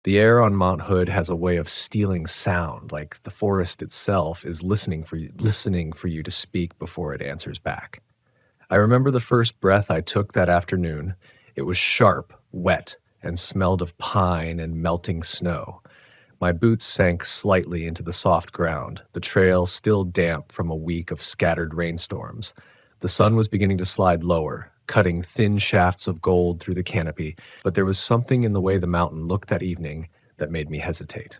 The air on Mount Hood has a way of stealing sound, like the forest itself is listening for you to speak before it answers back. I remember the first breath I took that afternoon. It was sharp, wet, and smelled of pine and melting snow. My boots sank slightly into the soft ground, the trail still damp from a week of scattered rainstorms. The sun was beginning to slide lower, cutting thin shafts of gold through the canopy, but there was something in the way the mountain looked that evening that made me hesitate.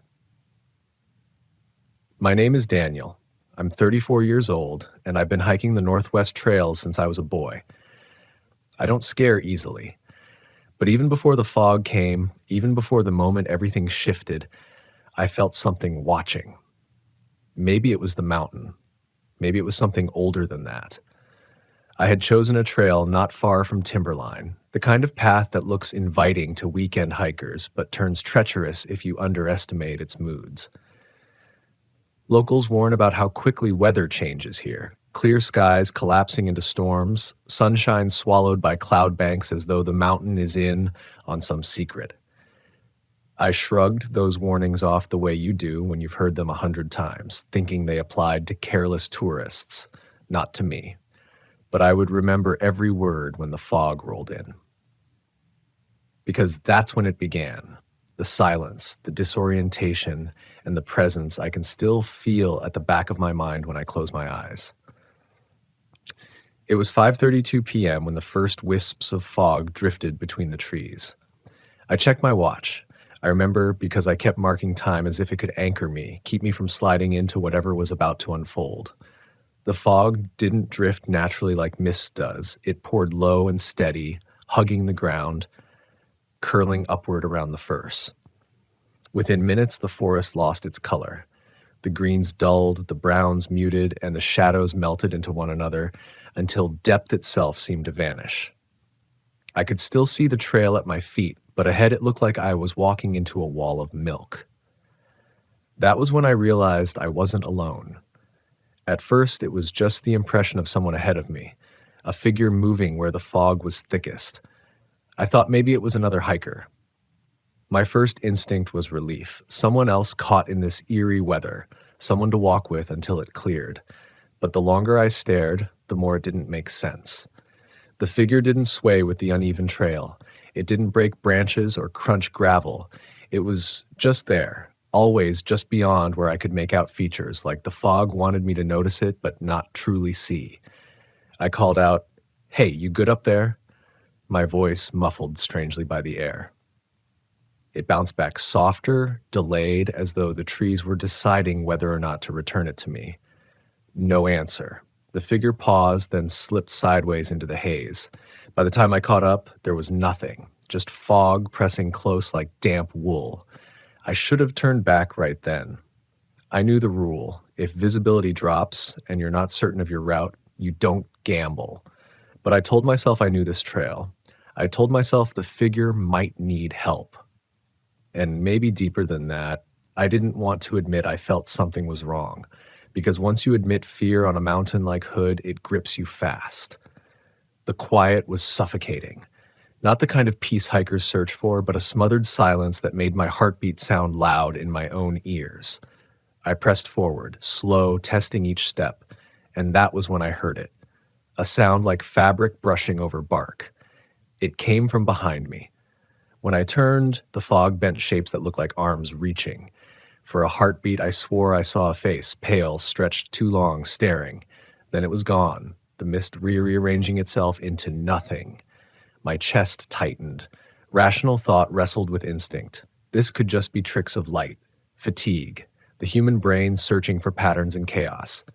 My name is Daniel. I'm 34 years old, and I've been hiking the Northwest Trails since I was a boy. I don't scare easily, but even before the fog came, even before the moment everything shifted, I felt something watching. Maybe it was the mountain. Maybe it was something older than that. I had chosen a trail not far from Timberline, the kind of path that looks inviting to weekend hikers but turns treacherous if you underestimate its moods. Locals warn about how quickly weather changes here. Clear skies collapsing into storms, sunshine swallowed by cloud banks as though the mountain is in on some secret. I shrugged those warnings off the way you do when you've heard them 100 times, thinking they applied to careless tourists, not to me. But I would remember every word when the fog rolled in. Because that's when it began. The silence, the disorientation, and the presence I can still feel at the back of my mind when I close my eyes. It was 5:32 p.m. when the first wisps of fog drifted between the trees. I checked my watch. I remember because I kept marking time as if it could anchor me, keep me from sliding into whatever was about to unfold. The fog didn't drift naturally like mist does. It poured low and steady, hugging the ground, curling upward around the firs. Within minutes, the forest lost its color. The greens dulled, the browns muted, and the shadows melted into one another until depth itself seemed to vanish. I could still see the trail at my feet, but ahead it looked like I was walking into a wall of milk. That was when I realized I wasn't alone. At first, it was just the impression of someone ahead of me, a figure moving where the fog was thickest. I thought maybe it was another hiker. My first instinct was relief, someone else caught in this eerie weather, someone to walk with until it cleared. But the longer I stared, the more it didn't make sense. The figure didn't sway with the uneven trail. It didn't break branches or crunch gravel. It was just there, always just beyond where I could make out features, like the fog wanted me to notice it but not truly see. I called out, "Hey, you good up there?" My voice muffled strangely by the air. It bounced back softer, delayed, as though the trees were deciding whether or not to return it to me. No answer. The figure paused, then slipped sideways into the haze. By the time I caught up, there was nothing, just fog pressing close like damp wool. I should have turned back right then. I knew the rule. If visibility drops and you're not certain of your route, you don't gamble. But I told myself I knew this trail. I told myself the figure might need help. And maybe deeper than that, I didn't want to admit I felt something was wrong. Because once you admit fear on a mountain like Hood, it grips you fast. The quiet was suffocating. Not the kind of peace hikers search for, but a smothered silence that made my heartbeat sound loud in my own ears. I pressed forward, slow, testing each step, and that was when I heard it. A sound like fabric brushing over bark. It came from behind me. When I turned, the fog bent shapes that looked like arms reaching. For a heartbeat, I swore I saw a face, pale, stretched too long, staring. Then it was gone, the mist rearranging itself into nothing. My chest tightened. Rational thought wrestled with instinct. This could just be tricks of light, fatigue, the human brain searching for patterns in chaos.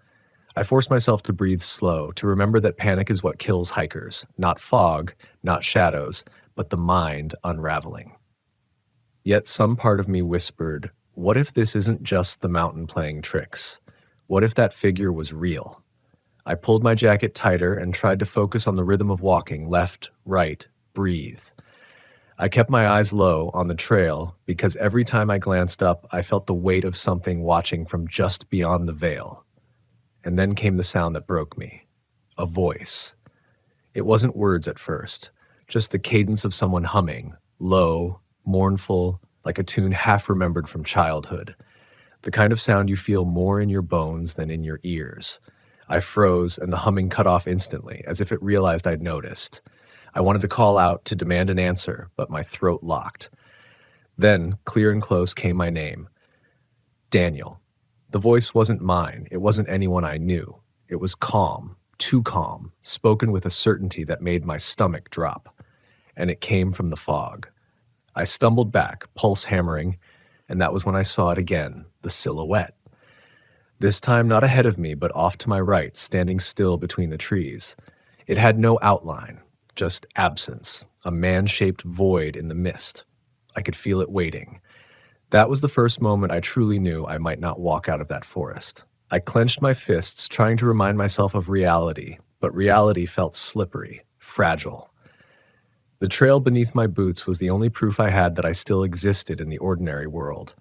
I forced myself to breathe slow, to remember that panic is what kills hikers, not fog, not shadows, but the mind unraveling. Yet some part of me whispered, what if this isn't just the mountain playing tricks? What if that figure was real? I pulled my jacket tighter and tried to focus on the rhythm of walking, left, right, breathe. I kept my eyes low on the trail because every time I glanced up, I felt the weight of something watching from just beyond the veil. And then came the sound that broke me. A voice. It wasn't words at first, just the cadence of someone humming, low, mournful, like a tune half remembered from childhood, the kind of sound you feel more in your bones than in your ears. I froze, and the humming cut off instantly, as if it realized I'd noticed. I wanted to call out to demand an answer, but my throat locked. Then, clear and close, came my name. Daniel. The voice wasn't mine. It wasn't anyone I knew. It was calm, too calm, spoken with a certainty that made my stomach drop. And it came from the fog. I stumbled back, pulse hammering, and that was when I saw it again, the silhouette. This time not ahead of me, but off to my right, standing still between the trees. It had no outline, just absence, a man-shaped void in the mist. I could feel it waiting. That was the first moment I truly knew I might not walk out of that forest. I clenched my fists, trying to remind myself of reality, but reality felt slippery, fragile. The trail beneath my boots was the only proof I had that I still existed in the ordinary world.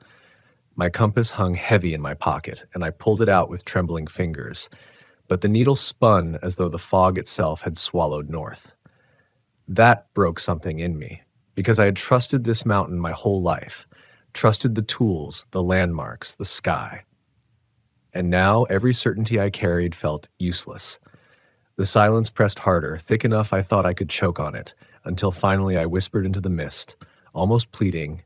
My compass hung heavy in my pocket, and I pulled it out with trembling fingers, but the needle spun as though the fog itself had swallowed north. That broke something in me, because I had trusted this mountain my whole life, trusted the tools, the landmarks, the sky. And now every certainty I carried felt useless. The silence pressed harder, thick enough I thought I could choke on it, until finally I whispered into the mist, almost pleading,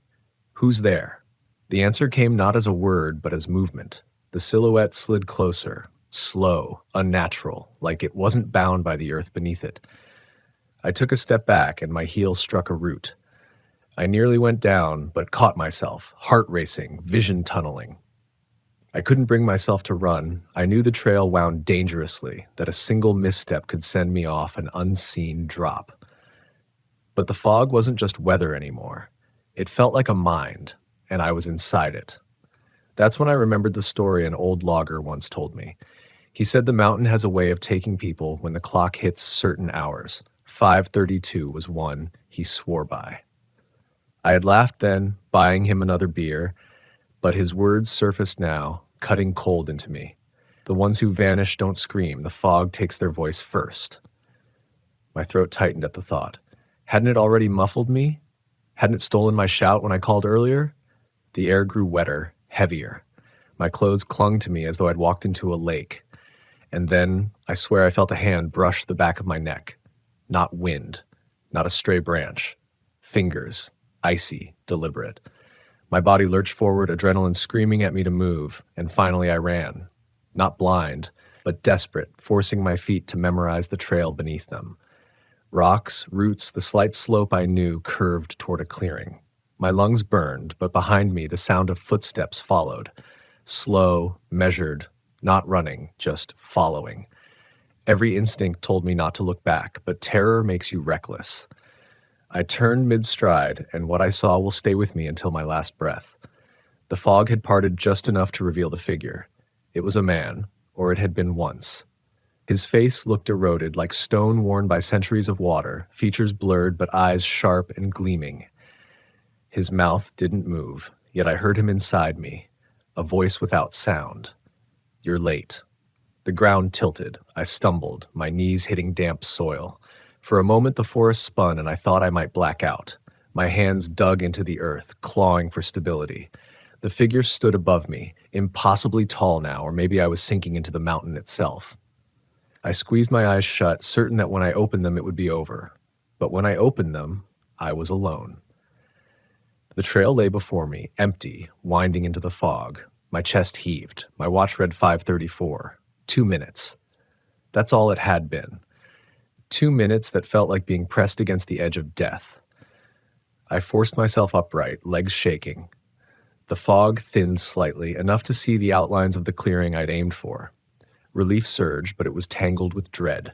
"Who's there?" The answer came not as a word, but as movement. The silhouette slid closer, slow, unnatural, like it wasn't bound by the earth beneath it. I took a step back, and my heel struck a root. I nearly went down, but caught myself, heart racing, vision tunneling. I couldn't bring myself to run. I knew the trail wound dangerously, that a single misstep could send me off an unseen drop. But the fog wasn't just weather anymore. It felt like a mind, and I was inside it. That's when I remembered the story an old logger once told me. He said the mountain has a way of taking people when the clock hits certain hours. 5:32 was one he swore by. I had laughed then, buying him another beer, but his words surfaced now, cutting cold into me. The ones who vanish don't scream. The fog takes their voice first. My throat tightened at the thought. Hadn't it already muffled me? Hadn't it stolen my shout when I called earlier? The air grew wetter, heavier. My clothes clung to me as though I'd walked into a lake. And then, I swear I felt a hand brush the back of my neck. Not wind, not a stray branch. Fingers, icy, deliberate. My body lurched forward, adrenaline screaming at me to move, and finally I ran. Not blind, but desperate, forcing my feet to memorize the trail beneath them. Rocks, roots, the slight slope I knew curved toward a clearing. My lungs burned, but behind me the sound of footsteps followed. Slow, measured, not running, just following. Every instinct told me not to look back, but terror makes you reckless. I turned mid-stride, and what I saw will stay with me until my last breath. The fog had parted just enough to reveal the figure. It was a man, or it had been once. His face looked eroded, like stone worn by centuries of water, features blurred but eyes sharp and gleaming. His mouth didn't move, yet I heard him inside me, a voice without sound. "You're late." The ground tilted. I stumbled, my knees hitting damp soil. For a moment the forest spun and I thought I might black out. My hands dug into the earth, clawing for stability. The figure stood above me, impossibly tall now, or maybe I was sinking into the mountain itself. I squeezed my eyes shut, certain that when I opened them it would be over. But when I opened them, I was alone. The trail lay before me, empty, winding into the fog. My chest heaved. My watch read 5:34. 2 minutes. That's all it had been. 2 minutes that felt like being pressed against the edge of death. I forced myself upright, legs shaking. The fog thinned slightly, enough to see the outlines of the clearing I'd aimed for. Relief surged, but it was tangled with dread.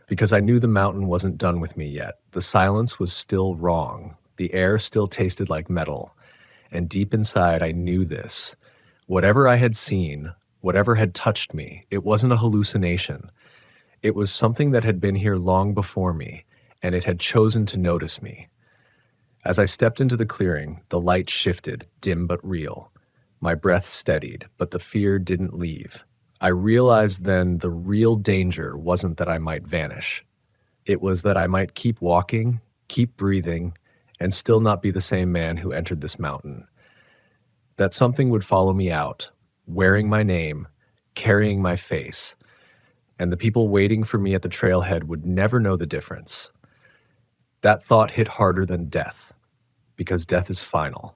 Because I knew the mountain wasn't done with me yet. The silence was still wrong. The air still tasted like metal. And deep inside I knew this. Whatever I had seen, whatever had touched me, it wasn't a hallucination. It was something that had been here long before me, and it had chosen to notice me. As I stepped into the clearing, the light shifted, dim but real. My breath steadied, but the fear didn't leave. I realized then the real danger wasn't that I might vanish. It was that I might keep walking, keep breathing, and still not be the same man who entered this mountain. That something would follow me out, wearing my name, carrying my face, and the people waiting for me at the trailhead would never know the difference. That thought hit harder than death, because death is final.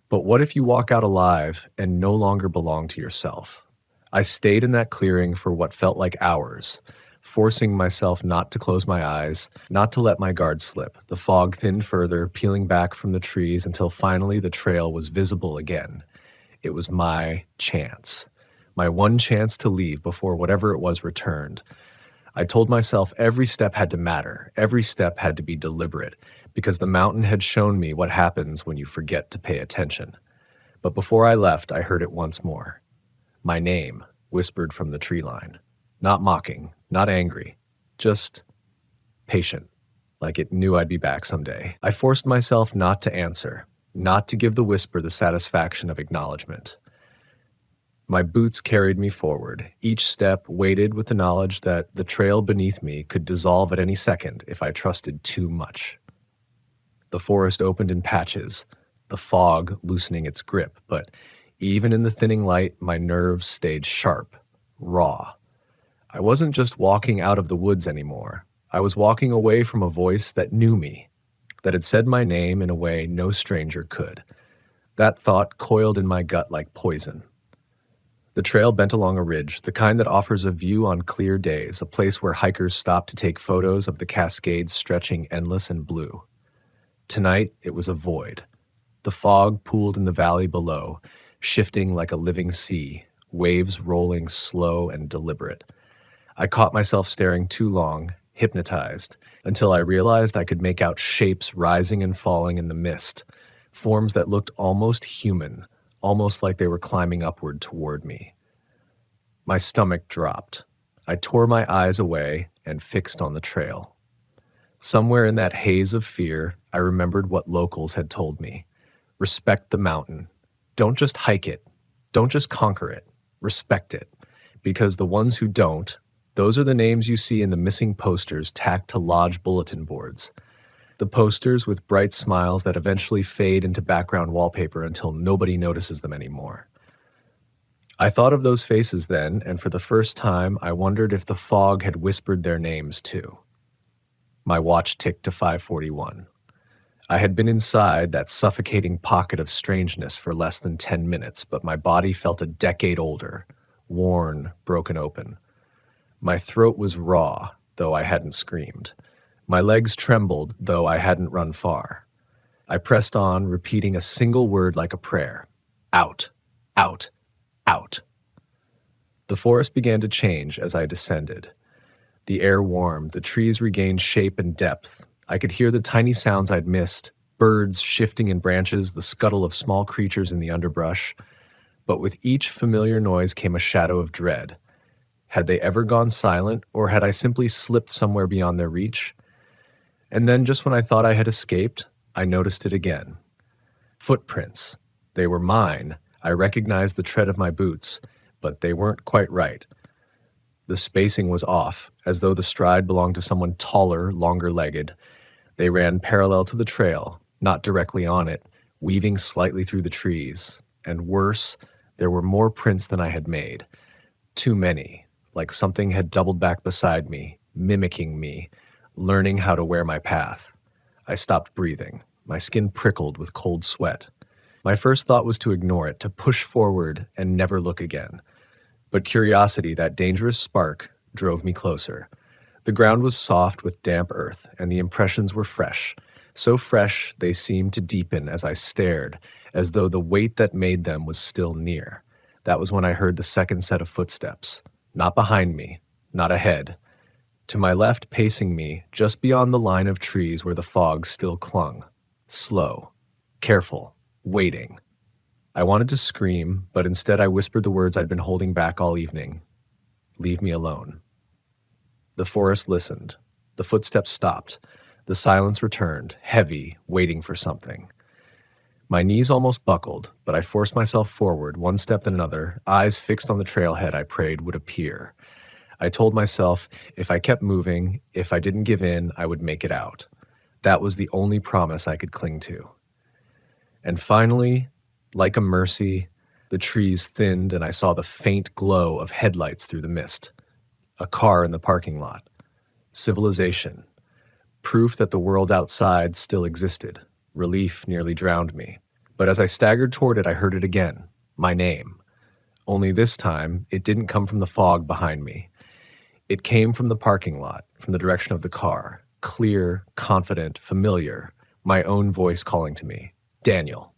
But what if you walk out alive and no longer belong to yourself? I stayed in that clearing for what felt like hours, forcing myself not to close my eyes, not to let my guard slip. The fog thinned further, peeling back from the trees until finally the trail was visible again. It was my chance. My one chance to leave before whatever it was returned. I told myself every step had to matter, every step had to be deliberate, because the mountain had shown me what happens when you forget to pay attention. But before I left, I heard it once more. My name, whispered from the tree line. Not mocking, not angry, just patient, like it knew I'd be back someday. I forced myself not to answer, not to give the whisper the satisfaction of acknowledgement. My boots carried me forward, each step weighted with the knowledge that the trail beneath me could dissolve at any second if I trusted too much. The forest opened in patches, the fog loosening its grip, but even in the thinning light, my nerves stayed sharp, raw. I wasn't just walking out of the woods anymore. I was walking away from a voice that knew me, that had said my name in a way no stranger could. That thought coiled in my gut like poison. The trail bent along a ridge, the kind that offers a view on clear days, a place where hikers stop to take photos of the Cascades stretching endless and blue. Tonight, it was a void. The fog pooled in the valley below, shifting like a living sea, waves rolling slow and deliberate. I caught myself staring too long, hypnotized, until I realized I could make out shapes rising and falling in the mist, forms that looked almost human, almost like they were climbing upward toward me. My stomach dropped. I tore my eyes away and fixed on the trail. Somewhere in that haze of fear, I remembered what locals had told me. Respect the mountain. Don't just hike it. Don't just conquer it. Respect it. Because the ones who don't, those are the names you see in the missing posters tacked to lodge bulletin boards. The posters with bright smiles that eventually fade into background wallpaper until nobody notices them anymore. I thought of those faces then, and for the first time, I wondered if the fog had whispered their names too. My watch ticked to 5:41. I had been inside that suffocating pocket of strangeness for less than 10 minutes, but my body felt a decade older, worn, broken open. My throat was raw, though I hadn't screamed. My legs trembled, though I hadn't run far. I pressed on, repeating a single word like a prayer. Out, out, out. The forest began to change as I descended. The air warmed, the trees regained shape and depth. I could hear the tiny sounds I'd missed, birds shifting in branches, the scuttle of small creatures in the underbrush. But with each familiar noise came a shadow of dread. Had they ever gone silent, or had I simply slipped somewhere beyond their reach? And then, just when I thought I had escaped, I noticed it again. Footprints. They were mine. I recognized the tread of my boots, but they weren't quite right. The spacing was off, as though the stride belonged to someone taller, longer-legged. They ran parallel to the trail, not directly on it, weaving slightly through the trees. And worse, there were more prints than I had made. Too many, like something had doubled back beside me, mimicking me, learning how to wear my path. I stopped breathing. My skin prickled with cold sweat. My first thought was to ignore it, to push forward and never look again. But curiosity, that dangerous spark, drove me closer. The ground was soft with damp earth, and the impressions were fresh. So fresh they seemed to deepen as I stared, as though the weight that made them was still near. That was when I heard the second set of footsteps. Not behind me, not ahead. To my left, pacing me, just beyond the line of trees where the fog still clung. Slow, careful, waiting. I wanted to scream, but instead I whispered the words I'd been holding back all evening. Leave me alone. The forest listened. The footsteps stopped. The silence returned, heavy, waiting for something. My knees almost buckled, but I forced myself forward, one step then another, eyes fixed on the trailhead I prayed would appear. I told myself if I kept moving, if I didn't give in, I would make it out. That was the only promise I could cling to. And finally, like a mercy, the trees thinned and I saw the faint glow of headlights through the mist. A car in the parking lot. Civilization. Proof that the world outside still existed. Relief nearly drowned me. But as I staggered toward it, I heard it again. My name. Only this time, it didn't come from the fog behind me. It came from the parking lot, from the direction of the car. Clear, confident, familiar. My own voice calling to me. Daniel.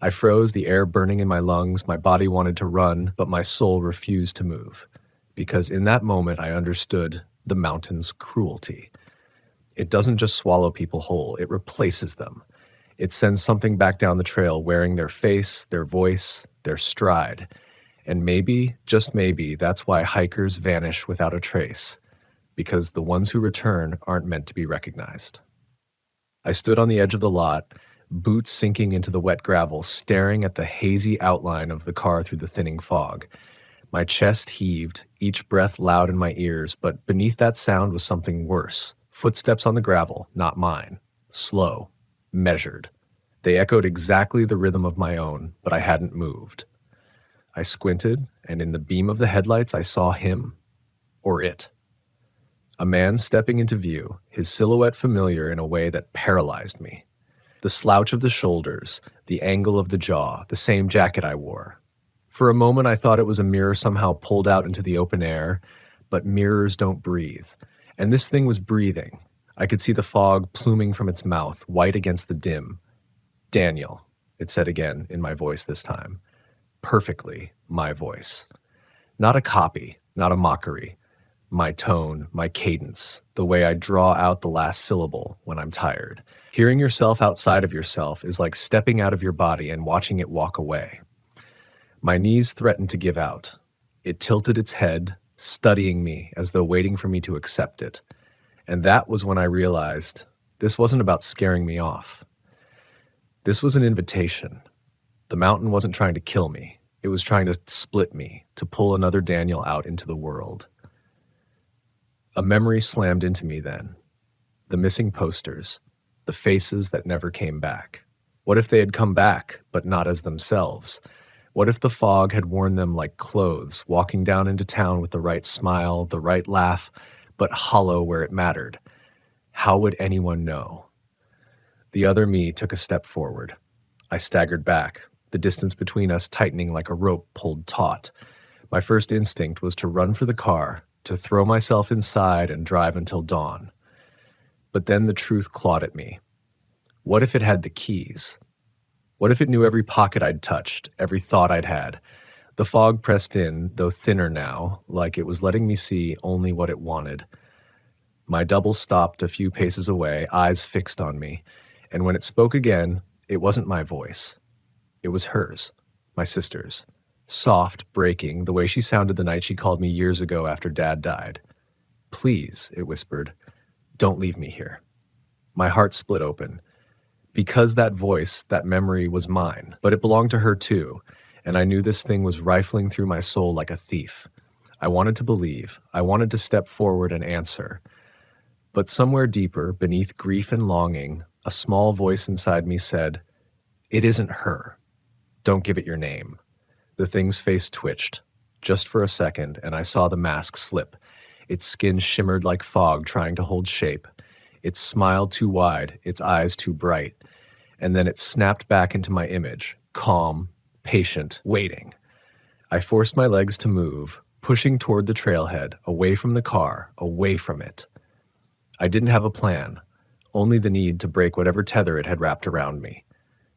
I froze, the air burning in my lungs. My body wanted to run, but my soul refused to move. Because in that moment, I understood the mountain's cruelty. It doesn't just swallow people whole, it replaces them. It sends something back down the trail wearing their face, their voice, their stride. And maybe, just maybe, that's why hikers vanish without a trace. Because the ones who return aren't meant to be recognized. I stood on the edge of the lot, boots sinking into the wet gravel, staring at the hazy outline of the car through the thinning fog. My chest heaved, each breath loud in my ears, but beneath that sound was something worse. Footsteps on the gravel, not mine. Slow. Measured. They echoed exactly the rhythm of my own, but I hadn't moved. I squinted, and in the beam of the headlights I saw him. Or it. A man stepping into view, his silhouette familiar in a way that paralyzed me. The slouch of the shoulders, the angle of the jaw, the same jacket I wore. For a moment I thought it was a mirror somehow pulled out into the open air, but mirrors don't breathe. And this thing was breathing. I could see the fog pluming from its mouth, white against the dim. Daniel, it said again, in my voice this time. Perfectly my voice. Not a copy, not a mockery. My tone, my cadence, the way I draw out the last syllable when I'm tired. Hearing yourself outside of yourself is like stepping out of your body and watching it walk away. My knees threatened to give out. It tilted its head, studying me as though waiting for me to accept it. And that was when I realized this wasn't about scaring me off. This was an invitation. The mountain wasn't trying to kill me. It was trying to split me, to pull another Daniel out into the world. A memory slammed into me then. The missing posters, the faces that never came back. What if they had come back, but not as themselves? What if the fog had worn them like clothes, walking down into town with the right smile, the right laugh, but hollow where it mattered? How would anyone know? The other me took a step forward. I staggered back, the distance between us tightening like a rope pulled taut. My first instinct was to run for the car, to throw myself inside and drive until dawn. But then the truth clawed at me. What if it had the keys? What if it knew every pocket I'd touched, every thought I'd had? The fog pressed in, though thinner now, like it was letting me see only what it wanted. My double stopped a few paces away, eyes fixed on me, and when it spoke again, it wasn't my voice. It was hers, my sister's. Soft, breaking, the way she sounded the night she called me years ago after Dad died. Please, it whispered, don't leave me here. My heart split open. Because that voice, that memory was mine, but it belonged to her too, and I knew this thing was rifling through my soul like a thief. I wanted to believe. I wanted to step forward and answer. But somewhere deeper, beneath grief and longing, a small voice inside me said, "It isn't her. Don't give it your name." The thing's face twitched, just for a second, and I saw the mask slip. Its skin shimmered like fog trying to hold shape. Its smile too wide, its eyes too bright. And then it snapped back into my image, calm, patient, waiting. I forced my legs to move, pushing toward the trailhead, away from the car, away from it. I didn't have a plan, only the need to break whatever tether it had wrapped around me.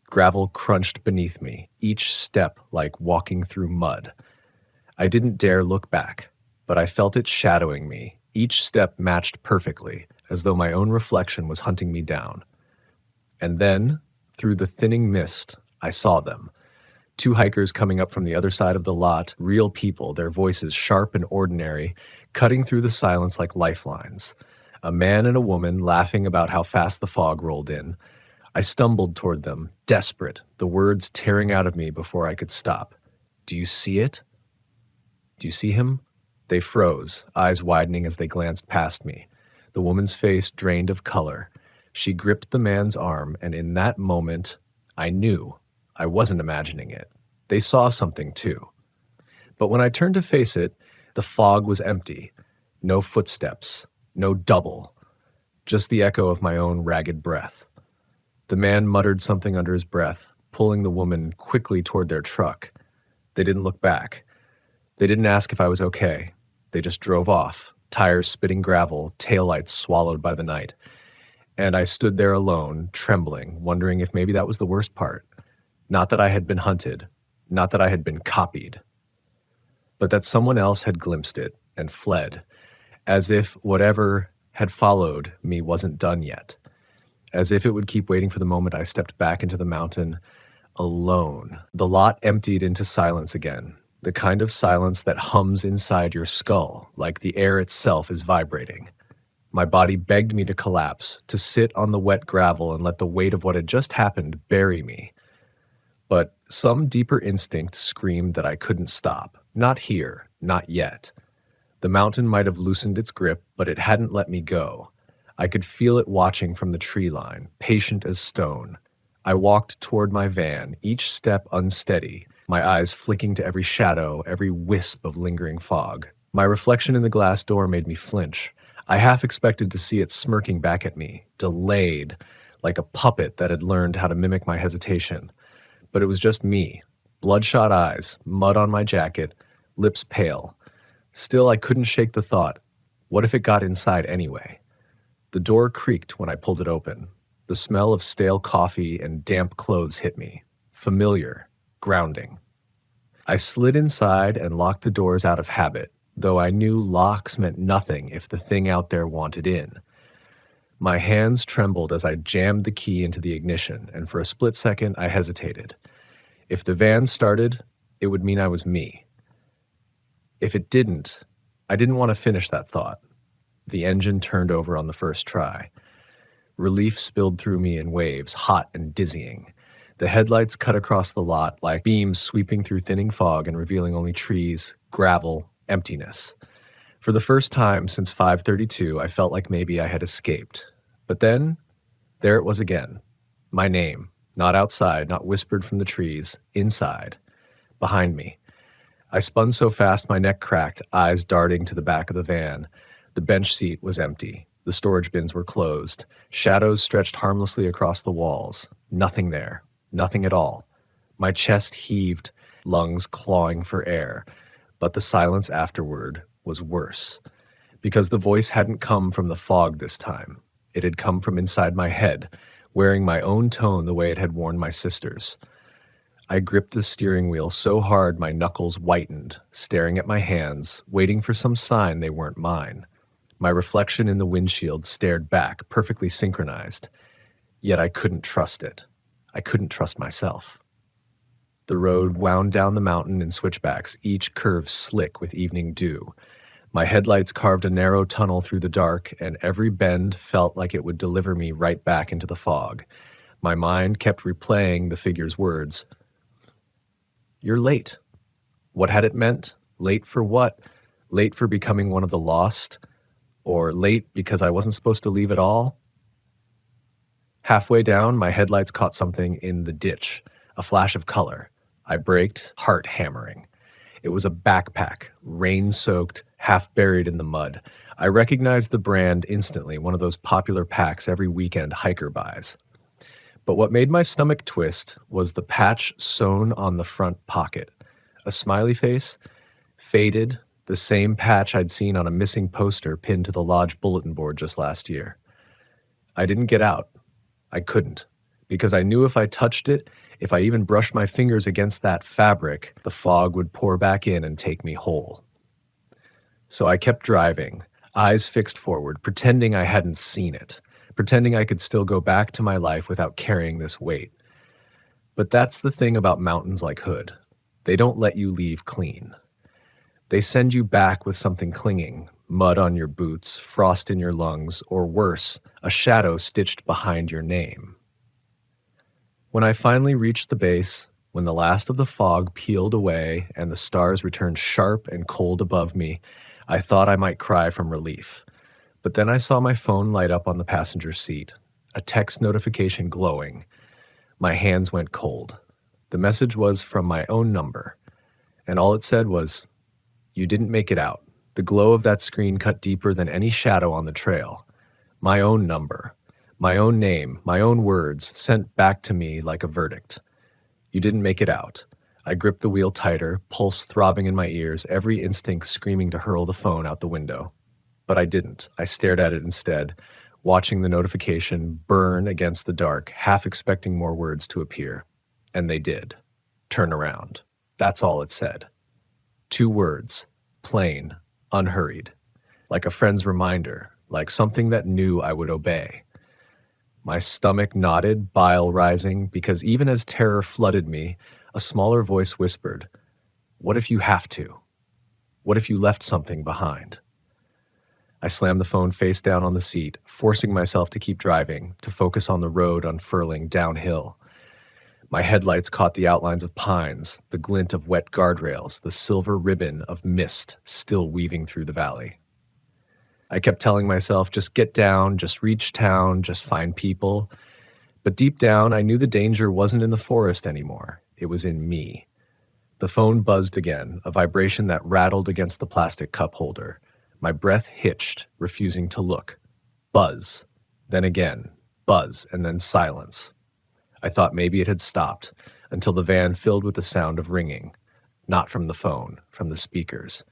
Gravel crunched beneath me, each step like walking through mud. I didn't dare look back, but I felt it shadowing me. Each step matched perfectly, as though my own reflection was hunting me down. And then, through the thinning mist, I saw them. 2 hikers coming up from the other side of the lot, real people, their voices sharp and ordinary, cutting through the silence like lifelines. A man and a woman laughing about how fast the fog rolled in. I stumbled toward them, desperate, the words tearing out of me before I could stop. "Do you see it? Do you see him?" They froze, eyes widening as they glanced past me. The woman's face drained of color. She gripped the man's arm, and in that moment, I knew. I wasn't imagining it. They saw something too. But when I turned to face it, the fog was empty. No footsteps, no double, just the echo of my own ragged breath. The man muttered something under his breath, pulling the woman quickly toward their truck. They didn't look back. They didn't ask if I was okay. They just drove off, tires spitting gravel, taillights swallowed by the night. And I stood there alone, trembling, wondering if maybe that was the worst part. Not that I had been hunted, not that I had been copied, but that someone else had glimpsed it and fled, as if whatever had followed me wasn't done yet, as if it would keep waiting for the moment I stepped back into the mountain alone. The lot emptied into silence again, the kind of silence that hums inside your skull, like the air itself is vibrating. My body begged me to collapse, to sit on the wet gravel and let the weight of what had just happened bury me. But some deeper instinct screamed that I couldn't stop. Not here, not yet. The mountain might have loosened its grip, but it hadn't let me go. I could feel it watching from the tree line, patient as stone. I walked toward my van, each step unsteady, my eyes flicking to every shadow, every wisp of lingering fog. My reflection in the glass door made me flinch. I half expected to see it smirking back at me, delayed, like a puppet that had learned how to mimic my hesitation. But it was just me, bloodshot eyes, mud on my jacket, lips pale. Still, I couldn't shake the thought, what if it got inside anyway? The door creaked when I pulled it open. The smell of stale coffee and damp clothes hit me. Familiar, grounding. I slid inside and locked the doors out of habit, though I knew locks meant nothing if the thing out there wanted in. My hands trembled as I jammed the key into the ignition, and for a split second I hesitated. If the van started, it would mean I was me. If it didn't, I didn't want to finish that thought. The engine turned over on the first try. Relief spilled through me in waves, hot and dizzying. The headlights cut across the lot like beams sweeping through thinning fog and revealing only trees, gravel, emptiness. For the first time since 5:32, I felt like maybe I had escaped. But then, there it was again. My name, not outside, not whispered from the trees, inside, behind me. I spun so fast my neck cracked, eyes darting to the back of the van. The bench seat was empty. The storage bins were closed. Shadows stretched harmlessly across the walls. Nothing there. Nothing at all. My chest heaved, lungs clawing for air. But the silence afterward was worse. Because the voice hadn't come from the fog this time. It had come from inside my head, wearing my own tone the way it had worn my sister's. I gripped the steering wheel so hard my knuckles whitened, staring at my hands, waiting for some sign they weren't mine. My reflection in the windshield stared back, perfectly synchronized. Yet I couldn't trust it. I couldn't trust myself. The road wound down the mountain in switchbacks, each curve slick with evening dew. My headlights carved a narrow tunnel through the dark, and every bend felt like it would deliver me right back into the fog. My mind kept replaying the figure's words. You're late. What had it meant? Late for what? Late for becoming one of the lost? Or late because I wasn't supposed to leave at all? Halfway down, my headlights caught something in the ditch, a flash of color. I braked, heart hammering. It was a backpack, rain-soaked, half buried in the mud. I recognized the brand instantly, one of those popular packs every weekend hiker buys. But what made my stomach twist was the patch sewn on the front pocket. A smiley face, faded, the same patch I'd seen on a missing poster pinned to the lodge bulletin board just last year. I didn't get out. I couldn't, because I knew if I touched it, if I even brushed my fingers against that fabric, the fog would pour back in and take me whole. So I kept driving, eyes fixed forward, pretending I hadn't seen it, pretending I could still go back to my life without carrying this weight. But that's the thing about mountains like Hood. They don't let you leave clean. They send you back with something clinging, mud on your boots, frost in your lungs, or worse, a shadow stitched behind your name. When I finally reached the base, when the last of the fog peeled away and the stars returned sharp and cold above me, I thought I might cry from relief. But then I saw my phone light up on the passenger seat. a text notification glowing. My hands went cold. The message was from my own number, and all it said was, "You didn't make it out." The glow of that screen cut deeper than any shadow on the trail. My own number, my own name, my own words sent back to me like a verdict. You didn't make it out. I gripped the wheel tighter, pulse throbbing in my ears, every instinct screaming to hurl the phone out the window. But I didn't. I stared at it instead, watching the notification burn against the dark, half expecting more words to appear. And they did. Turn around. That's all it said. 2 words, plain, unhurried, like a friend's reminder, like something that knew I would obey. My stomach knotted, bile rising, because even as terror flooded me, a smaller voice whispered, "What if you have to? What if you left something behind?" I slammed the phone face down on the seat, forcing myself to keep driving, to focus on the road unfurling downhill. My headlights caught the outlines of pines, the glint of wet guardrails, the silver ribbon of mist still weaving through the valley. I kept telling myself, just get down, just reach town, just find people. But deep down, I knew the danger wasn't in the forest anymore. It was in me. The phone buzzed again, a vibration that rattled against the plastic cup holder. My breath hitched, refusing to look. Buzz. Then again. Buzz, and then silence. I thought maybe it had stopped, until the van filled with the sound of ringing. Not from the phone, from the speakers.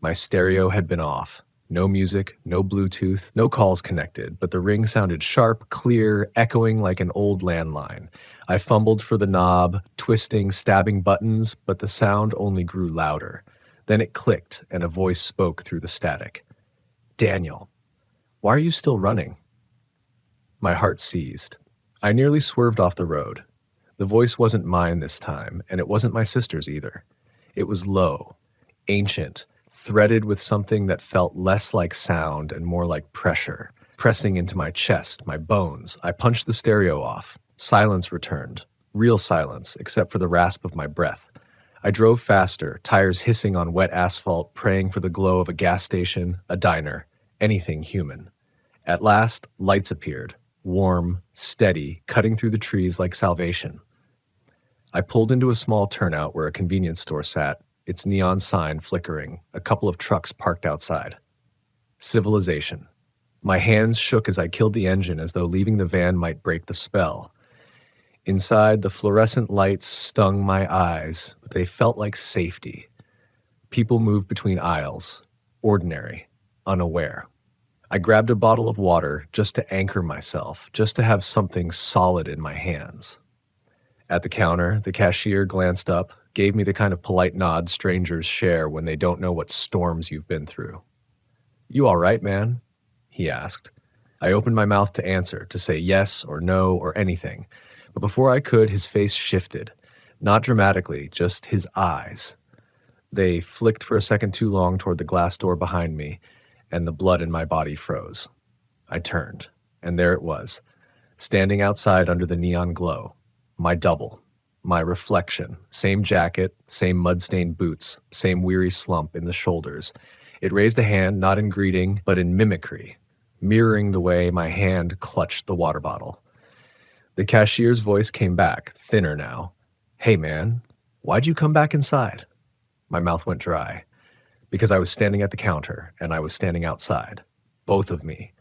My stereo had been off. No music, no Bluetooth, no calls connected, but the ring sounded sharp, clear, echoing like an old landline. I fumbled for the knob, twisting, stabbing buttons, but the sound only grew louder. Then it clicked, and a voice spoke through the static. "Daniel, why are you still running?" My heart seized. I nearly swerved off the road. The voice wasn't mine this time, and it wasn't my sister's either. It was low, ancient, threaded with something that felt less like sound and more like pressure, pressing into my chest, my bones. I punched the stereo off. Silence returned. Real silence, except for the rasp of my breath. I drove faster, tires hissing on wet asphalt, praying for the glow of a gas station, a diner, anything human. At last, lights appeared, warm, steady, cutting through the trees like salvation. I pulled into a small turnout where a convenience store sat, its neon sign flickering, a couple of trucks parked outside. Civilization. My hands shook as I killed the engine as though leaving the van might break the spell. Inside, the fluorescent lights stung my eyes, but they felt like safety. People moved between aisles, ordinary, unaware. I grabbed a bottle of water just to anchor myself, just to have something solid in my hands. At the counter, the cashier glanced up, gave me the kind of polite nod strangers share when they don't know what storms you've been through. "You all right, man?" he asked. I opened my mouth to answer, to say yes or no or anything. But before I could, his face shifted. Not dramatically, just his eyes. They flicked for a second too long toward the glass door behind me, and the blood in my body froze. I turned, and there it was, standing outside under the neon glow. My double. My reflection. Same jacket, same mud-stained boots, same weary slump in the shoulders. It raised a hand, not in greeting, but in mimicry, mirroring the way my hand clutched the water bottle. The cashier's voice came back, thinner now. "Hey, man, why'd you come back inside?" My mouth went dry, because I was standing at the counter, and I was standing outside. Both of me.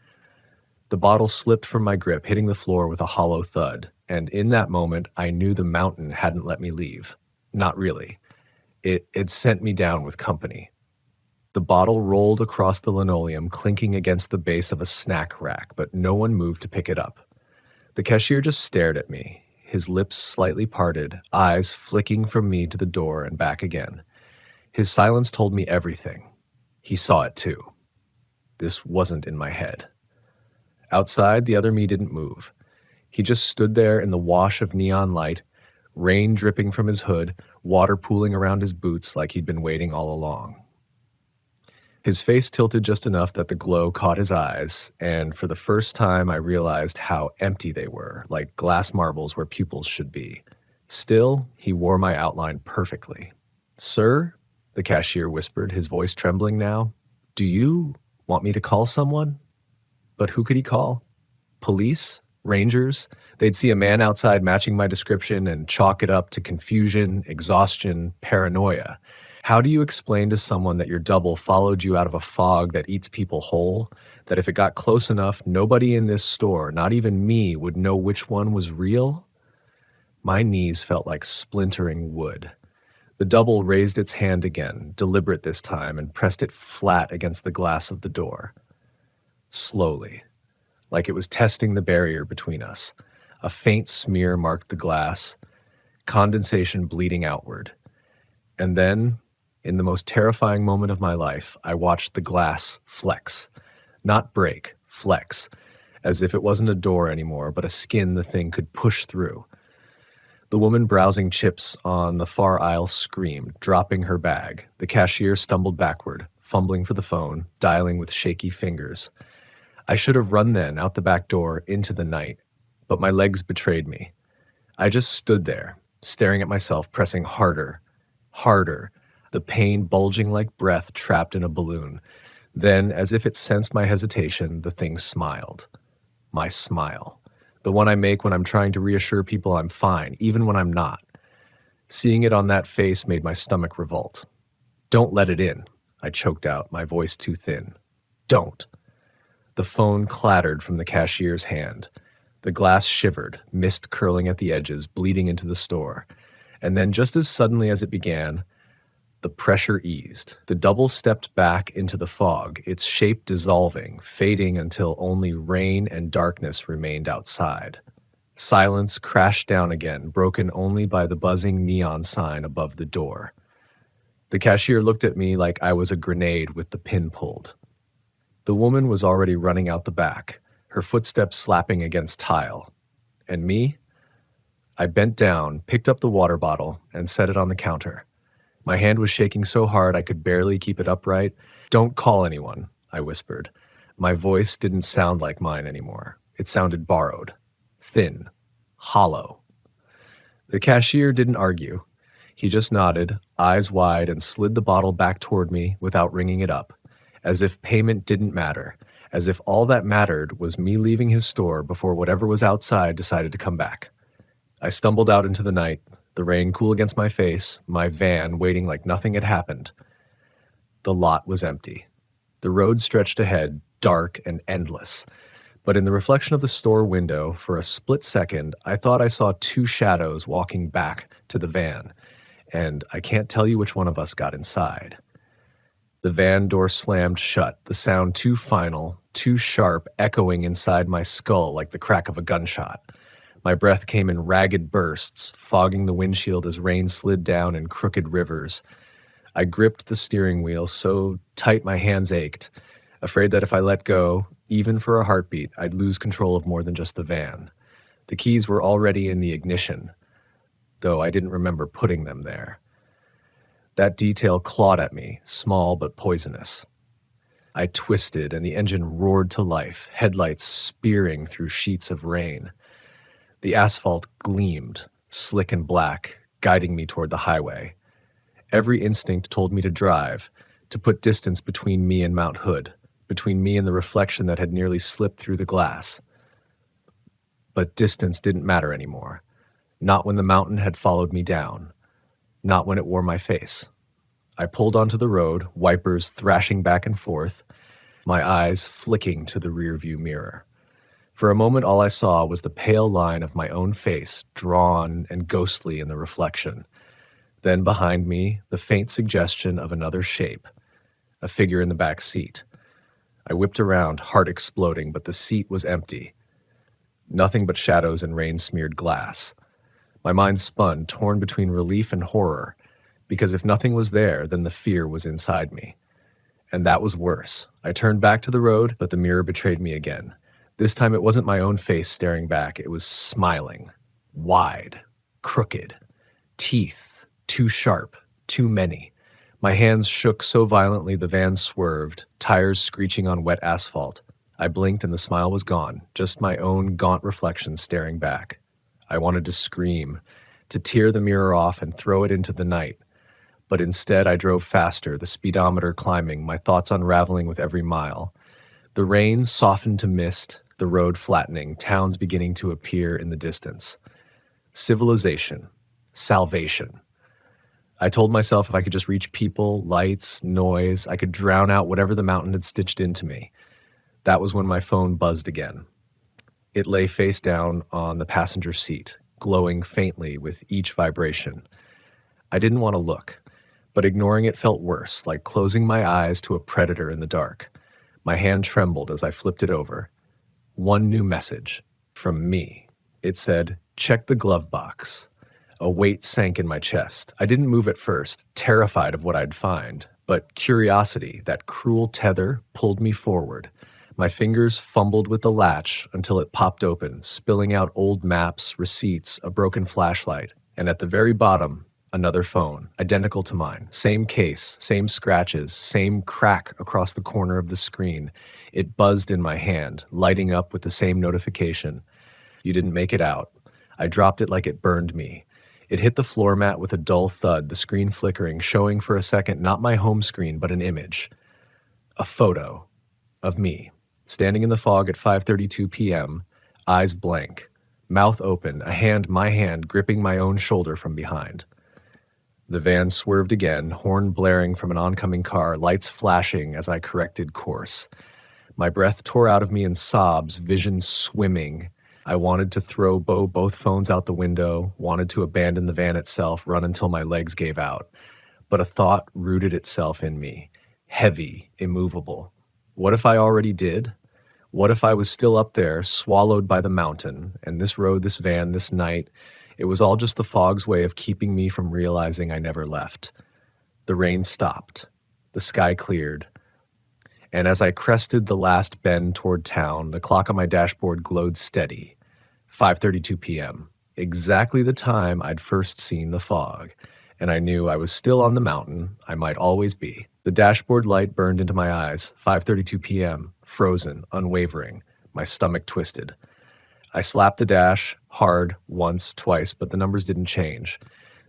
The bottle slipped from my grip, hitting the floor with a hollow thud, and in that moment, I knew the mountain hadn't let me leave. Not really. It sent me down with company. The bottle rolled across the linoleum, clinking against the base of a snack rack, but no one moved to pick it up. The cashier just stared at me, his lips slightly parted, eyes flicking from me to the door and back again. His silence told me everything. He saw it too. This wasn't in my head. Outside, the other me didn't move. He just stood there in the wash of neon light, rain dripping from his hood, water pooling around his boots like he'd been waiting all along. His face tilted just enough that the glow caught his eyes, and for the first time I realized how empty they were, like glass marbles where pupils should be. Still, he wore my outline perfectly. "Sir," the cashier whispered, his voice trembling now, "do you want me to call someone?" But who could he call? Police? Rangers, they'd see a man outside matching my description and chalk it up to confusion, exhaustion, paranoia. How do you explain to someone that your double followed you out of a fog that eats people whole? That if it got close enough, nobody in this store, not even me, would know which one was real? My knees felt like splintering wood. The double raised its hand again, deliberate this time, and pressed it flat against the glass of the door. Slowly, like it was testing the barrier between us. A faint smear marked the glass, condensation bleeding outward. And then, in the most terrifying moment of my life, I watched the glass flex. Not break, flex, as if it wasn't a door anymore, but a skin the thing could push through. The woman browsing chips on the far aisle screamed, dropping her bag. The cashier stumbled backward, fumbling for the phone, dialing with shaky fingers. I should have run then, out the back door, into the night, but my legs betrayed me. I just stood there, staring at myself, pressing harder, harder, the pain bulging like breath trapped in a balloon. Then, as if it sensed my hesitation, the thing smiled. My smile. The one I make when I'm trying to reassure people I'm fine, even when I'm not. Seeing it on that face made my stomach revolt. "Don't let it in," I choked out, my voice too thin. "Don't." The phone clattered from the cashier's hand. The glass shivered, mist curling at the edges, bleeding into the store. And then, just as suddenly as it began, the pressure eased. The double stepped back into the fog, its shape dissolving, fading until only rain and darkness remained outside. Silence crashed down again, broken only by the buzzing neon sign above the door. The cashier looked at me like I was a grenade with the pin pulled. The woman was already running out the back, her footsteps slapping against tile. And me? I bent down, picked up the water bottle, and set it on the counter. My hand was shaking so hard I could barely keep it upright. "Don't call anyone," I whispered. My voice didn't sound like mine anymore. It sounded borrowed, thin, hollow. The cashier didn't argue. He just nodded, eyes wide, and slid the bottle back toward me without ringing it up, as if payment didn't matter, as if all that mattered was me leaving his store before whatever was outside decided to come back. I stumbled out into the night, the rain cool against my face, my van waiting like nothing had happened. The lot was empty. The road stretched ahead, dark and endless. But in the reflection of the store window, for a split second, I thought I saw two shadows walking back to the van, and I can't tell you which one of us got inside. The van door slammed shut, the sound too final, too sharp, echoing inside my skull like the crack of a gunshot. My breath came in ragged bursts, fogging the windshield as rain slid down in crooked rivers. I gripped the steering wheel so tight my hands ached, afraid that if I let go, even for a heartbeat, I'd lose control of more than just the van. The keys were already in the ignition, though I didn't remember putting them there. That detail clawed at me, small but poisonous. I twisted and the engine roared to life, headlights spearing through sheets of rain. The asphalt gleamed, slick and black, guiding me toward the highway. Every instinct told me to drive, to put distance between me and Mount Hood, between me and the reflection that had nearly slipped through the glass. But distance didn't matter anymore. Not when the mountain had followed me down. Not when it wore my face. I pulled onto the road, wipers thrashing back and forth, my eyes flicking to the rearview mirror. For a moment, all I saw was the pale line of my own face, drawn and ghostly in the reflection. Then behind me, the faint suggestion of another shape, a figure in the back seat. I whipped around, heart exploding, but the seat was empty. Nothing but shadows and rain-smeared glass. My mind spun, torn between relief and horror, because if nothing was there, then the fear was inside me. And that was worse. I turned back to the road, but the mirror betrayed me again. This time it wasn't my own face staring back, it was smiling. Wide, crooked, teeth, too sharp, too many. My hands shook so violently the van swerved, tires screeching on wet asphalt. I blinked and the smile was gone, just my own gaunt reflection staring back. I wanted to scream, to tear the mirror off and throw it into the night. But instead I drove faster, the speedometer climbing, my thoughts unraveling with every mile. The rain softened to mist, The road flattening, towns beginning to appear in the distance. Civilization. Salvation. I told myself if I could just reach people, lights, noise, I could drown out whatever the mountain had stitched into me. That was when my phone buzzed again. It lay face down on the passenger seat, glowing faintly with each vibration. I didn't want to look, but ignoring it felt worse, like closing my eyes to a predator in the dark. My hand trembled as I flipped it over. One new message from me. It said, "Check the glove box." A weight sank in my chest. I didn't move at first, terrified of what I'd find, but curiosity, that cruel tether, pulled me forward. My fingers fumbled with the latch until it popped open, spilling out old maps, receipts, a broken flashlight, and at the very bottom, another phone, identical to mine. Same case, same scratches, same crack across the corner of the screen. It buzzed in my hand, lighting up with the same notification. "You didn't make it out." I dropped it like it burned me. It hit the floor mat with a dull thud, the screen flickering, showing for a second not my home screen, but an image. A photo of me, standing in the fog at 5:32 p.m., eyes blank, mouth open, my hand gripping my own shoulder from behind. The van swerved again, horn blaring from an oncoming car, lights flashing as I corrected course. My breath tore out of me in sobs, vision swimming. I wanted to throw both phones out the window, wanted to abandon the van itself, run until my legs gave out. But a thought rooted itself in me, heavy, immovable. What if I already did? What if I was still up there, swallowed by the mountain, and this road, this van, this night, it was all just the fog's way of keeping me from realizing I never left. The rain stopped. The sky cleared. And as I crested the last bend toward town, the clock on my dashboard glowed steady. 5:32 p.m., exactly the time I'd first seen the fog, and I knew I was still on the mountain. I might always be. The dashboard light burned into my eyes. 5:32 p.m., frozen, unwavering, my stomach twisted. I slapped the dash, hard, once, twice, but the numbers didn't change.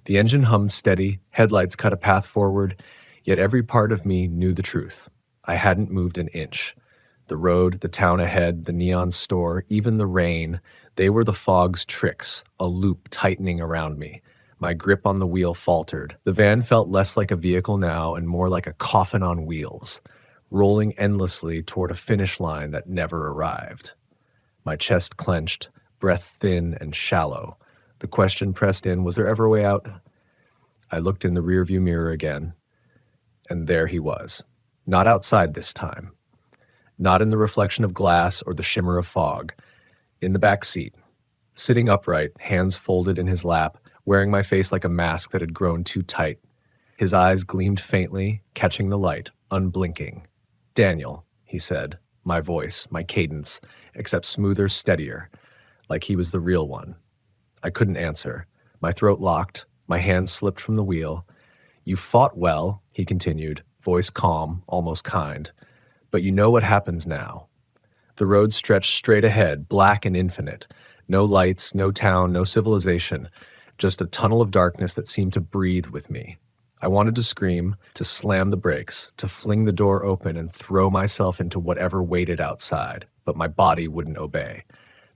The engine hummed steady, headlights cut a path forward, yet every part of me knew the truth. I hadn't moved an inch. The road, the town ahead, the neon store, even the rain, they were the fog's tricks, a loop tightening around me. My grip on the wheel faltered. The van felt less like a vehicle now and more like a coffin on wheels, rolling endlessly toward a finish line that never arrived. My chest clenched, breath thin and shallow. The question pressed in, was there ever a way out? I looked in the rearview mirror again, and there he was. Not outside this time. Not in the reflection of glass or the shimmer of fog. In the back seat, sitting upright, hands folded in his lap, wearing my face like a mask that had grown too tight. His eyes gleamed faintly, catching the light, unblinking. "Daniel," he said, my voice, my cadence, except smoother, steadier, like he was the real one. I couldn't answer. My throat locked, my hands slipped from the wheel. "You fought well," he continued, voice calm, almost kind. "But you know what happens now." The road stretched straight ahead, black and infinite. No lights, no town, no civilization, just a tunnel of darkness that seemed to breathe with me. I wanted to scream, to slam the brakes, to fling the door open and throw myself into whatever waited outside, but my body wouldn't obey.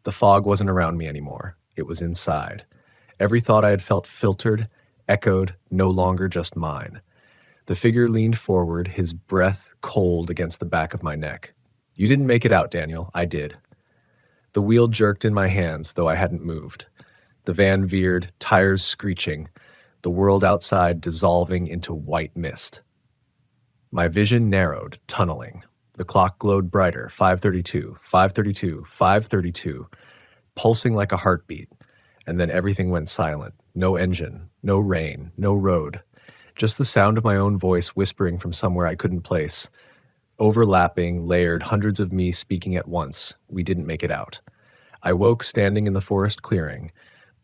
The fog wasn't around me anymore. It was inside. Every thought I had felt filtered, echoed, no longer just mine. The figure leaned forward, his breath cold against the back of my neck. "You didn't make it out, Daniel. I did." The wheel jerked in my hands, though I hadn't moved. The van veered, tires screeching, the world outside dissolving into white mist. My vision narrowed, tunneling. The clock glowed brighter, 5:32, 5:32, 5:32, pulsing like a heartbeat, and then everything went silent. No engine, no rain, no road. Just the sound of my own voice whispering from somewhere I couldn't place. Overlapping, layered, hundreds of me speaking at once. We didn't make it out. I woke standing in the forest clearing,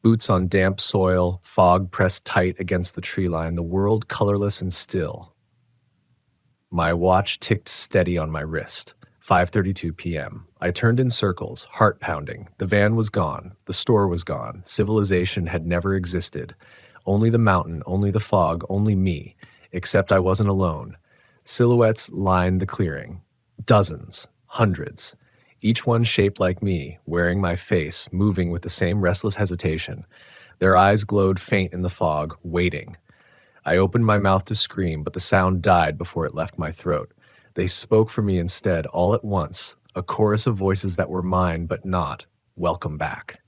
boots on damp soil, fog pressed tight against the tree line, the world colorless and still. My watch ticked steady on my wrist. 5:32 p.m. I turned in circles, heart pounding. The van was gone. The store was gone. Civilization had never existed. Only the mountain, only the fog, only me, except I wasn't alone. Silhouettes lined the clearing. Dozens, hundreds. each one shaped like me, wearing my face, moving with the same restless hesitation. Their eyes glowed faint in the fog, waiting. I opened my mouth to scream, but the sound died before it left my throat. They spoke for me instead, all at once, a chorus of voices that were mine but not. Welcome back.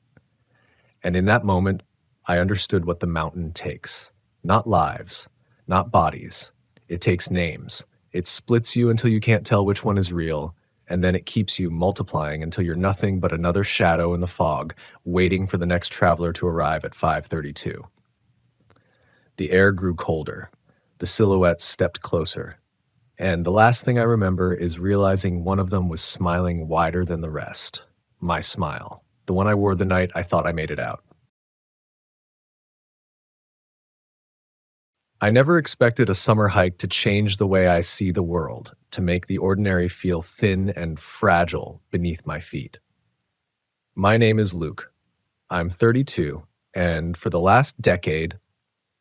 And in that moment, I understood what the mountain takes. Not lives, not bodies. It takes names. It splits you until you can't tell which one is real, and then it keeps you multiplying until you're nothing but another shadow in the fog, waiting for the next traveler to arrive at 5:32. The air grew colder. The silhouettes stepped closer. And the last thing I remember is realizing one of them was smiling wider than the rest. My smile. The one I wore the night I thought I made it out. I never expected a summer hike to change the way I see the world, to make the ordinary feel thin and fragile beneath my feet. My name is Luke. I'm 32, and for the last decade,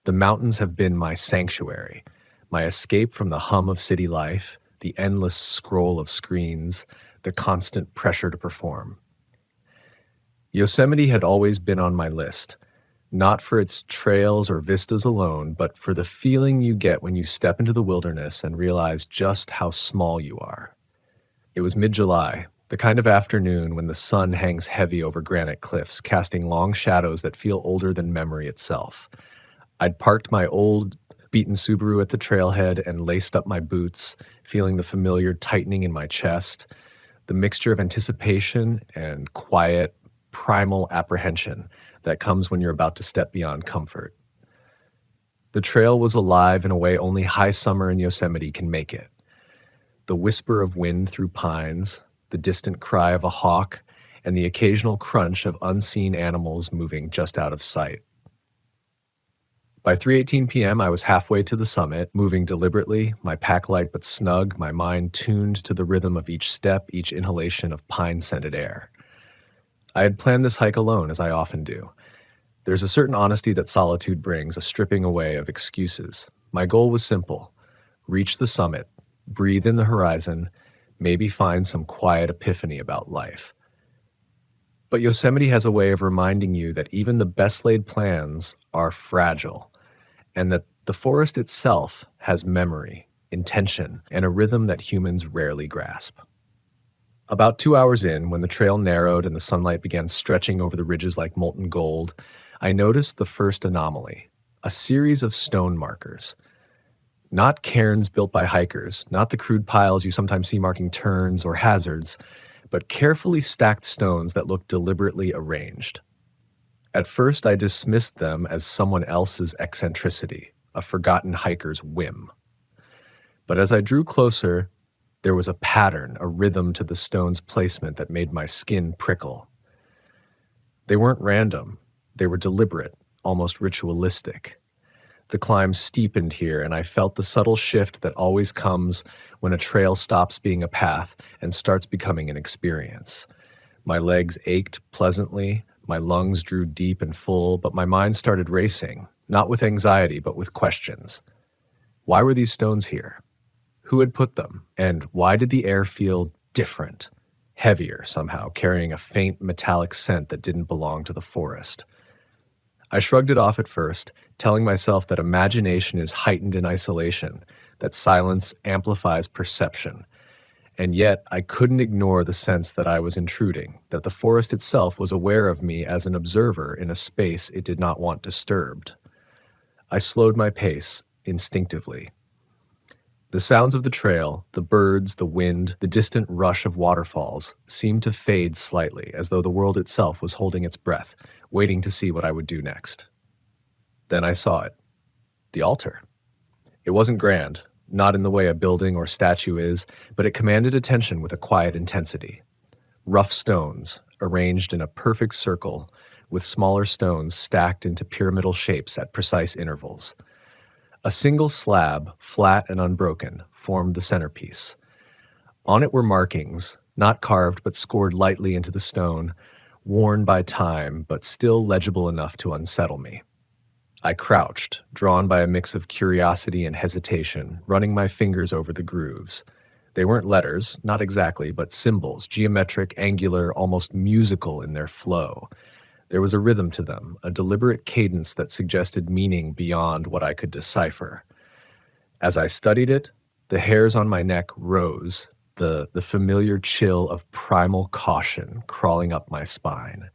the mountains have been my sanctuary, my escape from the hum of city life, the endless scroll of screens, the constant pressure to perform. Yosemite had always been on my list, not for its trails or vistas alone, but for the feeling you get when you step into the wilderness and realize just how small you are. It was mid-July, the kind of afternoon when the sun hangs heavy over granite cliffs, casting long shadows that feel older than memory itself. I'd parked my old, beaten Subaru at the trailhead and laced up my boots, feeling the familiar tightening in my chest, the mixture of anticipation and quiet, primal apprehension that comes when you're about to step beyond comfort. The trail was alive in a way only high summer in Yosemite can make it. The whisper of wind through pines, the distant cry of a hawk, and the occasional crunch of unseen animals moving just out of sight. By 3:18 p.m., I was halfway to the summit, moving deliberately, my pack light but snug, my mind tuned to the rhythm of each step, each inhalation of pine-scented air. I had planned this hike alone, as I often do. There's a certain honesty that solitude brings, a stripping away of excuses. My goal was simple: reach the summit, breathe in the horizon, maybe find some quiet epiphany about life. But Yosemite has a way of reminding you that even the best-laid plans are fragile, and that the forest itself has memory, intention, and a rhythm that humans rarely grasp. About 2 hours in, when the trail narrowed and the sunlight began stretching over the ridges like molten gold, I noticed the first anomaly, a series of stone markers. Not cairns built by hikers, not the crude piles you sometimes see marking turns or hazards, but carefully stacked stones that looked deliberately arranged. At first, I dismissed them as someone else's eccentricity, a forgotten hiker's whim. But as I drew closer, there was a pattern, a rhythm to the stone's placement that made my skin prickle. They weren't random. They were deliberate, almost ritualistic. The climb steepened here, and I felt the subtle shift that always comes when a trail stops being a path and starts becoming an experience. My legs ached pleasantly, my lungs drew deep and full, but my mind started racing, not with anxiety, but with questions. Why were these stones here? Who had put them? And why did the air feel different, heavier somehow, carrying a faint metallic scent that didn't belong to the forest? I shrugged it off at first, telling myself that imagination is heightened in isolation, that silence amplifies perception. And yet, I couldn't ignore the sense that I was intruding, that the forest itself was aware of me as an observer in a space it did not want disturbed. I slowed my pace, instinctively. The sounds of the trail, the birds, the wind, the distant rush of waterfalls seemed to fade slightly, as though the world itself was holding its breath, waiting to see what I would do next. Then I saw it. The altar. It wasn't grand, not in the way a building or statue is, but it commanded attention with a quiet intensity. Rough stones, arranged in a perfect circle, with smaller stones stacked into pyramidal shapes at precise intervals. A single slab, flat and unbroken, formed the centerpiece. On it were markings, not carved but scored lightly into the stone, worn by time but still legible enough to unsettle me. I crouched, drawn by a mix of curiosity and hesitation, running my fingers over the grooves. They weren't letters, not exactly, but symbols, geometric, angular, almost musical in their flow. There was a rhythm to them, a deliberate cadence that suggested meaning beyond what I could decipher. As I studied it, the hairs on my neck rose, the familiar chill of primal caution crawling up my spine.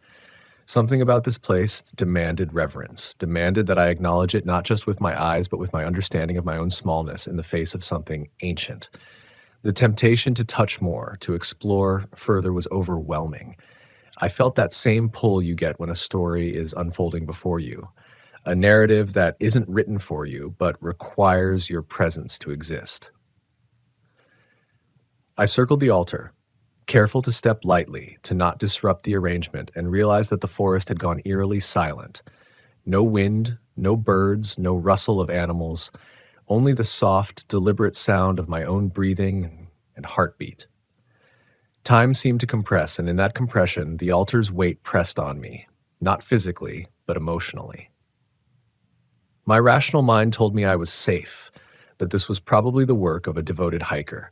Something about this place demanded reverence, demanded that I acknowledge it not just with my eyes, but with my understanding of my own smallness in the face of something ancient. The temptation to touch more, to explore further was overwhelming. I felt that same pull you get when a story is unfolding before you, a narrative that isn't written for you, but requires your presence to exist. I circled the altar, careful to step lightly, to not disrupt the arrangement, and realized that the forest had gone eerily silent. No wind, no birds, no rustle of animals, only the soft, deliberate sound of my own breathing and heartbeat. Time seemed to compress, and in that compression, the altar's weight pressed on me, not physically, but emotionally. My rational mind told me I was safe, that this was probably the work of a devoted hiker,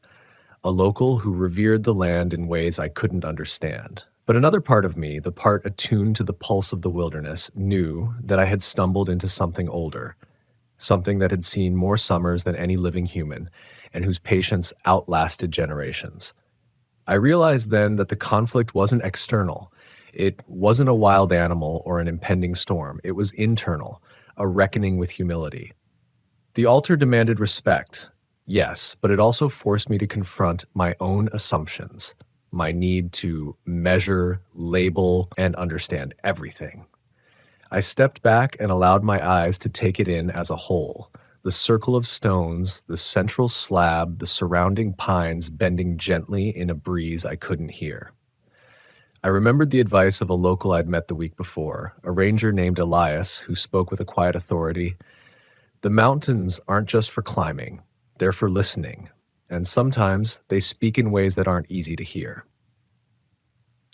a local who revered the land in ways I couldn't understand. But another part of me, the part attuned to the pulse of the wilderness, knew that I had stumbled into something older, something that had seen more summers than any living human, and whose patience outlasted generations. I realized then that the conflict wasn't external. It wasn't a wild animal or an impending storm. It was internal, a reckoning with humility. The altar demanded respect, yes, but it also forced me to confront my own assumptions, my need to measure, label, and understand everything. I stepped back and allowed my eyes to take it in as a whole. The circle of stones, the central slab, the surrounding pines bending gently in a breeze I couldn't hear. I remembered the advice of a local I'd met the week before, a ranger named Elias who spoke with a quiet authority. The mountains aren't just for climbing, they're for listening, and sometimes they speak in ways that aren't easy to hear.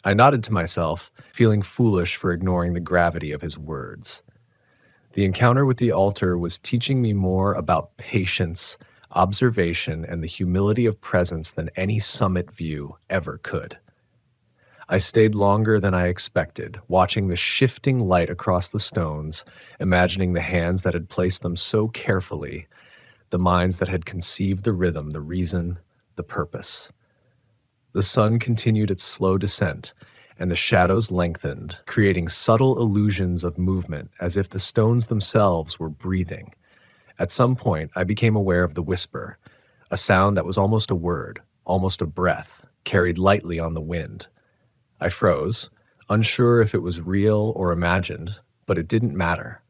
I nodded to myself, feeling foolish for ignoring the gravity of his words. The encounter with the altar was teaching me more about patience, observation, and the humility of presence than any summit view ever could. I stayed longer than I expected, watching the shifting light across the stones, imagining the hands that had placed them so carefully, the minds that had conceived the rhythm, the reason, the purpose. The sun continued its slow descent, and the shadows lengthened, creating subtle illusions of movement as if the stones themselves were breathing. At some point, I became aware of the whisper, a sound that was almost a word, almost a breath, carried lightly on the wind. I froze, unsure if it was real or imagined, but it didn't matter.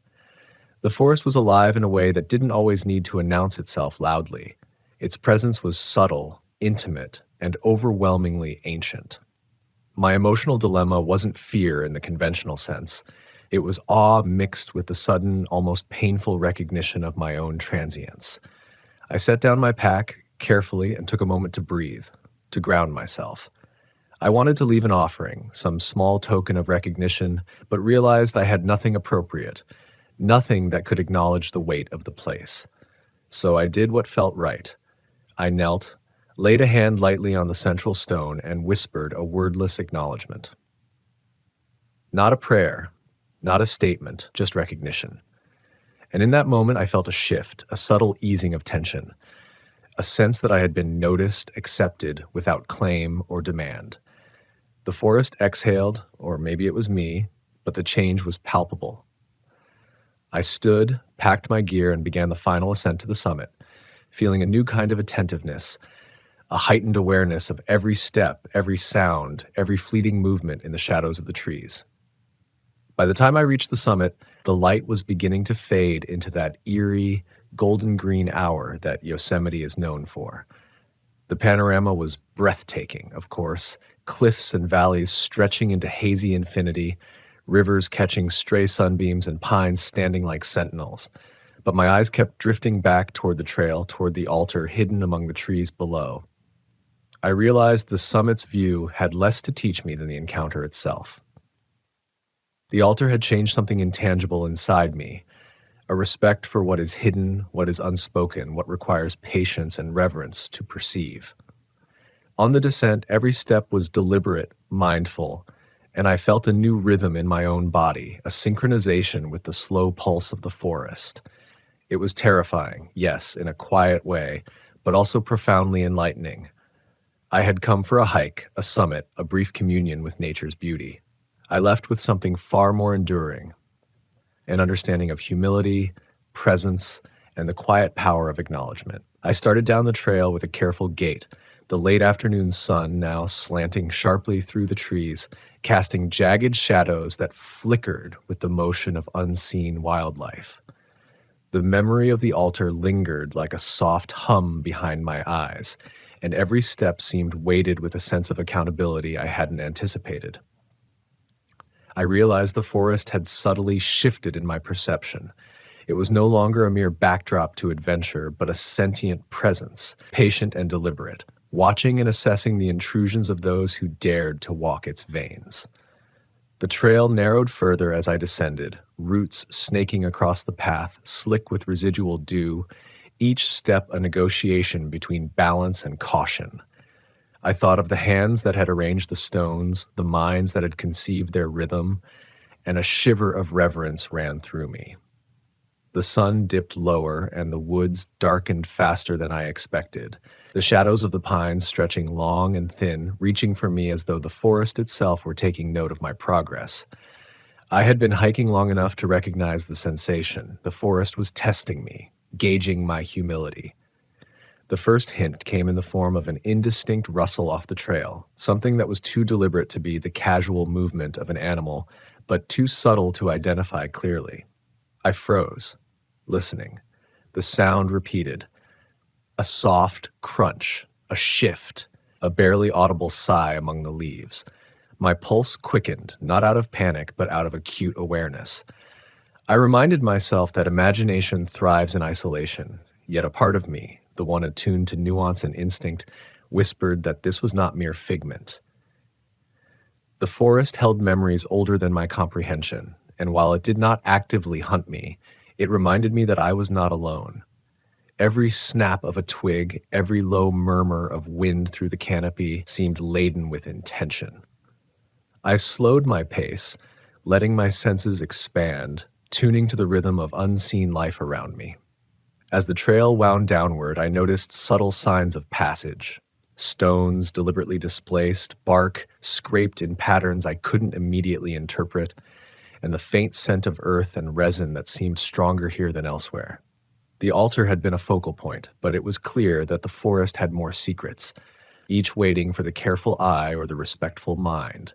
The forest was alive in a way that didn't always need to announce itself loudly. Its presence was subtle, intimate, and overwhelmingly ancient. My emotional dilemma wasn't fear in the conventional sense. It was awe mixed with the sudden, almost painful recognition of my own transience. I set down my pack carefully and took a moment to breathe, to ground myself. I wanted to leave an offering, some small token of recognition, but realized I had nothing appropriate, nothing that could acknowledge the weight of the place. So I did what felt right. I knelt, laid a hand lightly on the central stone, and whispered a wordless acknowledgement. Not a prayer, not a statement, just recognition. And in that moment, I felt a shift, a subtle easing of tension, a sense that I had been noticed, accepted, without claim or demand. The forest exhaled, or maybe it was me, but the change was palpable. I stood, packed my gear, and began the final ascent to the summit, feeling a new kind of attentiveness, a heightened awareness of every step, every sound, every fleeting movement in the shadows of the trees. By the time I reached the summit, the light was beginning to fade into that eerie, golden green hour that Yosemite is known for. The panorama was breathtaking, of course, cliffs and valleys stretching into hazy infinity, rivers catching stray sunbeams, and pines standing like sentinels. But my eyes kept drifting back toward the trail, toward the altar hidden among the trees below. I realized the summit's view had less to teach me than the encounter itself. The altar had changed something intangible inside me, a respect for what is hidden, what is unspoken, what requires patience and reverence to perceive. On the descent, every step was deliberate, mindful, and I felt a new rhythm in my own body, a synchronization with the slow pulse of the forest. It was terrifying, yes, in a quiet way, but also profoundly enlightening. I had come for a hike, a summit, a brief communion with nature's beauty. I left with something far more enduring, an understanding of humility, presence, and the quiet power of acknowledgement. I started down the trail with a careful gait, the late afternoon sun now slanting sharply through the trees, casting jagged shadows that flickered with the motion of unseen wildlife. The memory of the altar lingered like a soft hum behind my eyes, and every step seemed weighted with a sense of accountability I hadn't anticipated. I realized the forest had subtly shifted in my perception. It was no longer a mere backdrop to adventure, but a sentient presence, patient and deliberate, watching and assessing the intrusions of those who dared to walk its veins. The trail narrowed further as I descended, roots snaking across the path, slick with residual dew, each step a negotiation between balance and caution. I thought of the hands that had arranged the stones, the minds that had conceived their rhythm, and a shiver of reverence ran through me. The sun dipped lower, and the woods darkened faster than I expected, the shadows of the pines stretching long and thin, reaching for me as though the forest itself were taking note of my progress. I had been hiking long enough to recognize the sensation. The forest was testing me, gauging my humility. The first hint came in the form of an indistinct rustle off the trail, something that was too deliberate to be the casual movement of an animal, but too subtle to identify clearly. I froze, listening. The sound repeated. A soft crunch, a shift, a barely audible sigh among the leaves. My pulse quickened, not out of panic, but out of acute awareness. I reminded myself that imagination thrives in isolation, yet a part of me, the one attuned to nuance and instinct, whispered that this was not mere figment. The forest held memories older than my comprehension, and while it did not actively hunt me, it reminded me that I was not alone. Every snap of a twig, every low murmur of wind through the canopy seemed laden with intention. I slowed my pace, letting my senses expand, tuning to the rhythm of unseen life around me. As the trail wound downward, I noticed subtle signs of passage. Stones deliberately displaced, bark scraped in patterns I couldn't immediately interpret, and the faint scent of earth and resin that seemed stronger here than elsewhere. The altar had been a focal point, but it was clear that the forest had more secrets, each waiting for the careful eye or the respectful mind.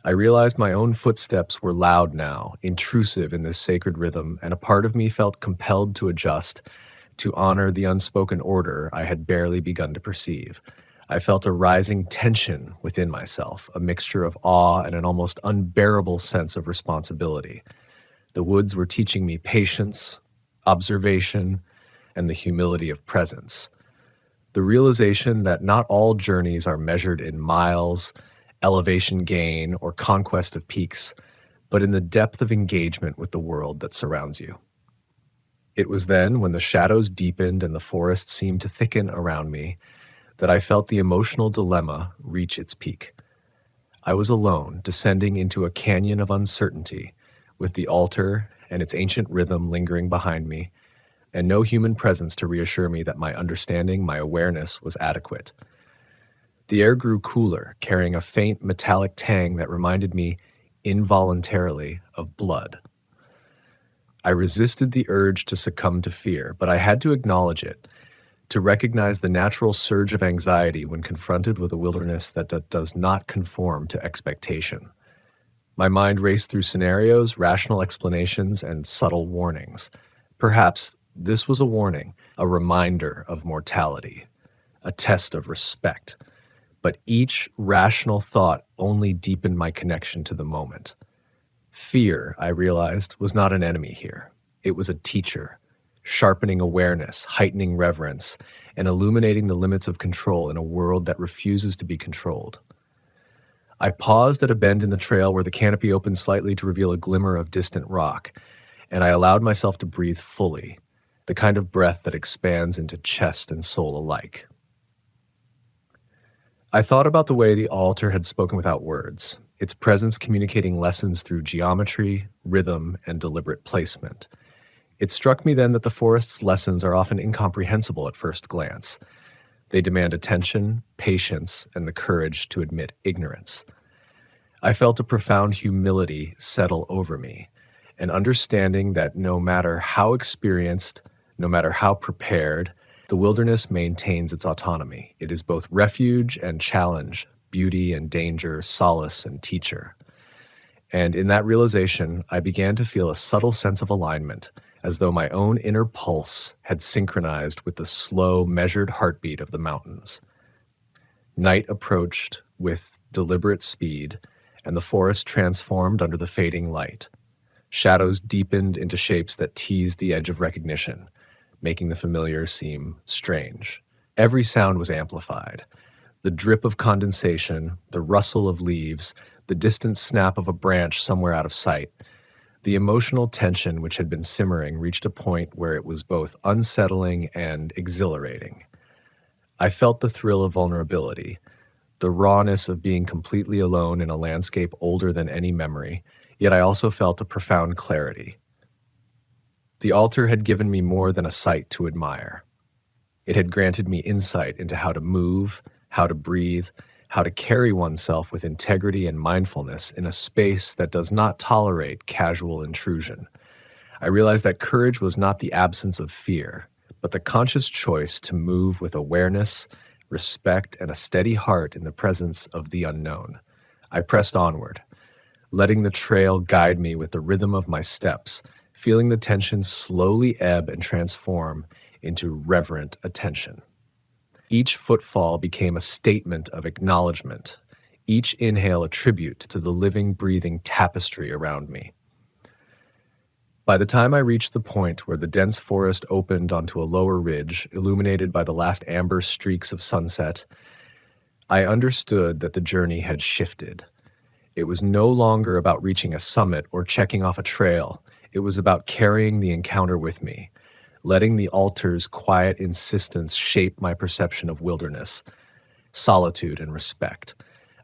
I realized my own footsteps were loud now, intrusive in this sacred rhythm, and a part of me felt compelled to adjust, to honor the unspoken order I had barely begun to perceive. I felt a rising tension within myself, a mixture of awe and an almost unbearable sense of responsibility. The woods were teaching me patience, observation, and the humility of presence. The realization that not all journeys are measured in miles, elevation gain, or conquest of peaks, but in the depth of engagement with the world that surrounds you. It was then, when the shadows deepened and the forest seemed to thicken around me, that I felt the emotional dilemma reach its peak. I was alone, descending into a canyon of uncertainty, with the altar and its ancient rhythm lingering behind me, and no human presence to reassure me that my understanding, my awareness, was adequate. The air grew cooler, carrying a faint metallic tang that reminded me, involuntarily, of blood. I resisted the urge to succumb to fear, but I had to acknowledge it, to recognize the natural surge of anxiety when confronted with a wilderness that does not conform to expectation. My mind raced through scenarios, rational explanations, and subtle warnings. Perhaps this was a warning, a reminder of mortality, a test of respect. But each rational thought only deepened my connection to the moment. Fear, I realized, was not an enemy here. It was a teacher, sharpening awareness, heightening reverence, and illuminating the limits of control in a world that refuses to be controlled. I paused at a bend in the trail where the canopy opened slightly to reveal a glimmer of distant rock, and I allowed myself to breathe fully, the kind of breath that expands into chest and soul alike. I thought about the way the altar had spoken without words, its presence communicating lessons through geometry, rhythm, and deliberate placement. It struck me then that the forest's lessons are often incomprehensible at first glance. They demand attention, patience, and the courage to admit ignorance. I felt a profound humility settle over me, an understanding that no matter how experienced, no matter how prepared, the wilderness maintains its autonomy. It is both refuge and challenge, beauty and danger, solace and teacher. And in that realization, I began to feel a subtle sense of alignment, as though my own inner pulse had synchronized with the slow, measured heartbeat of the mountains. Night approached with deliberate speed, and the forest transformed under the fading light. Shadows deepened into shapes that teased the edge of recognition, making the familiar seem strange. Every sound was amplified. The drip of condensation, the rustle of leaves, the distant snap of a branch somewhere out of sight. The emotional tension which had been simmering reached a point where it was both unsettling and exhilarating. I felt the thrill of vulnerability, the rawness of being completely alone in a landscape older than any memory, yet I also felt a profound clarity. The altar had given me more than a sight to admire. It had granted me insight into how to move, how to breathe, how to carry oneself with integrity and mindfulness in a space that does not tolerate casual intrusion. I realized that courage was not the absence of fear, but the conscious choice to move with awareness, respect, and a steady heart in the presence of the unknown. I pressed onward, letting the trail guide me with the rhythm of my steps, feeling the tension slowly ebb and transform into reverent attention. Each footfall became a statement of acknowledgement, each inhale a tribute to the living, breathing tapestry around me. By the time I reached the point where the dense forest opened onto a lower ridge, illuminated by the last amber streaks of sunset, I understood that the journey had shifted. It was no longer about reaching a summit or checking off a trail. It was about carrying the encounter with me, letting the altar's quiet insistence shape my perception of wilderness, solitude, and respect.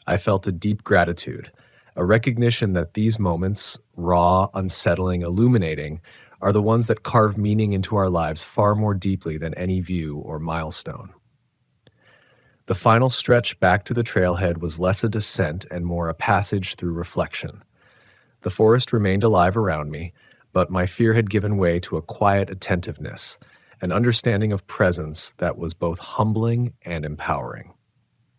I felt a deep gratitude, a recognition that these moments, raw, unsettling, illuminating, are the ones that carve meaning into our lives far more deeply than any view or milestone. The final stretch back to the trailhead was less a descent and more a passage through reflection. The forest remained alive around me, but my fear had given way to a quiet attentiveness, an understanding of presence that was both humbling and empowering.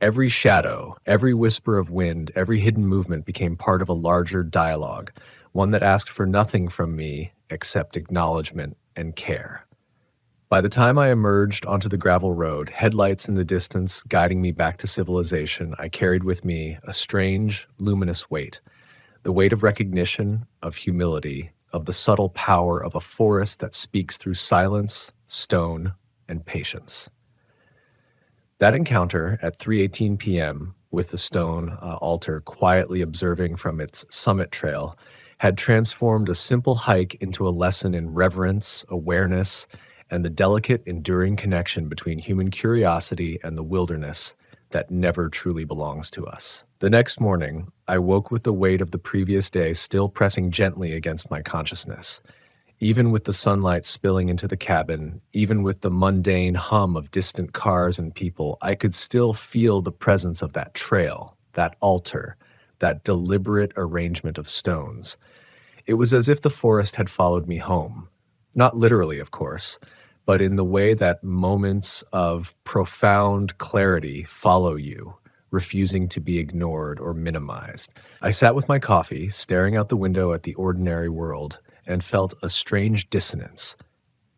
Every shadow, every whisper of wind, every hidden movement became part of a larger dialogue, one that asked for nothing from me except acknowledgement and care. By the time I emerged onto the gravel road, headlights in the distance guiding me back to civilization, I carried with me a strange, luminous weight, the weight of recognition, of humility, of the subtle power of a forest that speaks through silence, stone, and patience. That encounter at 3:18 p.m. with the stone altar quietly observing from its summit trail had transformed a simple hike into a lesson in reverence, awareness, and the delicate, enduring connection between human curiosity and the wilderness that never truly belongs to us. The next morning, I woke with the weight of the previous day still pressing gently against my consciousness. Even with the sunlight spilling into the cabin, even with the mundane hum of distant cars and people, I could still feel the presence of that trail, that altar, that deliberate arrangement of stones. It was as if the forest had followed me home. Not literally, of course, but in the way that moments of profound clarity follow you, refusing to be ignored or minimized. I sat with my coffee, staring out the window at the ordinary world, and felt a strange dissonance.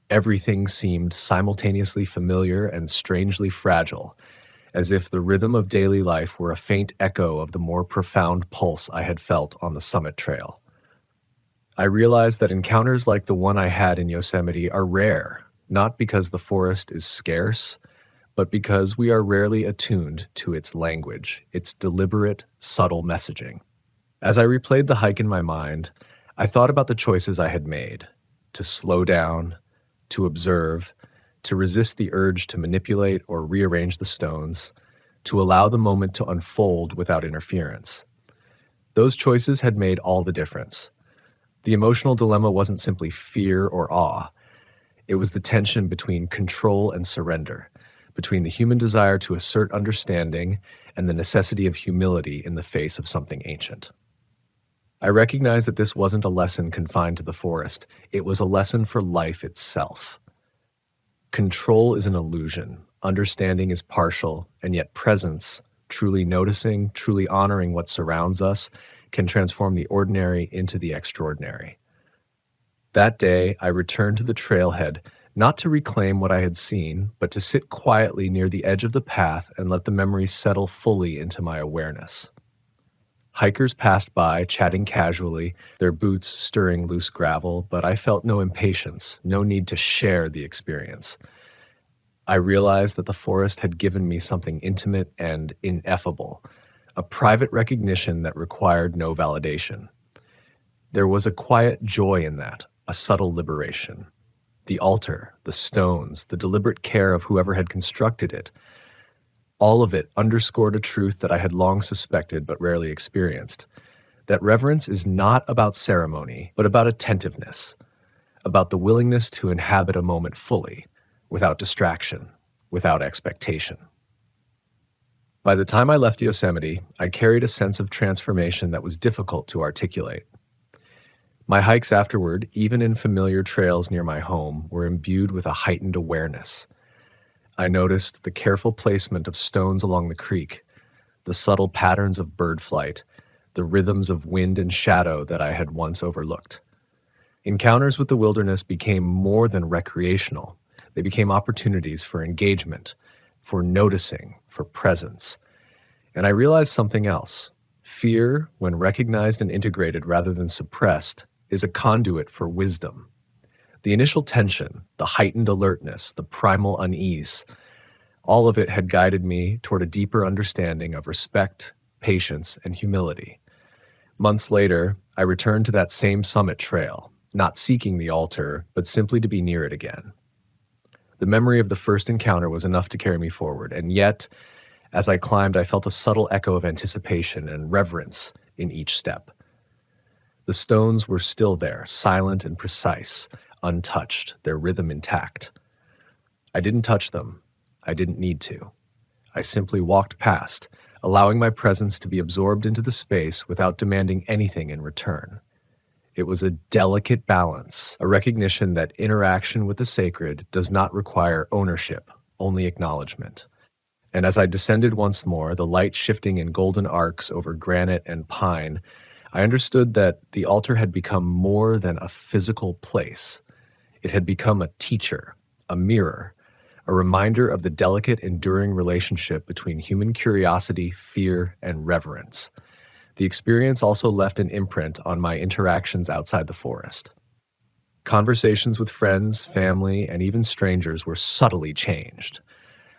Everything seemed simultaneously familiar and strangely fragile, as if the rhythm of daily life were a faint echo of the more profound pulse I had felt on the summit trail. I realized that encounters like the one I had in Yosemite are rare, not because the forest is scarce, but because we are rarely attuned to its language, its deliberate, subtle messaging. As I replayed the hike in my mind, I thought about the choices I had made: to slow down, to observe, to resist the urge to manipulate or rearrange the stones, to allow the moment to unfold without interference. Those choices had made all the difference. The emotional dilemma wasn't simply fear or awe. It was the tension between control and surrender, between the human desire to assert understanding and the necessity of humility in the face of something ancient. I recognized that this wasn't a lesson confined to the forest. It was a lesson for life itself. Control is an illusion. Understanding is partial, and yet presence, truly noticing, truly honoring what surrounds us, can transform the ordinary into the extraordinary. That day, I returned to the trailhead, not to reclaim what I had seen, but to sit quietly near the edge of the path and let the memories settle fully into my awareness. Hikers passed by, chatting casually, their boots stirring loose gravel, but I felt no impatience, no need to share the experience. I realized that the forest had given me something intimate and ineffable, a private recognition that required no validation. There was a quiet joy in that, a subtle liberation. The altar, the stones, the deliberate care of whoever had constructed it, all of it underscored a truth that I had long suspected but rarely experienced, that reverence is not about ceremony, but about attentiveness, about the willingness to inhabit a moment fully, without distraction, without expectation. By the time I left Yosemite, I carried a sense of transformation that was difficult to articulate. My hikes afterward, even in familiar trails near my home, were imbued with a heightened awareness. I noticed the careful placement of stones along the creek, the subtle patterns of bird flight, the rhythms of wind and shadow that I had once overlooked. Encounters with the wilderness became more than recreational. They became opportunities for engagement, for noticing, for presence. And I realized something else. Fear, when recognized and integrated rather than suppressed, is a conduit for wisdom. The initial tension, the heightened alertness, the primal unease, all of it had guided me toward a deeper understanding of respect, patience, and humility. Months later, I returned to that same summit trail, not seeking the altar, but simply to be near it again. The memory of the first encounter was enough to carry me forward, and yet, as I climbed, I felt a subtle echo of anticipation and reverence in each step. The stones were still there, silent and precise, untouched, their rhythm intact. I didn't touch them. I didn't need to. I simply walked past, allowing my presence to be absorbed into the space without demanding anything in return. It was a delicate balance, a recognition that interaction with the sacred does not require ownership, only acknowledgement. And as I descended once more, the light shifting in golden arcs over granite and pine, I understood that the altar had become more than a physical place. It had become a teacher, a mirror, a reminder of the delicate, enduring relationship between human curiosity, fear, and reverence. The experience also left an imprint on my interactions outside the forest. Conversations with friends, family, and even strangers were subtly changed.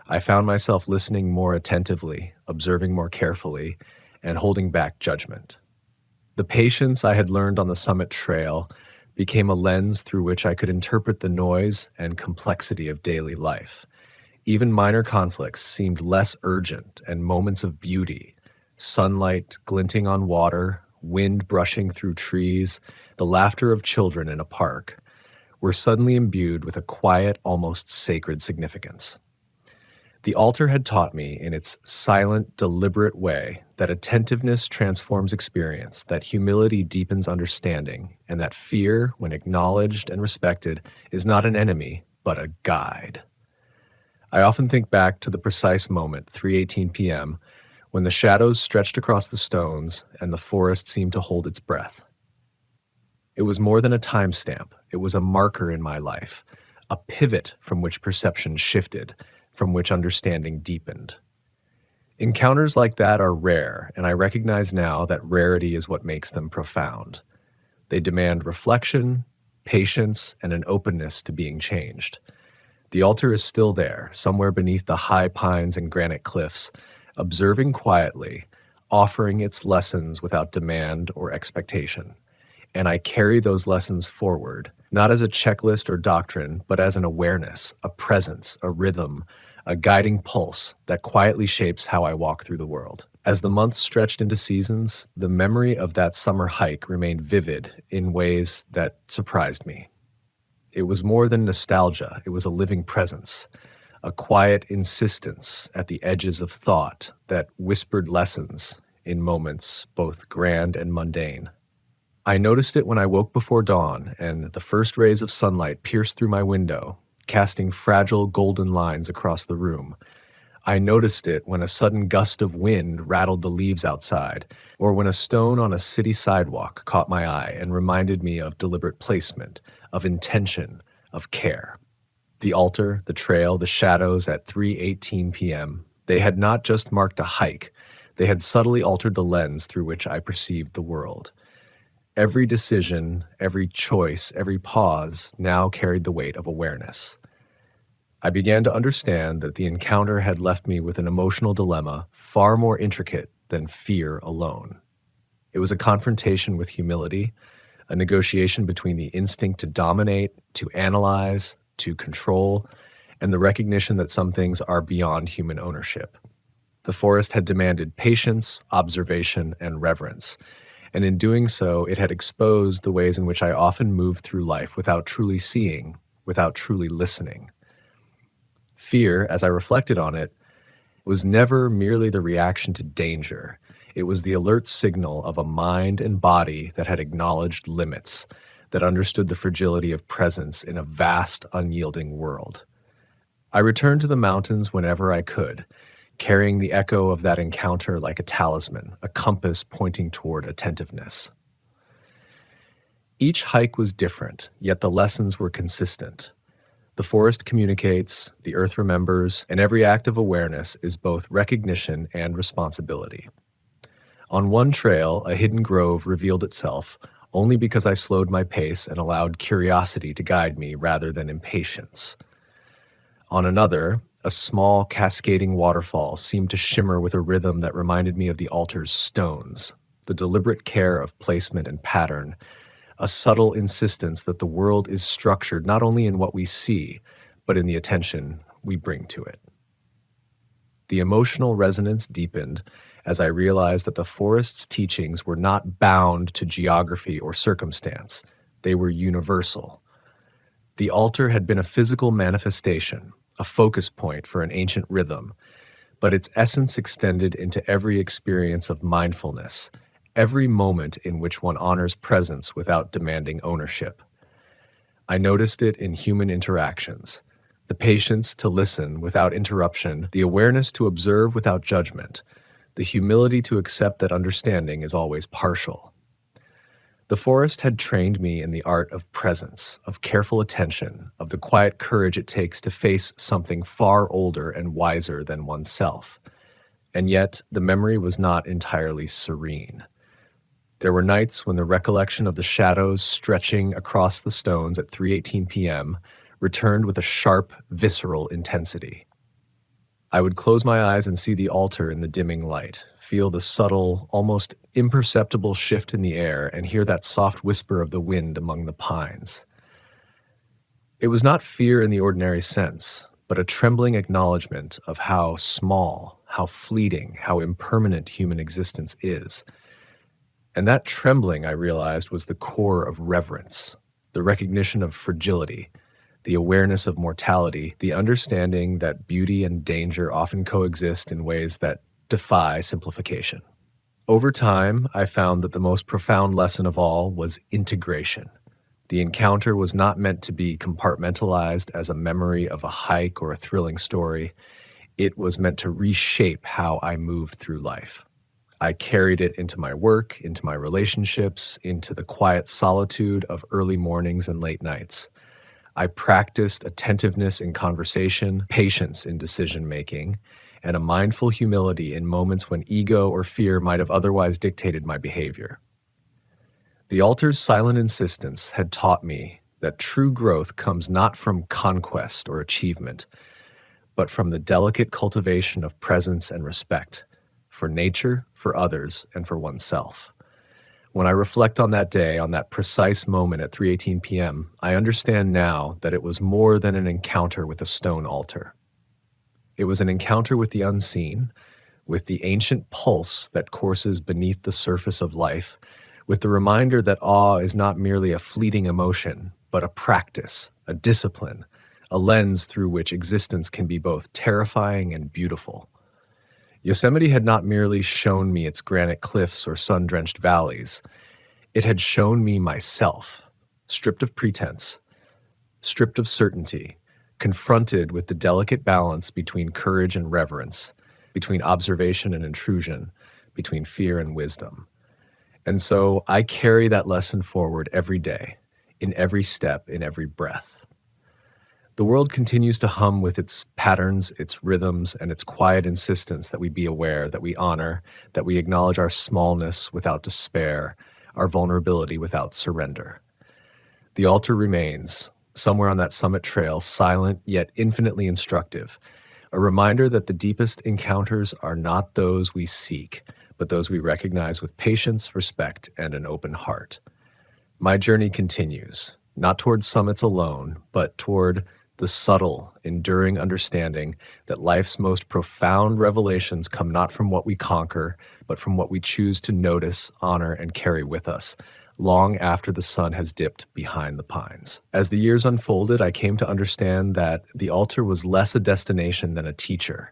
I found myself listening more attentively, observing more carefully, and holding back judgment. The patience I had learned on the summit trail became a lens through which I could interpret the noise and complexity of daily life. Even minor conflicts seemed less urgent, and moments of beauty, sunlight glinting on water, wind brushing through trees, the laughter of children in a park, were suddenly imbued with a quiet, almost sacred significance. The altar had taught me in its silent, deliberate way that attentiveness transforms experience, that humility deepens understanding, and that fear, when acknowledged and respected, is not an enemy, but a guide. I often think back to the precise moment, 3:18 p.m., when the shadows stretched across the stones and the forest seemed to hold its breath. It was more than a timestamp. It was a marker in my life, a pivot from which perception shifted, from which understanding deepened. Encounters like that are rare, and I recognize now that rarity is what makes them profound. They demand reflection, patience, and an openness to being changed. The altar is still there, somewhere beneath the high pines and granite cliffs, observing quietly, offering its lessons without demand or expectation. And I carry those lessons forward, not as a checklist or doctrine, but as an awareness, a presence, a rhythm, a guiding pulse that quietly shapes how I walk through the world. As the months stretched into seasons, the memory of that summer hike remained vivid in ways that surprised me. It was more than nostalgia, it was a living presence, a quiet insistence at the edges of thought that whispered lessons in moments both grand and mundane. I noticed it when I woke before dawn and the first rays of sunlight pierced through my window, casting fragile golden lines across the room. I noticed it when a sudden gust of wind rattled the leaves outside, or when a stone on a city sidewalk caught my eye and reminded me of deliberate placement, of intention, of care. The altar, the trail, the shadows at 3:18 p.m., they had not just marked a hike, they had subtly altered the lens through which I perceived the world. Every decision, every choice, every pause now carried the weight of awareness. I began to understand that the encounter had left me with an emotional dilemma far more intricate than fear alone. It was a confrontation with humility, a negotiation between the instinct to dominate, to analyze, to control, and the recognition that some things are beyond human ownership. The forest had demanded patience, observation, and reverence, and in doing so, it had exposed the ways in which I often moved through life without truly seeing, without truly listening. Fear, as I reflected on it, was never merely the reaction to danger. It was the alert signal of a mind and body that had acknowledged limits, that understood the fragility of presence in a vast, unyielding world. I returned to the mountains whenever I could, carrying the echo of that encounter like a talisman, a compass pointing toward attentiveness. Each hike was different, yet the lessons were consistent. The forest communicates, the earth remembers, and every act of awareness is both recognition and responsibility. On one trail, a hidden grove revealed itself only because I slowed my pace and allowed curiosity to guide me rather than impatience. On another, a small cascading waterfall seemed to shimmer with a rhythm that reminded me of the altar's stones, the deliberate care of placement and pattern, a subtle insistence that the world is structured not only in what we see, but in the attention we bring to it. The emotional resonance deepened as I realized that the forest's teachings were not bound to geography or circumstance. They were universal. The altar had been a physical manifestation, a focus point for an ancient rhythm, but its essence extended into every experience of mindfulness, every moment in which one honors presence without demanding ownership. I noticed it in human interactions, the patience to listen without interruption, the awareness to observe without judgment, the humility to accept that understanding is always partial. The forest had trained me in the art of presence, of careful attention, of the quiet courage it takes to face something far older and wiser than oneself. And yet, the memory was not entirely serene. There were nights when the recollection of the shadows stretching across the stones at 3:18 p.m. returned with a sharp, visceral intensity. I would close my eyes and see the altar in the dimming light, feel the subtle, almost imperceptible shift in the air, and hear that soft whisper of the wind among the pines. It was not fear in the ordinary sense, but a trembling acknowledgement of how small, how fleeting, how impermanent human existence is. And that trembling, I realized, was the core of reverence, the recognition of fragility, the awareness of mortality, the understanding that beauty and danger often coexist in ways that defy simplification. Over time, I found that the most profound lesson of all was integration. The encounter was not meant to be compartmentalized as a memory of a hike or a thrilling story. It was meant to reshape how I moved through life. I carried it into my work, into my relationships, into the quiet solitude of early mornings and late nights. I practiced attentiveness in conversation, patience in decision-making, and a mindful humility in moments when ego or fear might have otherwise dictated my behavior. The altar's silent insistence had taught me that true growth comes not from conquest or achievement, but from the delicate cultivation of presence and respect for nature, for others, and for oneself. When I reflect on that day, on that precise moment at 3:18 p.m., I understand now that it was more than an encounter with a stone altar. It was an encounter with the unseen, with the ancient pulse that courses beneath the surface of life, with the reminder that awe is not merely a fleeting emotion, but a practice, a discipline, a lens through which existence can be both terrifying and beautiful. Yosemite had not merely shown me its granite cliffs or sun-drenched valleys. It had shown me myself, stripped of pretense, stripped of certainty, confronted with the delicate balance between courage and reverence, between observation and intrusion, between fear and wisdom. And so I carry that lesson forward every day, in every step, in every breath. The world continues to hum with its patterns, its rhythms, and its quiet insistence that we be aware, that we honor, that we acknowledge our smallness without despair, our vulnerability without surrender. The altar remains, somewhere on that summit trail, silent yet infinitely instructive, a reminder that the deepest encounters are not those we seek, but those we recognize with patience, respect, and an open heart. My journey continues, not toward summits alone, but toward the subtle, enduring understanding that life's most profound revelations come not from what we conquer, but from what we choose to notice, honor, and carry with us, long after the sun has dipped behind the pines. As the years unfolded, I came to understand that the altar was less a destination than a teacher,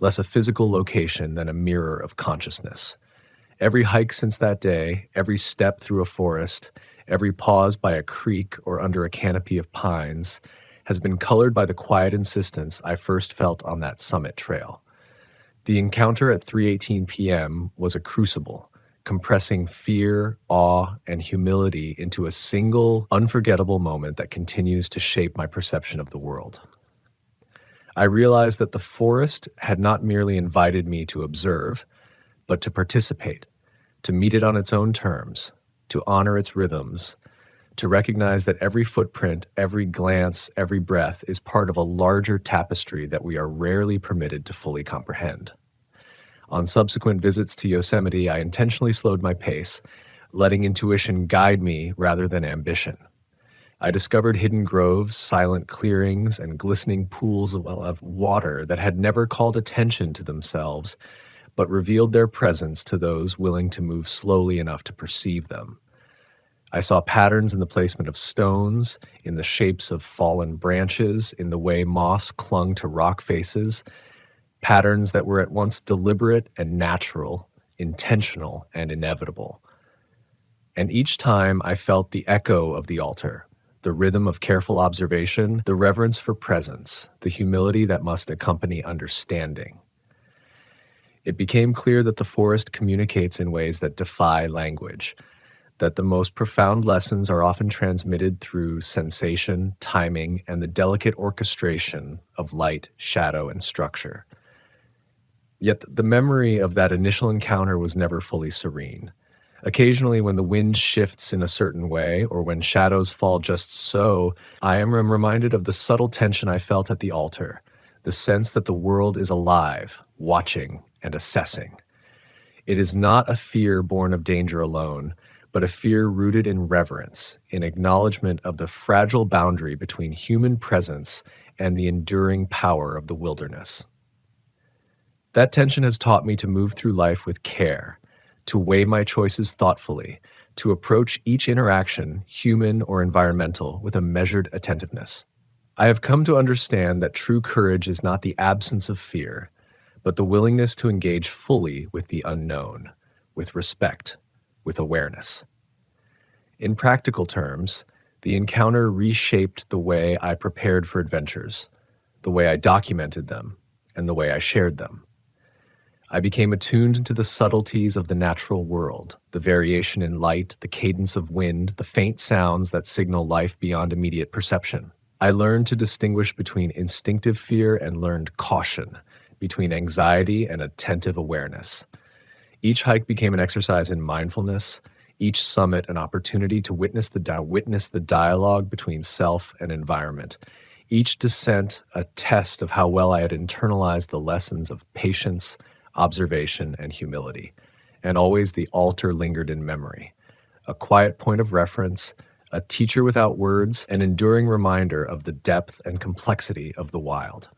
less a physical location than a mirror of consciousness. Every hike since that day, every step through a forest, every pause by a creek or under a canopy of pines has been colored by the quiet insistence I first felt on that summit trail. The encounter at 3:18 p.m. was a crucible, compressing fear, awe, and humility into a single, unforgettable moment that continues to shape my perception of the world. I realized that the forest had not merely invited me to observe, but to participate, to meet it on its own terms, to honor its rhythms, to recognize that every footprint, every glance, every breath is part of a larger tapestry that we are rarely permitted to fully comprehend. On subsequent visits to Yosemite, I intentionally slowed my pace, letting intuition guide me rather than ambition. I discovered hidden groves, silent clearings, and glistening pools of water that had never called attention to themselves, but revealed their presence to those willing to move slowly enough to perceive them. I saw patterns in the placement of stones, in the shapes of fallen branches, in the way moss clung to rock faces, patterns that were at once deliberate and natural, intentional and inevitable. And each time I felt the echo of the altar, the rhythm of careful observation, the reverence for presence, the humility that must accompany understanding. It became clear that the forest communicates in ways that defy language, that the most profound lessons are often transmitted through sensation, timing, and the delicate orchestration of light, shadow, and structure. Yet the memory of that initial encounter was never fully serene. Occasionally, when the wind shifts in a certain way, or when shadows fall just so, I am reminded of the subtle tension I felt at the altar, the sense that the world is alive, watching, and assessing. It is not a fear born of danger alone, but a fear rooted in reverence, in acknowledgement of the fragile boundary between human presence and the enduring power of the wilderness. That tension has taught me to move through life with care, to weigh my choices thoughtfully, to approach each interaction, human or environmental, with a measured attentiveness. I have come to understand that true courage is not the absence of fear, but the willingness to engage fully with the unknown, with respect, with awareness. In practical terms, the encounter reshaped the way I prepared for adventures, the way I documented them, and the way I shared them. I became attuned to the subtleties of the natural world, the variation in light, the cadence of wind, the faint sounds that signal life beyond immediate perception. I learned to distinguish between instinctive fear and learned caution, between anxiety and attentive awareness. Each hike became an exercise in mindfulness, each summit an opportunity to witness the dialogue between self and environment, each descent a test of how well I had internalized the lessons of patience, observation, and humility. And always the altar lingered in memory, a quiet point of reference, a teacher without words, an enduring reminder of the depth and complexity of the wild.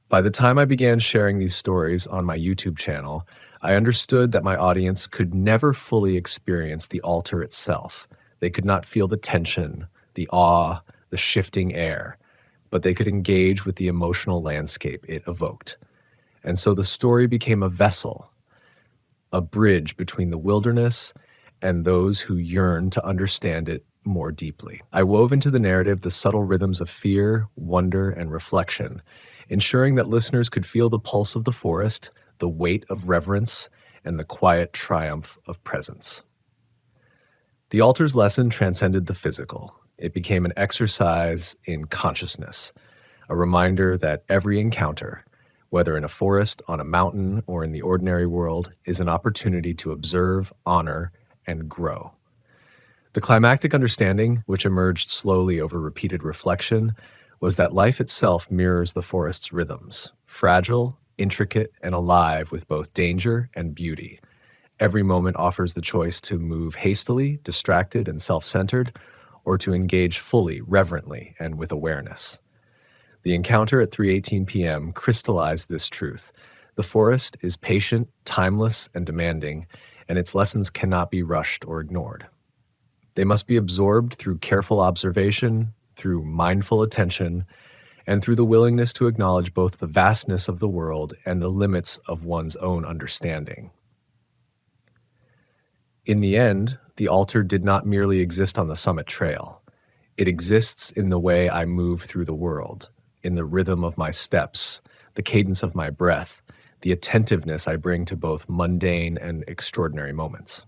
By the time I began sharing these stories on my YouTube channel, I understood that my audience could never fully experience the altar itself. They could not feel the tension, the awe, the shifting air, but they could engage with the emotional landscape it evoked. And so the story became a vessel, a bridge between the wilderness and those who yearn to understand it more deeply. I wove into the narrative the subtle rhythms of fear, wonder, and reflection, ensuring that listeners could feel the pulse of the forest, the weight of reverence, and the quiet triumph of presence. The altar's lesson transcended the physical. It became an exercise in consciousness, a reminder that every encounter, whether in a forest, on a mountain, or in the ordinary world, is an opportunity to observe, honor, and grow. The climactic understanding, which emerged slowly over repeated reflection, was that life itself mirrors the forest's rhythms, fragile, intricate, and alive with both danger and beauty. Every moment offers the choice to move hastily, distracted, and self-centered, or to engage fully, reverently, and with awareness. The encounter at 3:18 p.m. crystallized this truth. The forest is patient, timeless, and demanding, and its lessons cannot be rushed or ignored. They must be absorbed through careful observation, through mindful attention, and through the willingness to acknowledge both the vastness of the world and the limits of one's own understanding. In the end, the altar did not merely exist on the summit trail. It exists in the way I move through the world, in the rhythm of my steps, the cadence of my breath, the attentiveness I bring to both mundane and extraordinary moments.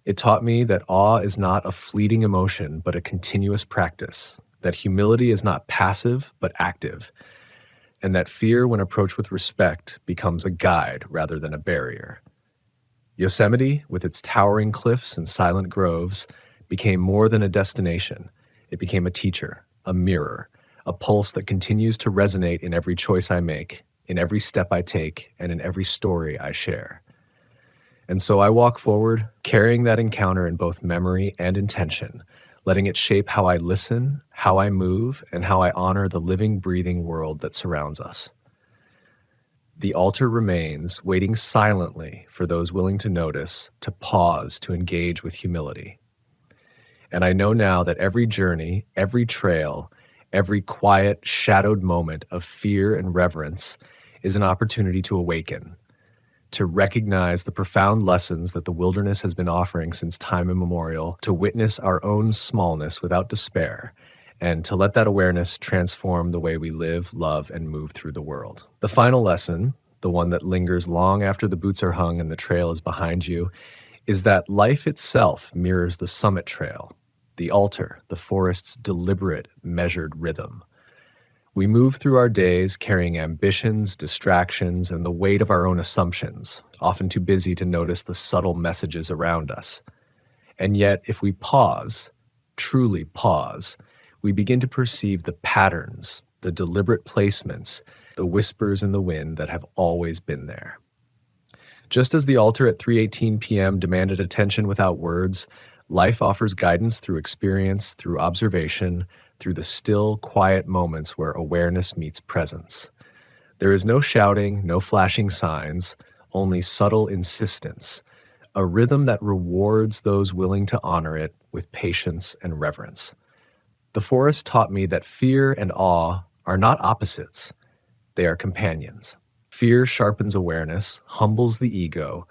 It taught me that awe is not a fleeting emotion, but a continuous practice, that humility is not passive, but active, and that fear, when approached with respect, becomes a guide rather than a barrier. Yosemite, with its towering cliffs and silent groves, became more than a destination. It became a teacher, a mirror, a pulse that continues to resonate in every choice I make, in every step I take, and in every story I share. And so I walk forward, carrying that encounter in both memory and intention, letting it shape how I listen, how I move, and how I honor the living, breathing world that surrounds us. The altar remains, waiting silently for those willing to notice, to pause, to engage with humility. And I know now that every journey, every trail, every quiet, shadowed moment of fear and reverence is an opportunity to awaken, to recognize the profound lessons that the wilderness has been offering since time immemorial, to witness our own smallness without despair, and to let that awareness transform the way we live, love, and move through the world. The final lesson, the one that lingers long after the boots are hung and the trail is behind you, is that life itself mirrors the summit trail, the altar, the forest's deliberate, measured rhythm. We move through our days carrying ambitions, distractions, and the weight of our own assumptions, often too busy to notice the subtle messages around us. And yet, if we pause, truly pause, we begin to perceive the patterns, the deliberate placements, the whispers in the wind that have always been there. Just as the altar at 3:18 p.m. demanded attention without words, life offers guidance through experience, through observation, through the still, quiet moments where awareness meets presence. There is no shouting, no flashing signs, only subtle insistence, a rhythm that rewards those willing to honor it with patience and reverence. The forest taught me that fear and awe are not opposites, they are companions. Fear sharpens awareness, humbles the ego,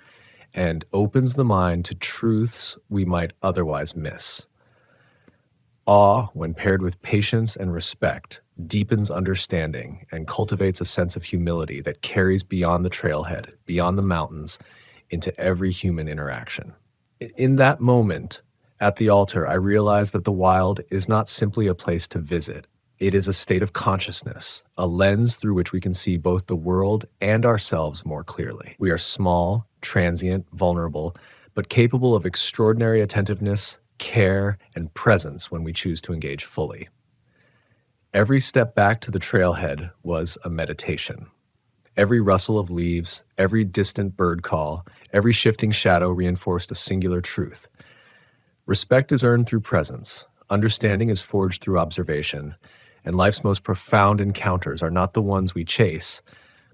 and opens the mind to truths we might otherwise miss. Awe, when paired with patience and respect, deepens understanding and cultivates a sense of humility that carries beyond the trailhead, beyond the mountains, into every human interaction. In that moment, at the altar, I realized that the wild is not simply a place to visit. It is a state of consciousness, a lens through which we can see both the world and ourselves more clearly. We are small, transient, vulnerable, but capable of extraordinary attentiveness, care, and presence when we choose to engage fully. Every step back to the trailhead was a meditation. Every rustle of leaves, every distant bird call, every shifting shadow reinforced a singular truth. Respect is earned through presence, understanding is forged through observation, And life's most profound encounters are not the ones we chase,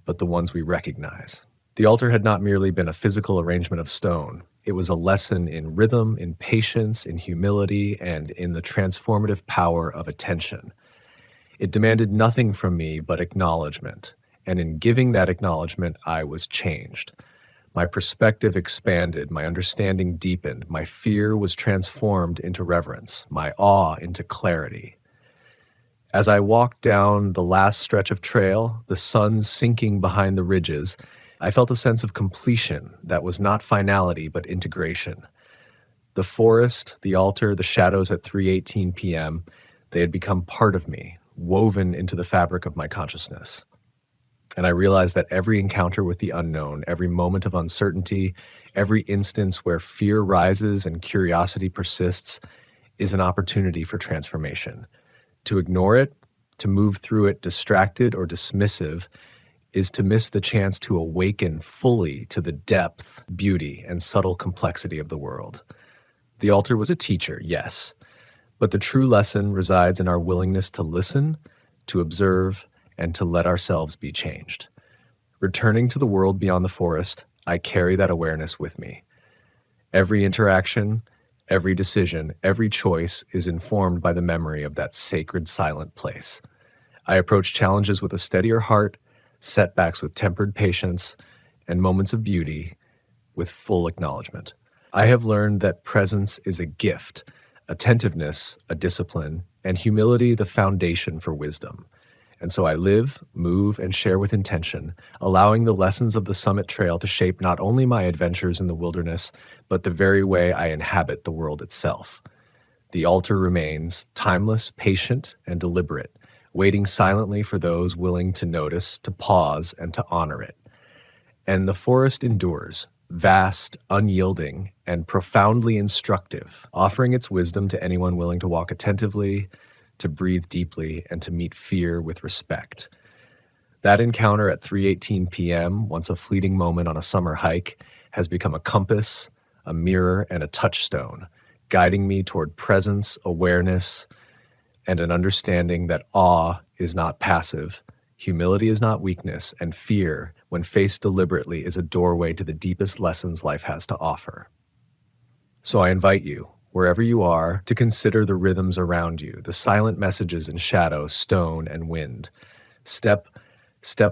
but the ones we recognize. The altar had not merely been a physical arrangement of stone. It was a lesson in rhythm, in patience, in humility, and in the transformative power of attention. It demanded nothing from me but acknowledgement, and in giving that acknowledgement, I was changed. My perspective expanded, my understanding deepened, my fear was transformed into reverence, my awe into clarity. As I walked down the last stretch of trail, the sun sinking behind the ridges, I felt a sense of completion that was not finality but integration. The forest, the altar, the shadows at 3:18 p.m., they had become part of me, woven into the fabric of my consciousness. And I realized that every encounter with the unknown, every moment of uncertainty, every instance where fear rises and curiosity persists is an opportunity for transformation. To ignore it, to move through it distracted or dismissive, is to miss the chance to awaken fully to the depth, beauty, and subtle complexity of the world. The altar was a teacher, yes, but the true lesson resides in our willingness to listen, to observe, and to let ourselves be changed. Returning to the world beyond the forest, I carry that awareness with me. Every interaction, every decision, every choice is informed by the memory of that sacred silent place. I approach challenges with a steadier heart, setbacks with tempered patience, and moments of beauty with full acknowledgement. I have learned that presence is a gift, attentiveness a discipline, and humility the foundation for wisdom. And so I live, move, and share with intention, allowing the lessons of the Summit Trail to shape not only my adventures in the wilderness, but the very way I inhabit the world itself. The altar remains timeless, patient, and deliberate, waiting silently for those willing to notice, to pause, and to honor it. And the forest endures, vast, unyielding, and profoundly instructive, offering its wisdom to anyone willing to walk attentively, to breathe deeply, and to meet fear with respect. That encounter at 3:18 p.m., once a fleeting moment on a summer hike, has become a compass, a mirror, and a touchstone, guiding me toward presence, awareness, and an understanding that awe is not passive, humility is not weakness, and fear, when faced deliberately, is a doorway to the deepest lessons life has to offer. So I invite you, wherever you are, to consider the rhythms around you, the silent messages in shadow, stone, and wind. Step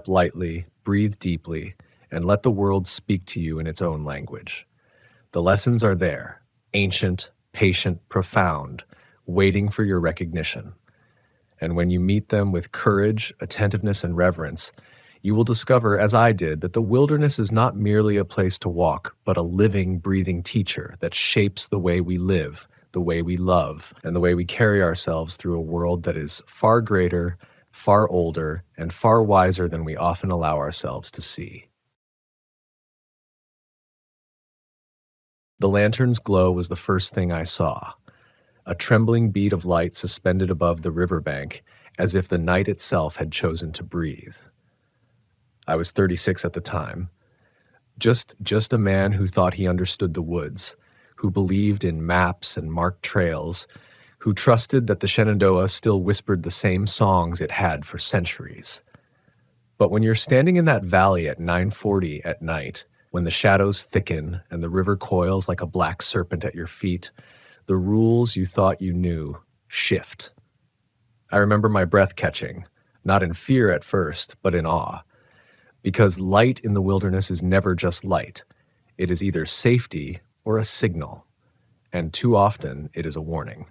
lightly, breathe deeply, and let the world speak to you in its own language. The lessons are there, ancient, patient, profound, waiting for your recognition. And when you meet them with courage, attentiveness, and reverence, you will discover, as I did, that the wilderness is not merely a place to walk, but a living, breathing teacher that shapes the way we live, the way we love, and the way we carry ourselves through a world that is far greater, far older, and far wiser than we often allow ourselves to see. The lantern's glow was the first thing I saw, a trembling bead of light suspended above the riverbank, as if the night itself had chosen to breathe. I was 36 at the time, just a man who thought he understood the woods, who believed in maps and marked trails, who trusted that the Shenandoah still whispered the same songs it had for centuries. But when you're standing in that valley at 9:40 at night, when the shadows thicken and the river coils like a black serpent at your feet, the rules you thought you knew shift. I remember my breath catching, not in fear at first, but in awe. Because light in the wilderness is never just light. It is either safety or a signal, and too often it is a warning.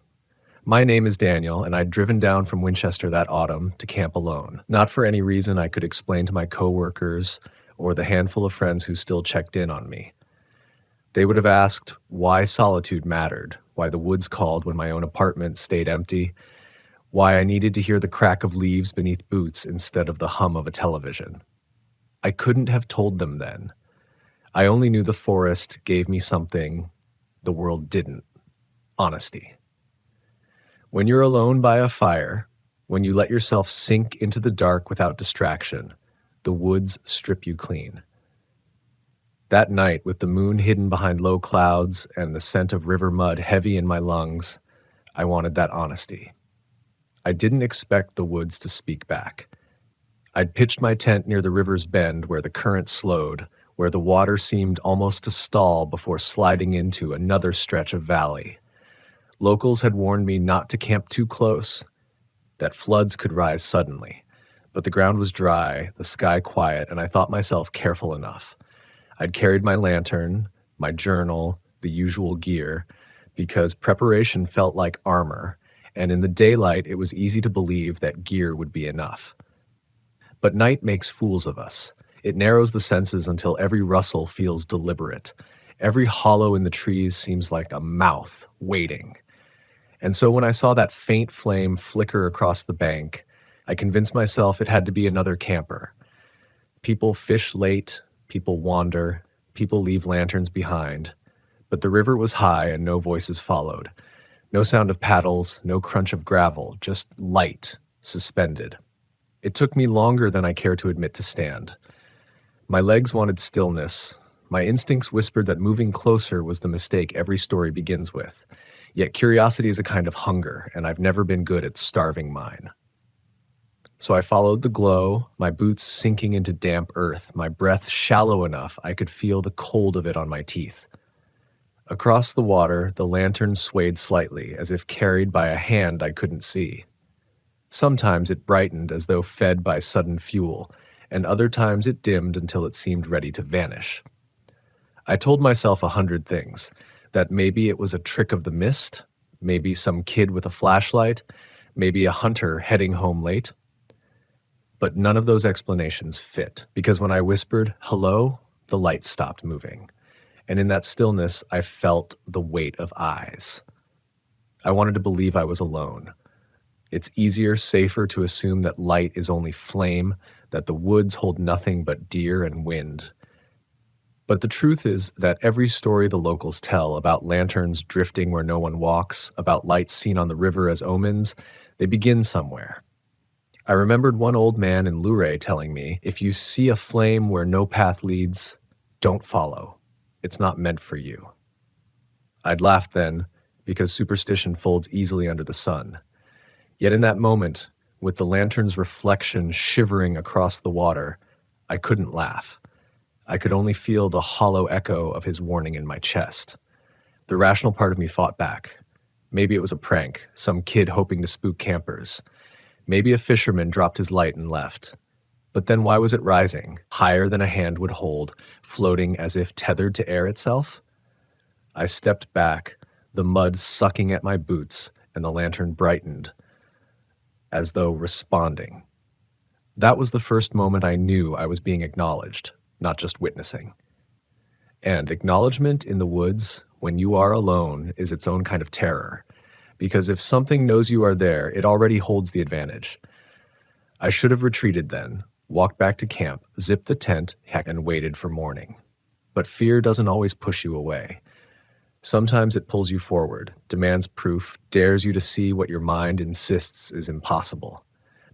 My name is Daniel, and I'd driven down from Winchester that autumn to camp alone, not for any reason I could explain to my coworkers or the handful of friends who still checked in on me. They would have asked why solitude mattered, why the woods called when my own apartment stayed empty, why I needed to hear the crack of leaves beneath boots instead of the hum of a television. I couldn't have told them then. I only knew the forest gave me something the world didn't: honesty. When you're alone by a fire, when you let yourself sink into the dark without distraction, the woods strip you clean. That night, with the moon hidden behind low clouds and the scent of river mud heavy in my lungs, I wanted that honesty. I didn't expect the woods to speak back. I'd pitched my tent near the river's bend where the current slowed, where the water seemed almost to stall before sliding into another stretch of valley. Locals had warned me not to camp too close, that floods could rise suddenly. But the ground was dry, the sky quiet, and I thought myself careful enough. I'd carried my lantern, my journal, the usual gear, because preparation felt like armor, and in the daylight it was easy to believe that gear would be enough. But night makes fools of us. It narrows the senses until every rustle feels deliberate. Every hollow in the trees seems like a mouth waiting. And so when I saw that faint flame flicker across the bank, I convinced myself it had to be another camper. People fish late, people wander, people leave lanterns behind. But the river was high and no voices followed. No sound of paddles, no crunch of gravel, just light, suspended. It took me longer than I care to admit to stand. My legs wanted stillness. My instincts whispered that moving closer was the mistake every story begins with. Yet curiosity is a kind of hunger, and I've never been good at starving mine. So I followed the glow, my boots sinking into damp earth, my breath shallow enough I could feel the cold of it on my teeth. Across the water, the lantern swayed slightly, as if carried by a hand I couldn't see. Sometimes it brightened as though fed by sudden fuel, and other times it dimmed until it seemed ready to vanish. I told myself 100 things, that maybe it was a trick of the mist, maybe some kid with a flashlight, maybe a hunter heading home late. But none of those explanations fit, because when I whispered, "Hello," the light stopped moving. And in that stillness, I felt the weight of eyes. I wanted to believe I was alone. It's easier, safer to assume that light is only flame, that the woods hold nothing but deer and wind. But the truth is that every story the locals tell about lanterns drifting where no one walks, about lights seen on the river as omens, they begin somewhere. I remembered one old man in Luray telling me, if you see a flame where no path leads, don't follow. It's not meant for you. I'd laughed then, because superstition folds easily under the sun. Yet in that moment, with the lantern's reflection shivering across the water, I couldn't laugh. I could only feel the hollow echo of his warning in my chest. The rational part of me fought back. Maybe it was a prank, some kid hoping to spook campers. Maybe a fisherman dropped his light and left. But then why was it rising, higher than a hand would hold, floating as if tethered to air itself? I stepped back, the mud sucking at my boots, and the lantern brightened, as though responding. That was the first moment I knew I was being acknowledged, not just witnessing. And acknowledgement in the woods, when you are alone, is its own kind of terror. Because if something knows you are there, it already holds the advantage. I should have retreated then, walked back to camp, zipped the tent, and waited for morning. But fear doesn't always push you away. Sometimes it pulls you forward, demands proof, dares you to see what your mind insists is impossible.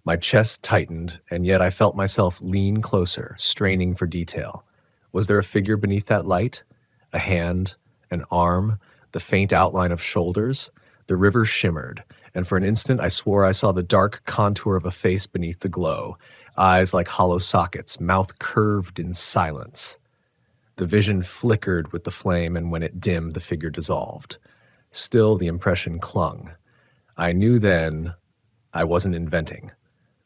My chest tightened, and yet I felt myself lean closer, straining for detail. Was there a figure beneath that light? A hand, an arm, the faint outline of shoulders? The river shimmered, and for an instant I swore I saw the dark contour of a face beneath the glow, eyes like hollow sockets, mouth curved in silence. The vision flickered with the flame, and when it dimmed, the figure dissolved. Still, the impression clung. I knew then I wasn't inventing.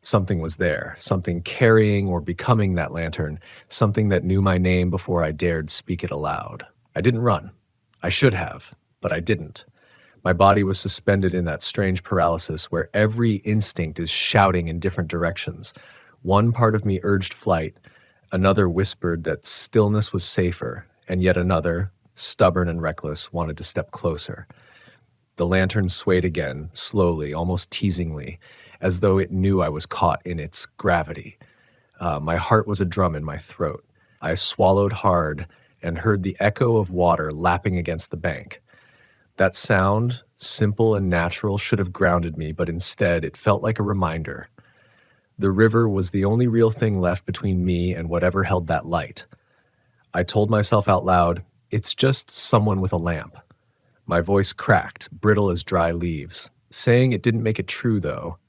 Something was there, something carrying or becoming that lantern, something that knew my name before I dared speak it aloud. I didn't run. I should have, but I didn't. My body was suspended in that strange paralysis where every instinct is shouting in different directions. One part of me urged flight, another whispered that stillness was safer, and yet another, stubborn and reckless, wanted to step closer. The lantern swayed again, slowly, almost teasingly, as though it knew I was caught in its gravity. My heart was a drum in my throat. I swallowed hard and heard the echo of water lapping against the bank. That sound, simple and natural, should have grounded me, but instead it felt like a reminder. The river was the only real thing left between me and whatever held that light. I told myself out loud, "It's just someone with a lamp." My voice cracked, brittle as dry leaves. Saying it didn't make it true, though.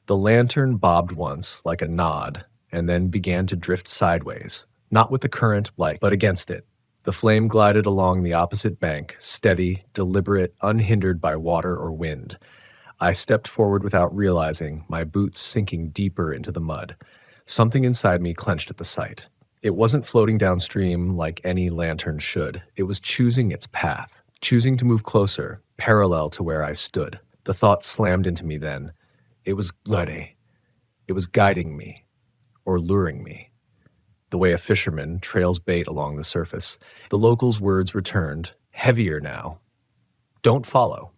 The lantern bobbed once, like a nod, and then began to drift sideways, not with the current, but against it. The flame glided along the opposite bank, steady, deliberate, unhindered by water or wind. I stepped forward without realizing, my boots sinking deeper into the mud. Something inside me clenched at the sight. It wasn't floating downstream like any lantern should. It was choosing its path, choosing to move closer, parallel to where I stood. The thought slammed into me then. It was Glede. It was guiding me, or luring me. The way a fisherman trails bait along the surface. The locals' words returned, heavier now. Don't follow.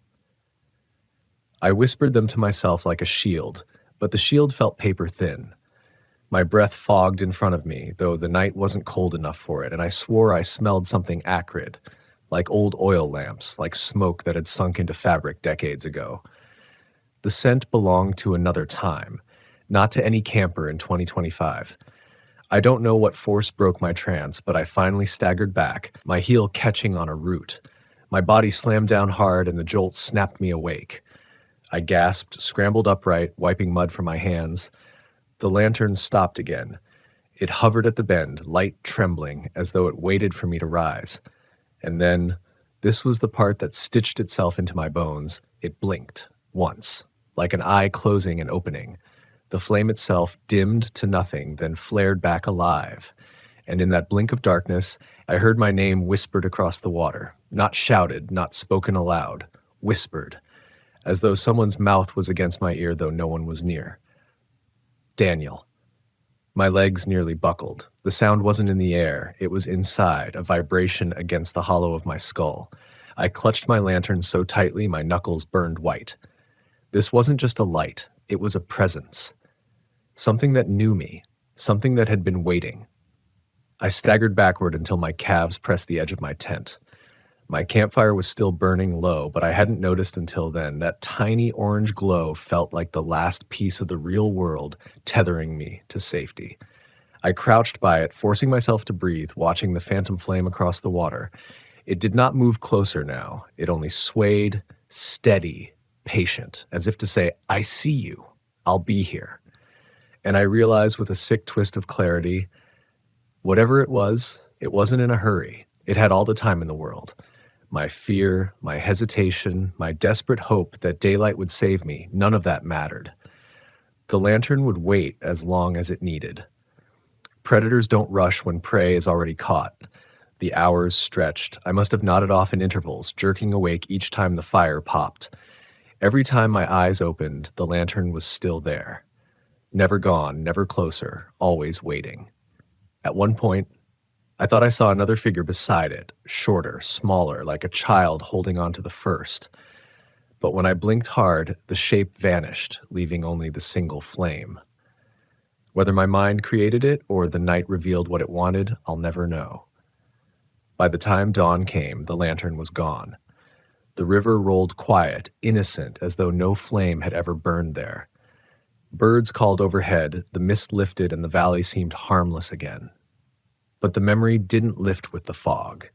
I whispered them to myself like a shield, but the shield felt paper thin. My breath fogged in front of me, though the night wasn't cold enough for it, and I swore I smelled something acrid, like old oil lamps, like smoke that had sunk into fabric decades ago. The scent belonged to another time, not to any camper in 2025. I don't know what force broke my trance, but I finally staggered back, my heel catching on a root. My body slammed down hard and the jolt snapped me awake. I gasped, scrambled upright, wiping mud from my hands. The lantern stopped again. It hovered at the bend, light trembling, as though it waited for me to rise. And then, this was the part that stitched itself into my bones, it blinked, once, like an eye closing and opening. The flame itself dimmed to nothing, then flared back alive. And in that blink of darkness, I heard my name whispered across the water. Not shouted, not spoken aloud. Whispered, as though someone's mouth was against my ear, though no one was near. Daniel. My legs nearly buckled. The sound wasn't in the air. It was inside, a vibration against the hollow of my skull. I clutched my lantern so tightly my knuckles burned white. This wasn't just a light. It was a presence. Something that knew me. Something that had been waiting. I staggered backward until my calves pressed the edge of my tent. My campfire was still burning low, but I hadn't noticed until then that tiny orange glow felt like the last piece of the real world tethering me to safety. I crouched by it, forcing myself to breathe, watching the phantom flame across the water. It did not move closer now. It only swayed, steady, patient, as if to say, I see you. I'll be here. And I realized with a sick twist of clarity, whatever it wasn't in a hurry. It had all the time in the world. My fear, my hesitation, my desperate hope that daylight would save me, none of that mattered. The lantern would wait as long as it needed. Predators don't rush when prey is already caught. The hours stretched. I must have nodded off in intervals, jerking awake each time the fire popped. Every time my eyes opened, the lantern was still there. Never gone, never closer, always waiting. At one point, I thought I saw another figure beside it, shorter, smaller, like a child holding on to the first. But when I blinked hard, the shape vanished, leaving only the single flame. Whether my mind created it or the night revealed what it wanted, I'll never know. By the time dawn came, the lantern was gone. The river rolled quiet, innocent, as though no flame had ever burned there. Birds called overhead, the mist lifted, and the valley seemed harmless again. But the memory didn't lift with the fog.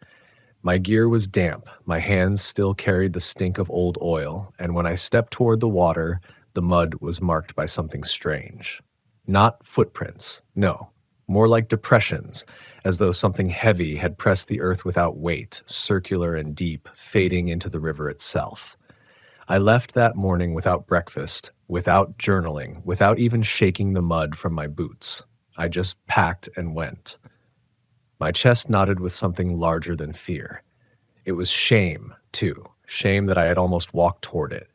My gear was damp, my hands still carried the stink of old oil, and when I stepped toward the water, the mud was marked by something strange. Not footprints, no, more like depressions, as though something heavy had pressed the earth without weight, circular and deep, fading into the river itself. I left that morning without breakfast, without journaling, without even shaking the mud from my boots. I just packed and went. My chest knotted with something larger than fear. It was shame, too. Shame that I had almost walked toward it,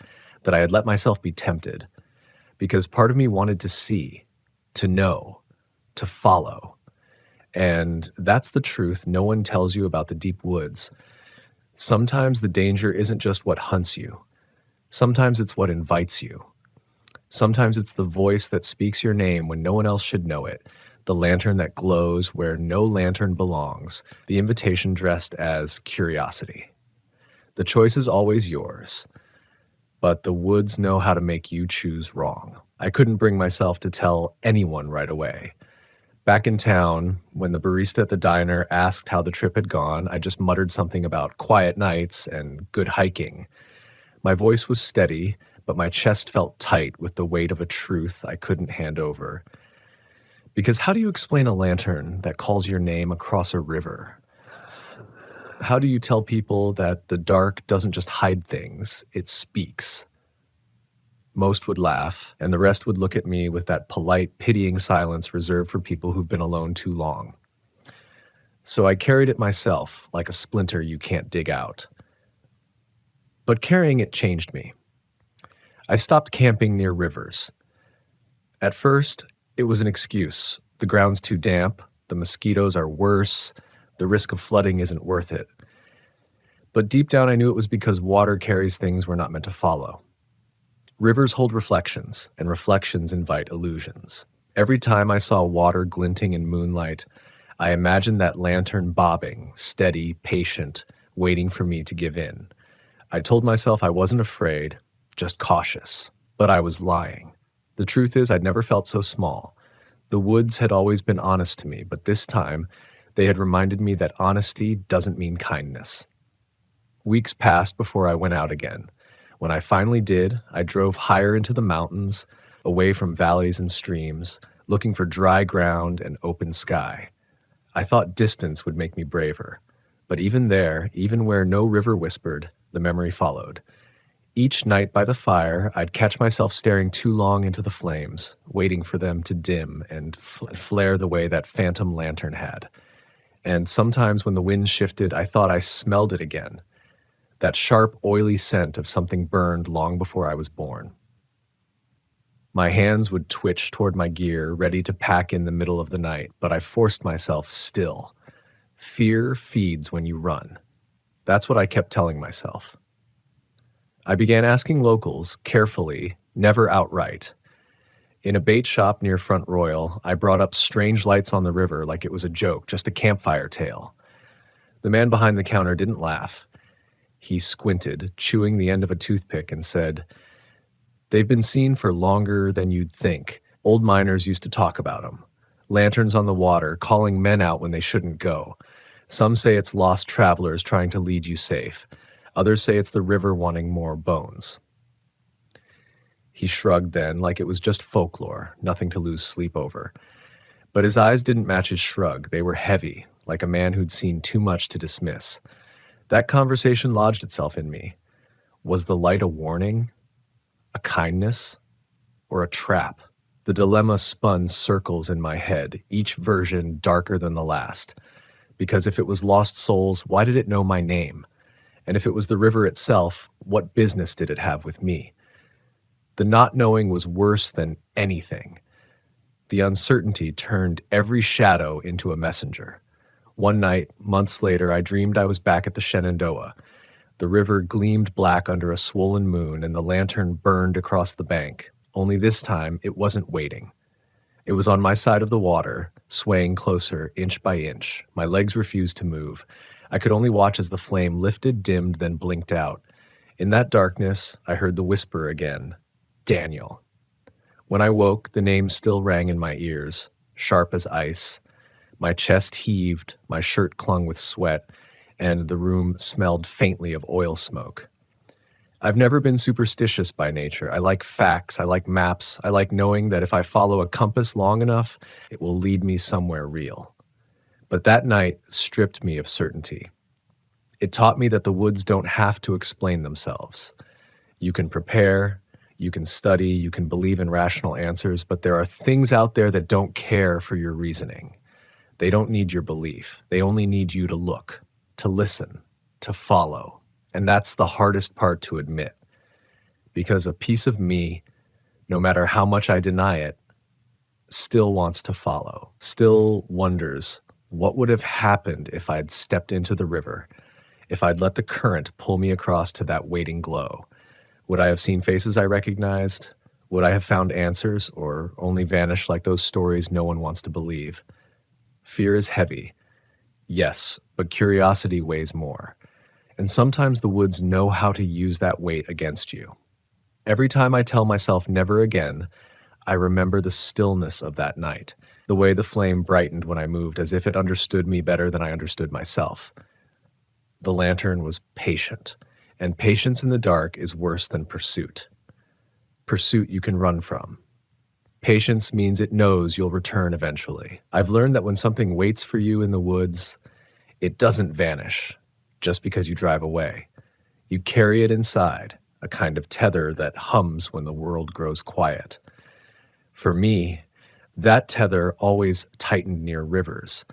that I had let myself be tempted. Because part of me wanted to see, to know, to follow. And that's the truth no one tells you about the deep woods. Sometimes the danger isn't just what hunts you. Sometimes it's what invites you. Sometimes it's the voice that speaks your name when no one else should know it. The lantern that glows where no lantern belongs, the invitation dressed as curiosity. The choice is always yours, but the woods know how to make you choose wrong. I couldn't bring myself to tell anyone right away. Back in town, when the barista at the diner asked how the trip had gone, I just muttered something about quiet nights and good hiking. My voice was steady, but my chest felt tight with the weight of a truth I couldn't hand over. Because how do you explain a lantern that calls your name across a river? How do you tell people that the dark doesn't just hide things, it speaks? Most would laugh, and the rest would look at me with that polite, pitying silence reserved for people who've been alone too long. So I carried it myself, like a splinter you can't dig out. But carrying it changed me. I stopped camping near rivers. At first, it was an excuse. The ground's too damp, the mosquitoes are worse, the risk of flooding isn't worth it. But deep down I knew it was because water carries things we're not meant to follow. Rivers hold reflections, and reflections invite illusions. Every time I saw water glinting in moonlight, I imagined that lantern bobbing, steady, patient, waiting for me to give in. I told myself I wasn't afraid, just cautious, but I was lying. The truth is I'd never felt so small. The woods had always been honest to me, but this time they had reminded me that honesty doesn't mean kindness. Weeks passed before I went out again. When I finally did, I drove higher into the mountains, away from valleys and streams, looking for dry ground and open sky. I thought distance would make me braver. But even there, even where no river whispered, the memory followed. Each night by the fire, I'd catch myself staring too long into the flames, waiting for them to dim and flare the way that phantom lantern had. And sometimes when the wind shifted, I thought I smelled it again. That sharp, oily scent of something burned long before I was born. My hands would twitch toward my gear, ready to pack in the middle of the night, but I forced myself still. Fear feeds when you run. That's what I kept telling myself. I began asking locals, carefully, never outright. In a bait shop near Front Royal, I brought up strange lights on the river like it was a joke, just a campfire tale. The man behind the counter didn't laugh. He squinted, chewing the end of a toothpick, and said, "They've been seen for longer than you'd think. Old miners used to talk about them. Lanterns on the water, calling men out when they shouldn't go. Some say it's lost travelers trying to lead you safe. Others say it's the river wanting more bones." He shrugged then, like it was just folklore, nothing to lose sleep over. But his eyes didn't match his shrug. They were heavy, like a man who'd seen too much to dismiss. That conversation lodged itself in me. Was the light a warning, a kindness, or a trap? The dilemma spun circles in my head, each version darker than the last. Because if it was lost souls, why did it know my name? And if it was the river itself, what business did it have with me? The not knowing was worse than anything. The uncertainty turned every shadow into a messenger. One night, months later, I dreamed I was back at the Shenandoah. The river gleamed black under a swollen moon, and the lantern burned across the bank. Only this time, it wasn't waiting. It was on my side of the water, swaying closer, inch by inch. My legs refused to move. I could only watch as the flame lifted, dimmed, then blinked out. In that darkness, I heard the whisper again, "Daniel." When I woke, the name still rang in my ears, sharp as ice. My chest heaved, my shirt clung with sweat, and the room smelled faintly of oil smoke. I've never been superstitious by nature. I like facts, I like maps, I like knowing that if I follow a compass long enough, it will lead me somewhere real. But that night stripped me of certainty. It taught me that the woods don't have to explain themselves. You can prepare, you can study, you can believe in rational answers, but there are things out there that don't care for your reasoning. They don't need your belief. They only need you to look, to listen, to follow. And that's the hardest part to admit. Because a piece of me, no matter how much I deny it, still wants to follow, still wonders what would have happened if I'd stepped into the river, if I'd let the current pull me across to that waiting glow. Would I have seen faces I recognized? Would I have found answers, or only vanished like those stories no one wants to believe? Fear is heavy, yes, but curiosity weighs more. And sometimes the woods know how to use that weight against you. Every time I tell myself never again, I remember the stillness of that night, the way the flame brightened when I moved, as if it understood me better than I understood myself. The lantern was patient, and patience in the dark is worse than pursuit. pursuit you can run from. Patience means it knows you'll return eventually. I've learned that when something waits for you in the woods, it doesn't vanish just because you drive away. You carry it inside, a kind of tether that hums when the world grows quiet. For me, that tether always tightened near rivers.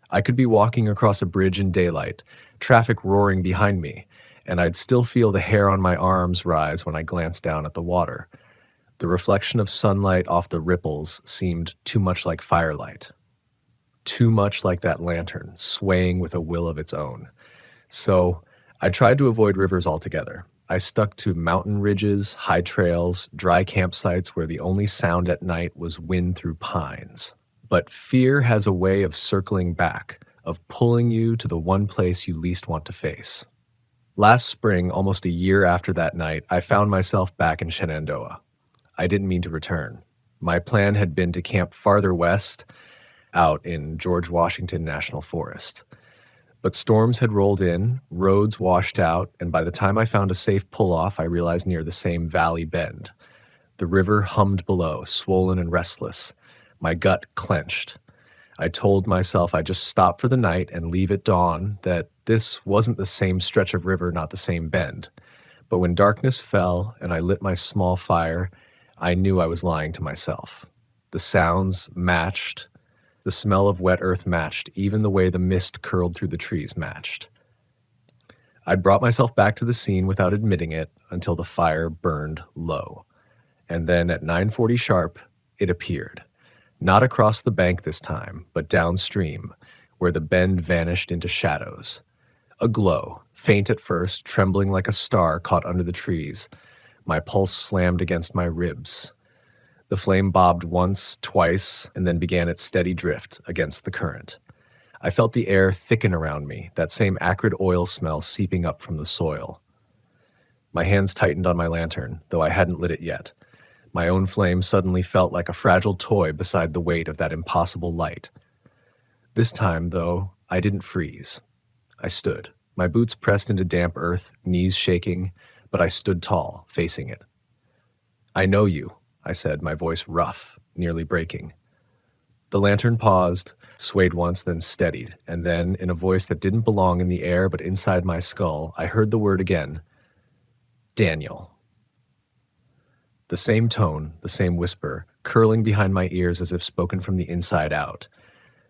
I could be walking across a bridge in daylight, traffic roaring behind me, and I'd still feel the hair on my arms rise when I glanced down at the water. The reflection of sunlight off the ripples seemed too much like firelight. Too much like that lantern, swaying with a will of its own. So I tried to avoid rivers altogether. I stuck to mountain ridges, high trails, dry campsites where the only sound at night was wind through pines. But fear has a way of circling back, of pulling you to the one place you least want to face. Last spring, almost a year after that night, I found myself back in Shenandoah. I didn't mean to return. My plan had been to camp farther west, out in George Washington National Forest. But storms had rolled in, roads washed out, and by the time I found a safe pull-off, I realized near the same valley bend. The river hummed below, swollen and restless. My gut clenched. I told myself I'd just stop for the night and leave at dawn, that this wasn't the same stretch of river, not the same bend. But when darkness fell and I lit my small fire, I knew I was lying to myself. The sounds matched. The smell of wet earth matched. Even the way the mist curled through the trees matched. I'd brought myself back to the scene without admitting it until the fire burned low. And then at 9:40 sharp, it appeared. Not across the bank this time, but downstream, where the bend vanished into shadows. A glow, faint at first, trembling like a star caught under the trees. My pulse slammed against my ribs. The flame bobbed once, twice, and then began its steady drift against the current. I felt the air thicken around me, that same acrid oil smell seeping up from the soil. My hands tightened on my lantern, though I hadn't lit it yet. My own flame suddenly felt like a fragile toy beside the weight of that impossible light. This time, though, I didn't freeze. I stood, my boots pressed into damp earth, knees shaking, but I stood tall, facing it. "I know you," I said, my voice rough, nearly breaking. The lantern paused, swayed once, then steadied, and then, in a voice that didn't belong in the air but inside my skull, I heard the word again. "Daniel." The same tone, the same whisper, curling behind my ears as if spoken from the inside out.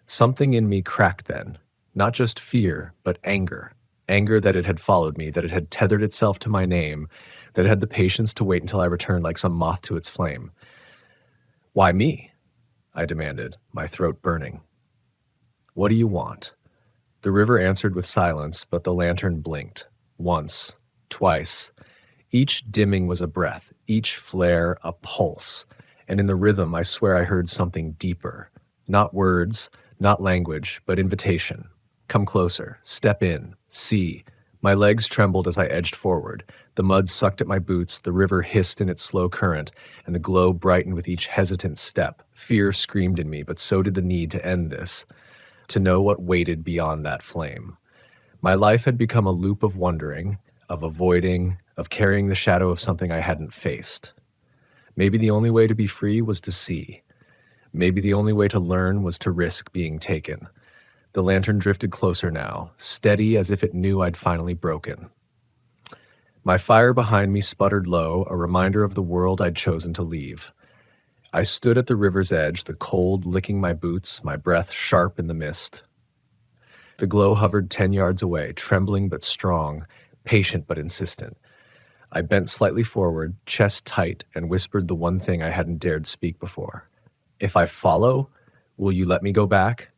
Something in me cracked then, not just fear, but anger. Anger that it had followed me, that it had tethered itself to my name, that it had the patience to wait until I returned like some moth to its flame. "Why me?" I demanded, my throat burning. "What do you want?" The river answered with silence, but the lantern blinked. Once, twice. Each dimming was a breath, each flare a pulse, and in the rhythm I swear I heard something deeper. Not words, not language, but invitation. Come closer, step in, see. My legs trembled as I edged forward. The mud sucked at my boots, the river hissed in its slow current, and the glow brightened with each hesitant step. Fear screamed in me, but so did the need to end this, to know what waited beyond that flame. My life had become a loop of wondering, of avoiding, of carrying the shadow of something I hadn't faced. Maybe the only way to be free was to see. Maybe the only way to learn was to risk being taken. The lantern drifted closer now, steady as if it knew I'd finally broken. My fire behind me sputtered low, a reminder of the world I'd chosen to leave. I stood at the river's edge, the cold licking my boots, my breath sharp in the mist. The glow hovered 10 yards away, trembling but strong, patient but insistent. I bent slightly forward, chest tight, and whispered the one thing I hadn't dared speak before. "If I follow, will you let me go back?"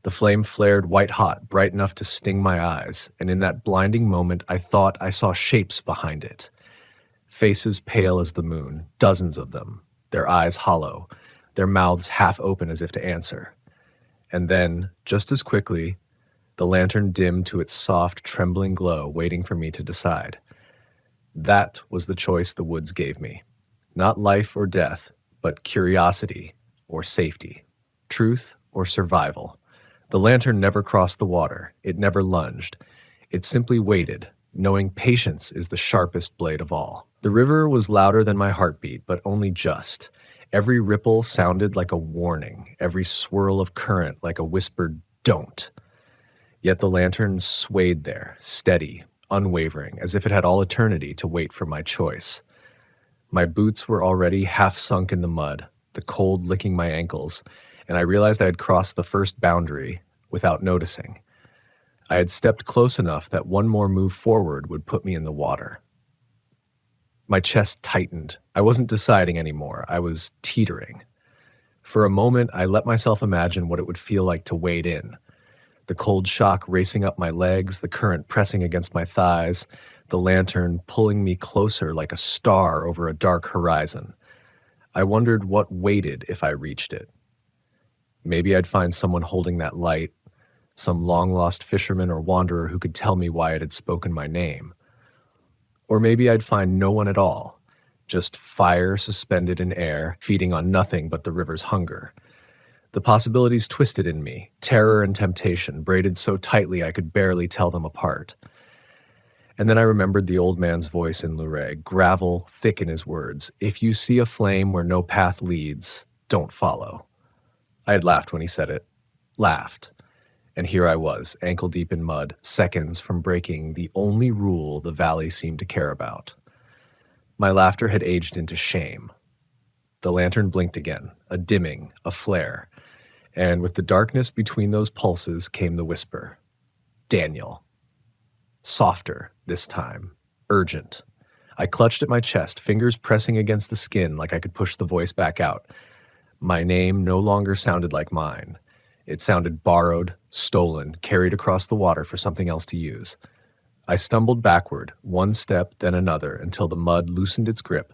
The flame flared white-hot, bright enough to sting my eyes, and in that blinding moment I thought I saw shapes behind it. Faces pale as the moon, dozens of them, their eyes hollow, their mouths half open as if to answer. And then, just as quickly, the lantern dimmed to its soft, trembling glow, waiting for me to decide. That was the choice the woods gave me. Not life or death, but curiosity or safety, truth or survival. The lantern never crossed the water. It never lunged. It simply waited, knowing patience is the sharpest blade of all. The river was louder than my heartbeat, but only just. Every ripple sounded like a warning, every swirl of current like a whispered, "Don't." Yet the lantern swayed there, steady, unwavering, as if it had all eternity to wait for my choice. My boots were already half sunk in the mud, the cold licking my ankles, and I realized I had crossed the first boundary without noticing. I had stepped close enough that one more move forward would put me in the water. My chest tightened. I wasn't deciding anymore. I was teetering. For a moment, I let myself imagine what it would feel like to wade in. The cold shock racing up my legs, the current pressing against my thighs, the lantern pulling me closer like a star over a dark horizon. I wondered what waited if I reached it. Maybe I'd find someone holding that light, some long-lost fisherman or wanderer who could tell me why it had spoken my name. Or maybe I'd find no one at all, just fire suspended in air, feeding on nothing but the river's hunger. The possibilities twisted in me, terror and temptation, braided so tightly I could barely tell them apart. And then I remembered the old man's voice in Luray, gravel thick in his words. If you see a flame where no path leads, don't follow. I had laughed when he said it. Laughed. And here I was, ankle deep in mud, seconds from breaking the only rule the valley seemed to care about. My laughter had aged into shame. The lantern blinked again, a dimming, a flare, and with the darkness between those pulses came the whisper. Daniel. Softer, this time. Urgent. I clutched at my chest, fingers pressing against the skin like I could push the voice back out. My name no longer sounded like mine. It sounded borrowed, stolen, carried across the water for something else to use. I stumbled backward, one step, then another, until the mud loosened its grip.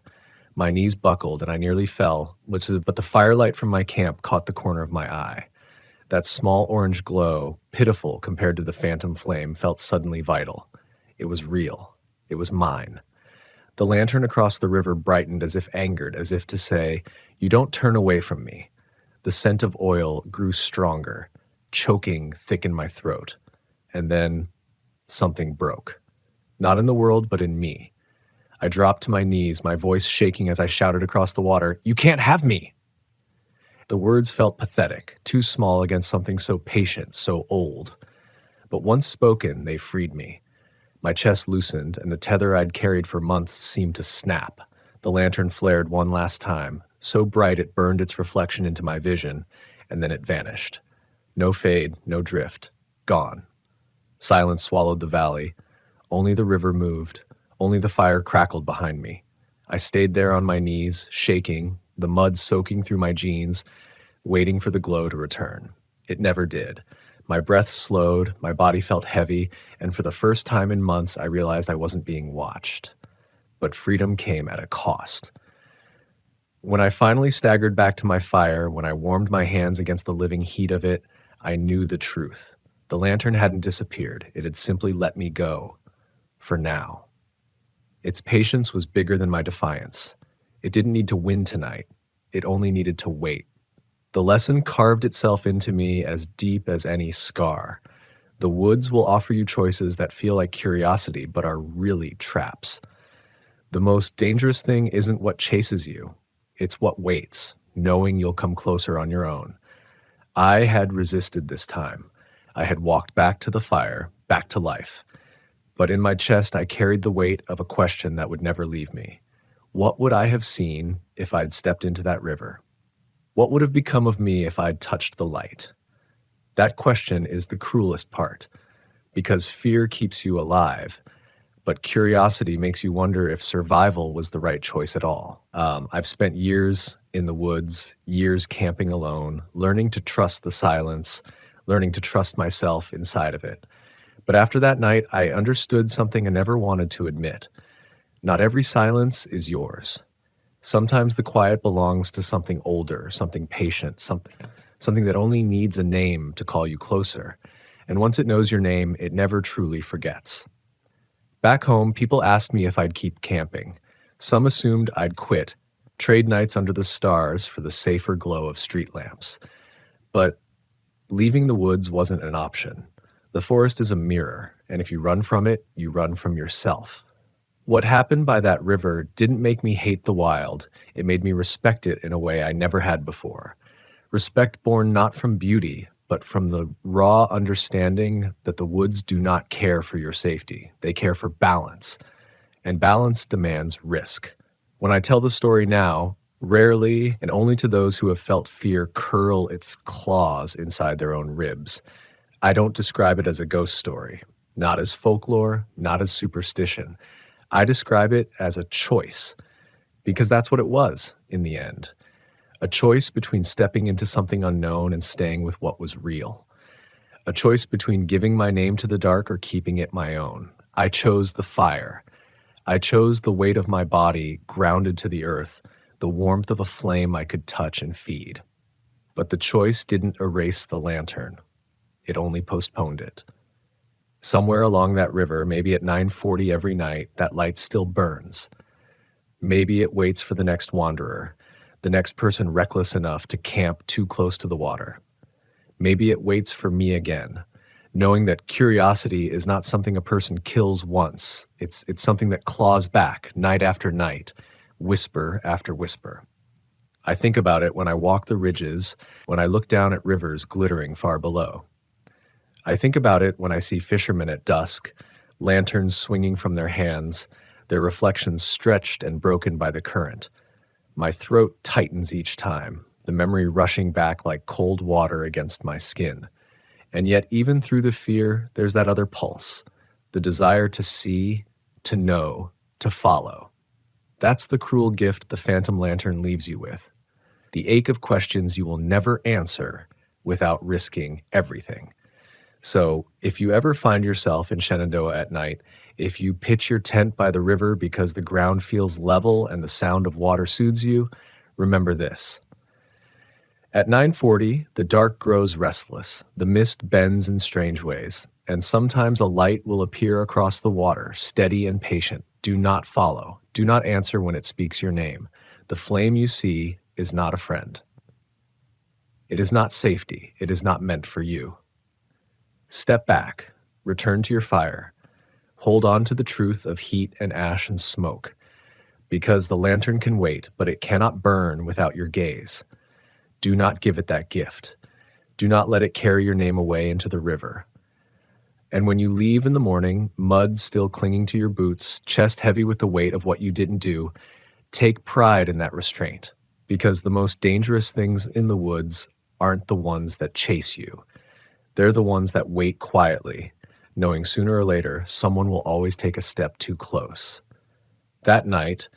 My knees buckled and I nearly fell, but the firelight from my camp caught the corner of my eye. That small orange glow, pitiful compared to the phantom flame, felt suddenly vital. It was real. It was mine. The lantern across the river brightened as if angered, as if to say, "You don't turn away from me." The scent of oil grew stronger, choking thick in my throat. And then something broke. Not in the world, but in me. I dropped to my knees, my voice shaking as I shouted across the water, "You can't have me!" The words felt pathetic, too small against something so patient, so old. But once spoken, they freed me. My chest loosened, and the tether I'd carried for months seemed to snap. The lantern flared one last time, so bright it burned its reflection into my vision, and then it vanished. No fade, no drift. Gone. Silence swallowed the valley. Only the river moved. Only the fire crackled behind me. I stayed there on my knees, shaking, the mud soaking through my jeans, waiting for the glow to return. It never did. My breath slowed, my body felt heavy, and for the first time in months I realized I wasn't being watched. But freedom came at a cost. When I finally staggered back to my fire, when I warmed my hands against the living heat of it, I knew the truth. The lantern hadn't disappeared. It had simply let me go. For now. Its patience was bigger than my defiance. It didn't need to win tonight. It only needed to wait. The lesson carved itself into me as deep as any scar. The woods will offer you choices that feel like curiosity, but are really traps. The most dangerous thing isn't what chases you. It's what waits, knowing you'll come closer on your own. I had resisted this time. I had walked back to the fire, back to life. But in my chest, I carried the weight of a question that would never leave me. What would I have seen if I'd stepped into that river? What would have become of me if I'd touched the light? That question is the cruelest part, because fear keeps you alive, but curiosity makes you wonder if survival was the right choice at all. I've spent years in the woods, years camping alone, learning to trust the silence, learning to trust myself inside of it. But after that night, I understood something I never wanted to admit. Not every silence is yours. Sometimes the quiet belongs to something older, something patient, something that only needs a name to call you closer. And once it knows your name, it never truly forgets. Back home, people asked me if I'd keep camping. Some assumed I'd quit, trade nights under the stars for the safer glow of street lamps. But leaving the woods wasn't an option. The forest is a mirror, and if you run from it, you run from yourself. What happened by that river didn't make me hate the wild, it made me respect it in a way I never had before. Respect born not from beauty, but from the raw understanding that the woods do not care for your safety. They care for balance, and balance demands risk. When I tell the story now, rarely and only to those who have felt fear curl its claws inside their own ribs, I don't describe it as a ghost story, not as folklore, not as superstition. I describe it as a choice, because that's what it was in the end. A choice between stepping into something unknown and staying with what was real. A choice between giving my name to the dark or keeping it my own. I chose the fire. I chose the weight of my body grounded to the earth, the warmth of a flame I could touch and feed. But the choice didn't erase the lantern. It only postponed it. Somewhere along that river, maybe at 9:40 every night, that light still burns. Maybe it waits for the next wanderer, the next person reckless enough to camp too close to the water. Maybe it waits for me again, knowing that curiosity is not something a person kills once. It's something that claws back night after night, whisper after whisper. I think about it when I walk the ridges, when I look down at rivers glittering far below. I think about it when I see fishermen at dusk, lanterns swinging from their hands, their reflections stretched and broken by the current. My throat tightens each time, the memory rushing back like cold water against my skin. And yet, even through the fear, there's that other pulse, the desire to see, to know, to follow. That's the cruel gift the phantom lantern leaves you with. The ache of questions you will never answer without risking everything. So, if you ever find yourself in Shenandoah at night, if you pitch your tent by the river because the ground feels level and the sound of water soothes you, remember this. At 9:40, the dark grows restless, the mist bends in strange ways, and sometimes a light will appear across the water, steady and patient. Do not follow. Do not answer when it speaks your name. The flame you see is not a friend. It is not safety. It is not meant for you. Step back, return to your fire, hold on to the truth of heat and ash and smoke, because the lantern can wait, but it cannot burn without your gaze. Do not give it that gift. Do not let it carry your name away into the river. And when you leave in the morning, mud still clinging to your boots, chest heavy with the weight of what you didn't do, take pride in that restraint, because the most dangerous things in the woods aren't the ones that chase you. They're the ones that wait quietly, knowing sooner or later someone will always take a step too close. That night,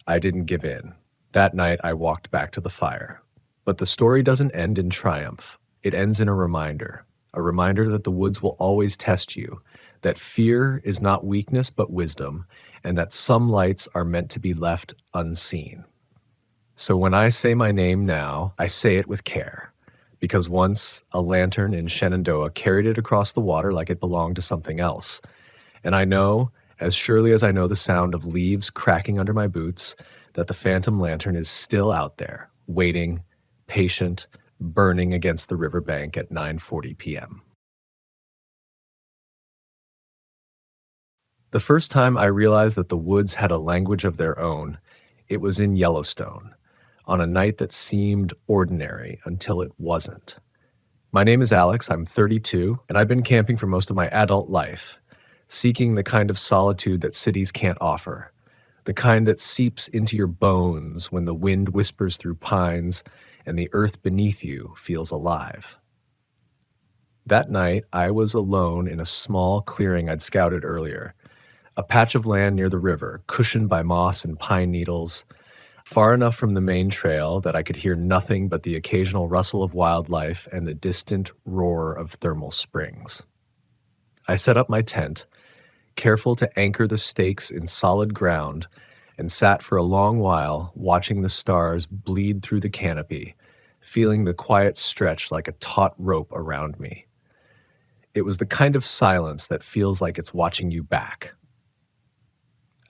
I didn't give in. That night, I walked back to the fire. But the story doesn't end in triumph. It ends in a reminder that the woods will always test you, that fear is not weakness but wisdom, and that some lights are meant to be left unseen. So when I say my name now, I say it with care. Because once a lantern in Shenandoah carried it across the water like it belonged to something else. And I know, as surely as I know the sound of leaves cracking under my boots, that the phantom lantern is still out there, waiting, patient, burning against the riverbank at 9:40 p.m. The first time I realized that the woods had a language of their own, it was in Yellowstone, on a night that seemed ordinary until it wasn't. My name is Alex, I'm 32, and I've been camping for most of my adult life, seeking the kind of solitude that cities can't offer, the kind that seeps into your bones when the wind whispers through pines and the earth beneath you feels alive. That night, I was alone in a small clearing I'd scouted earlier, a patch of land near the river, cushioned by moss and pine needles, far enough from the main trail that I could hear nothing but the occasional rustle of wildlife and the distant roar of thermal springs. I set up my tent, careful to anchor the stakes in solid ground, and sat for a long while watching the stars bleed through the canopy, feeling the quiet stretch like a taut rope around me. It was the kind of silence that feels like it's watching you back.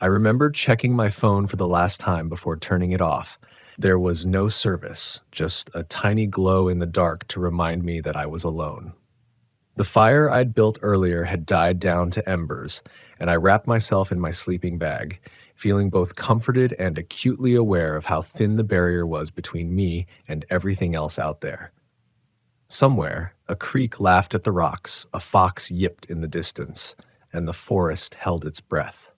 I remembered checking my phone for the last time before turning it off. There was no service, just a tiny glow in the dark to remind me that I was alone. The fire I'd built earlier had died down to embers, and I wrapped myself in my sleeping bag, feeling both comforted and acutely aware of how thin the barrier was between me and everything else out there. Somewhere, a creek laughed at the rocks, a fox yipped in the distance, and the forest held its breath.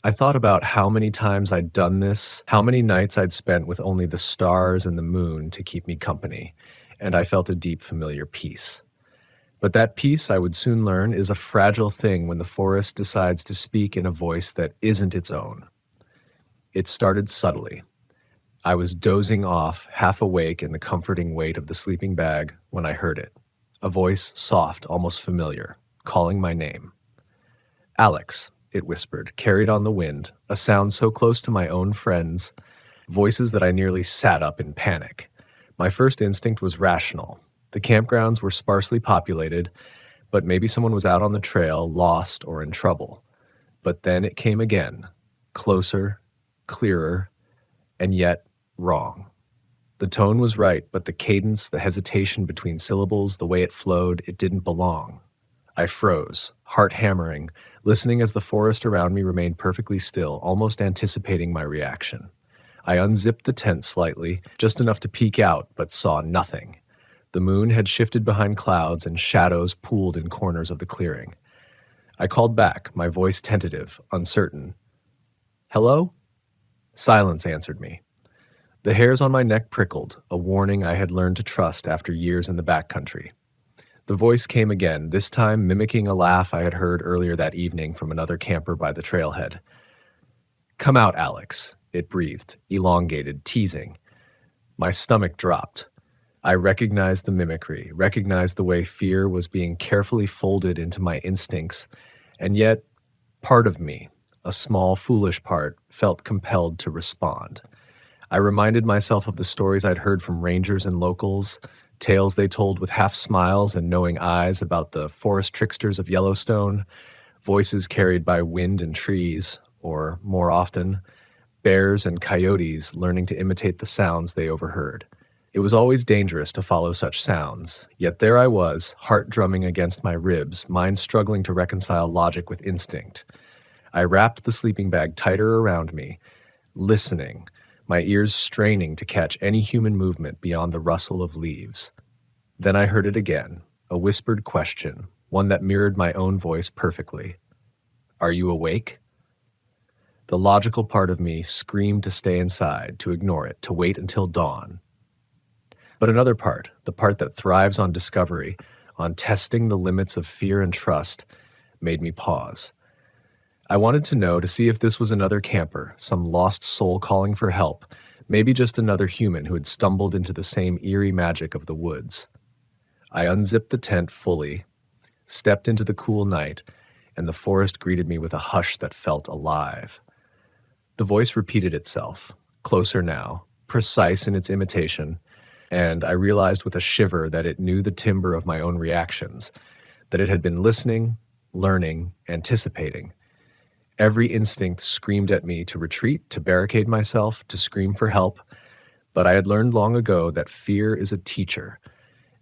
I thought about how many times I'd done this, how many nights I'd spent with only the stars and the moon to keep me company, and I felt a deep familiar peace. But that peace, I would soon learn, is a fragile thing when the forest decides to speak in a voice that isn't its own. It started subtly. I was dozing off, half awake in the comforting weight of the sleeping bag, when I heard it. A voice, soft, almost familiar, calling my name. "Alex," it whispered, carried on the wind, a sound so close to my own friends' voices that I nearly sat up in panic. My first instinct was rational. The campgrounds were sparsely populated, but maybe someone was out on the trail, lost or in trouble. But then it came again, closer, clearer, and yet wrong. The tone was right, but the cadence, the hesitation between syllables, the way it flowed, it didn't belong. I froze, heart hammering, listening as the forest around me remained perfectly still, almost anticipating my reaction. I unzipped the tent slightly, just enough to peek out, but saw nothing. The moon had shifted behind clouds and shadows pooled in corners of the clearing. I called back, my voice tentative, uncertain. "Hello?" Silence answered me. The hairs on my neck prickled, a warning I had learned to trust after years in the backcountry. The voice came again, this time mimicking a laugh I had heard earlier that evening from another camper by the trailhead. "Come out, Alex," it breathed, elongated, teasing. My stomach dropped. I recognized the mimicry, recognized the way fear was being carefully folded into my instincts, and yet part of me, a small, foolish part, felt compelled to respond. I reminded myself of the stories I'd heard from rangers and locals, tales they told with half smiles and knowing eyes about the forest tricksters of Yellowstone, voices carried by wind and trees, or, more often, bears and coyotes learning to imitate the sounds they overheard. It was always dangerous to follow such sounds, yet there I was, heart drumming against my ribs, mind struggling to reconcile logic with instinct. I wrapped the sleeping bag tighter around me, listening, my ears straining to catch any human movement beyond the rustle of leaves. Then I heard it again, a whispered question, one that mirrored my own voice perfectly. "Are you awake?" The logical part of me screamed to stay inside, to ignore it, to wait until dawn. But another part, the part that thrives on discovery, on testing the limits of fear and trust, made me pause. I wanted to know, to see if this was another camper, some lost soul calling for help, maybe just another human who had stumbled into the same eerie magic of the woods. I unzipped the tent fully, stepped into the cool night, and the forest greeted me with a hush that felt alive. The voice repeated itself, closer now, precise in its imitation, and I realized with a shiver that it knew the timbre of my own reactions, that it had been listening, learning, anticipating. Every instinct screamed at me to retreat, to barricade myself, to scream for help, but I had learned long ago that fear is a teacher,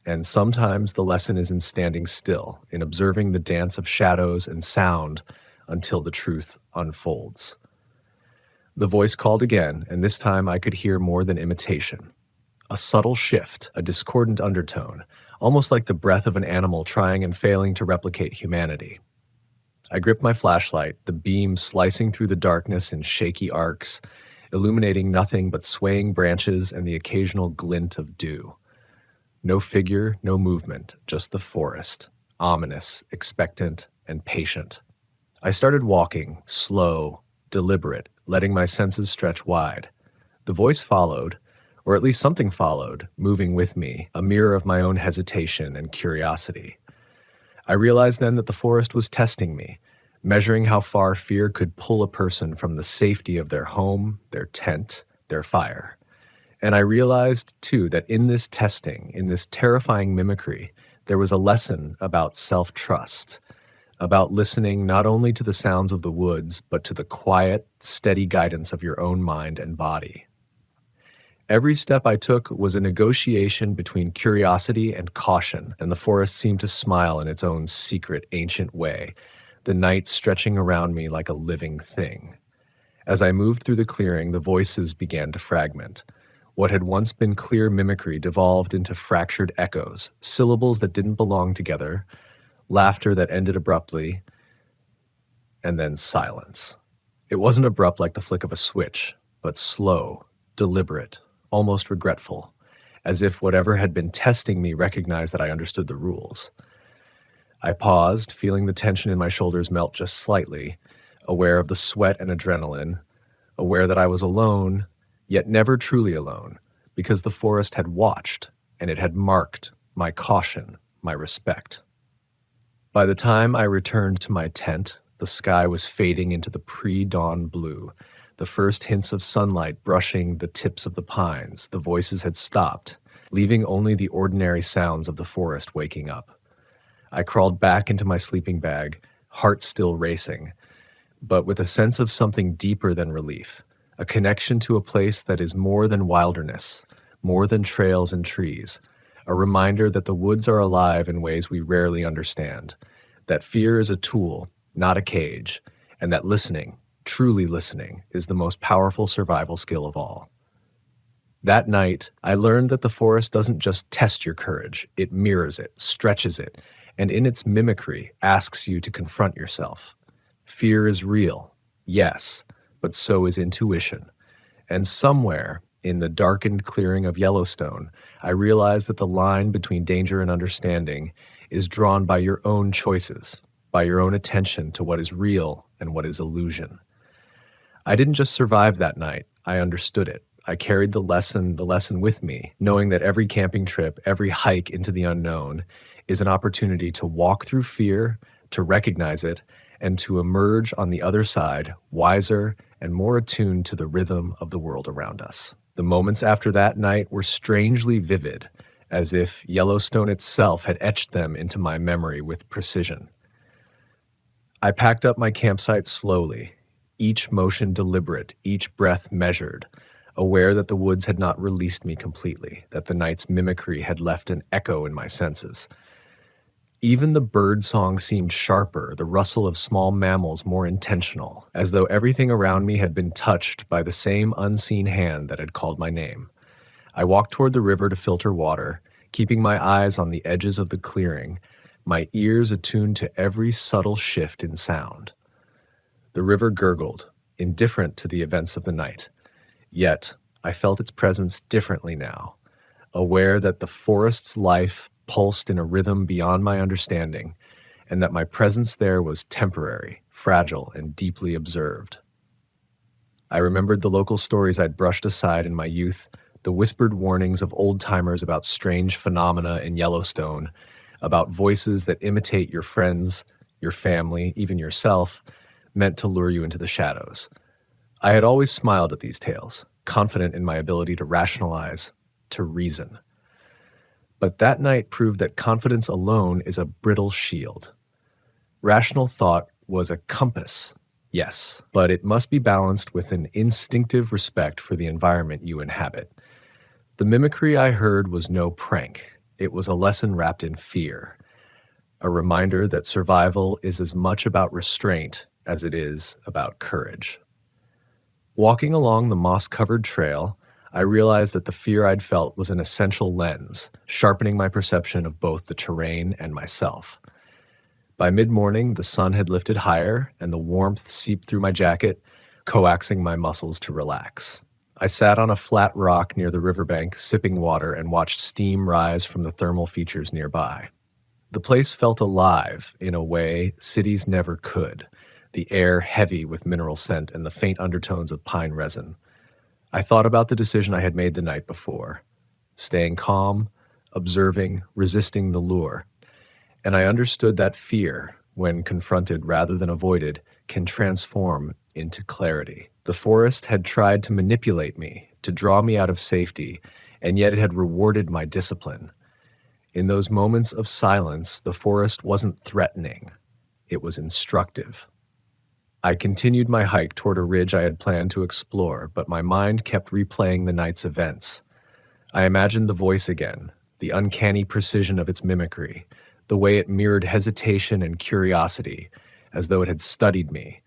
and sometimes the lesson is in standing still, in observing the dance of shadows and sound until the truth unfolds. The voice called again, and this time I could hear more than imitation. A subtle shift, a discordant undertone, almost like the breath of an animal trying and failing to replicate humanity. I gripped my flashlight, the beam slicing through the darkness in shaky arcs, illuminating nothing but swaying branches and the occasional glint of dew. No figure, no movement, just the forest, ominous, expectant, and patient. I started walking, slow, deliberate, letting my senses stretch wide. The voice followed, or at least something followed, moving with me, a mirror of my own hesitation and curiosity. I realized then that the forest was testing me, measuring how far fear could pull a person from the safety of their home, their tent, their fire. And I realized, too, that in this testing, in this terrifying mimicry, there was a lesson about self-trust, about listening not only to the sounds of the woods, but to the quiet, steady guidance of your own mind and body. Every step I took was a negotiation between curiosity and caution, and the forest seemed to smile in its own secret, ancient way, the night stretching around me like a living thing. As I moved through the clearing, the voices began to fragment. What had once been clear mimicry devolved into fractured echoes, syllables that didn't belong together, laughter that ended abruptly, and then silence. It wasn't abrupt like the flick of a switch, but slow, deliberate, almost regretful, as if whatever had been testing me recognized that I understood the rules. I paused, feeling the tension in my shoulders melt just slightly, aware of the sweat and adrenaline, aware that I was alone, yet never truly alone, because the forest had watched, and it had marked my caution, my respect. By the time I returned to my tent, the sky was fading into the pre-dawn blue, the first hints of sunlight brushing the tips of the pines. The voices had stopped, leaving only the ordinary sounds of the forest waking up. I crawled back into my sleeping bag, heart still racing, but with a sense of something deeper than relief, a connection to a place that is more than wilderness, more than trails and trees, a reminder that the woods are alive in ways we rarely understand, that fear is a tool, not a cage, and that listening, truly listening, is the most powerful survival skill of all. That night, I learned that the forest doesn't just test your courage, it mirrors it, stretches it, and in its mimicry asks you to confront yourself. Fear is real, yes, but so is intuition. And somewhere, in the darkened clearing of Yellowstone, I realized that the line between danger and understanding is drawn by your own choices, by your own attention to what is real and what is illusion. I didn't just survive that night, I understood it. I carried the lesson with me, knowing that every camping trip, every hike into the unknown is an opportunity to walk through fear, to recognize it, and to emerge on the other side, wiser and more attuned to the rhythm of the world around us. The moments after that night were strangely vivid, as if Yellowstone itself had etched them into my memory with precision. I packed up my campsite slowly, each motion deliberate, each breath measured, aware that the woods had not released me completely, that the night's mimicry had left an echo in my senses. Even the bird song seemed sharper, the rustle of small mammals more intentional, as though everything around me had been touched by the same unseen hand that had called my name. I walked toward the river to filter water, keeping my eyes on the edges of the clearing, my ears attuned to every subtle shift in sound. The river gurgled, indifferent to the events of the night. Yet, I felt its presence differently now, aware that the forest's life pulsed in a rhythm beyond my understanding, and that my presence there was temporary, fragile, and deeply observed. I remembered the local stories I'd brushed aside in my youth, the whispered warnings of old-timers about strange phenomena in Yellowstone, about voices that imitate your friends, your family, even yourself, meant to lure you into the shadows. I had always smiled at these tales, confident in my ability to rationalize, to reason. But that night proved that confidence alone is a brittle shield. Rational thought was a compass, yes, but it must be balanced with an instinctive respect for the environment you inhabit. The mimicry I heard was no prank. It was a lesson wrapped in fear, a reminder that survival is as much about restraint as it is about courage. Walking along the moss-covered trail, I realized that the fear I'd felt was an essential lens, sharpening my perception of both the terrain and myself. By mid-morning, the sun had lifted higher, and the warmth seeped through my jacket, coaxing my muscles to relax. I sat on a flat rock near the riverbank, sipping water, and watched steam rise from the thermal features nearby. The place felt alive in a way cities never could, the air heavy with mineral scent and the faint undertones of pine resin. I thought about the decision I had made the night before, staying calm, observing, resisting the lure. And I understood that fear, when confronted rather than avoided, can transform into clarity. The forest had tried to manipulate me, to draw me out of safety, and yet it had rewarded my discipline. In those moments of silence, the forest wasn't threatening. It was instructive. I continued my hike toward a ridge I had planned to explore, but my mind kept replaying the night's events. I imagined the voice again, the uncanny precision of its mimicry, the way it mirrored hesitation and curiosity, as though it had studied me.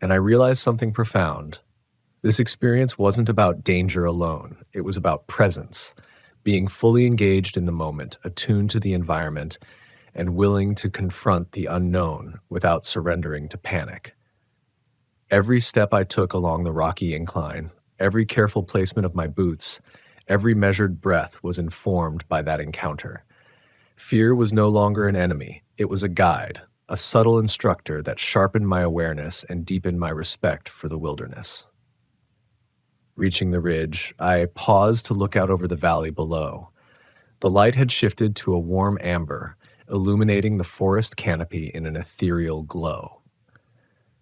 And I realized something profound. This experience wasn't about danger alone. It was about presence, being fully engaged in the moment, attuned to the environment, and willing to confront the unknown without surrendering to panic. Every step I took along the rocky incline, every careful placement of my boots, every measured breath was informed by that encounter. Fear was no longer an enemy. It was a guide, a subtle instructor that sharpened my awareness and deepened my respect for the wilderness. Reaching the ridge, I paused to look out over the valley below. The light had shifted to a warm amber, illuminating the forest canopy in an ethereal glow.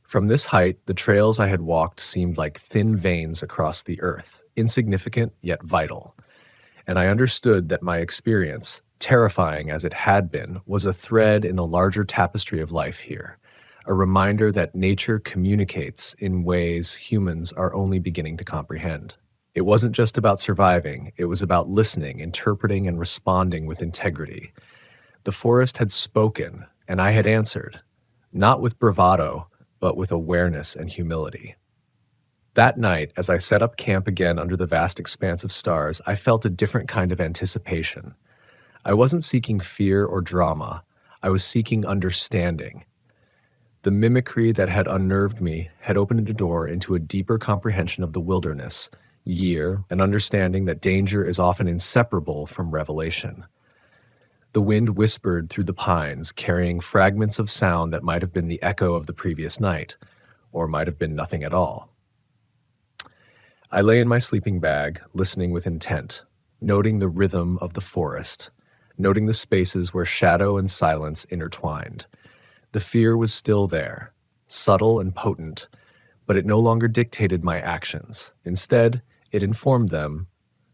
From this height, the trails I had walked seemed like thin veins across the earth, insignificant yet vital. And I understood that my experience, terrifying as it had been, was a thread in the larger tapestry of life here, a reminder that nature communicates in ways humans are only beginning to comprehend. It wasn't just about surviving, it was about listening, interpreting, and responding with integrity. The forest had spoken, and I had answered, not with bravado, but with awareness and humility. That night, as I set up camp again under the vast expanse of stars, I felt a different kind of anticipation. I wasn't seeking fear or drama. I was seeking understanding. The mimicry that had unnerved me had opened a door into a deeper comprehension of the wilderness, an understanding that danger is often inseparable from revelation. The wind whispered through the pines, carrying fragments of sound that might have been the echo of the previous night, or might have been nothing at all. I lay in my sleeping bag, listening with intent, noting the rhythm of the forest, noting the spaces where shadow and silence intertwined. The fear was still there, subtle and potent, but it no longer dictated my actions. Instead, it informed them,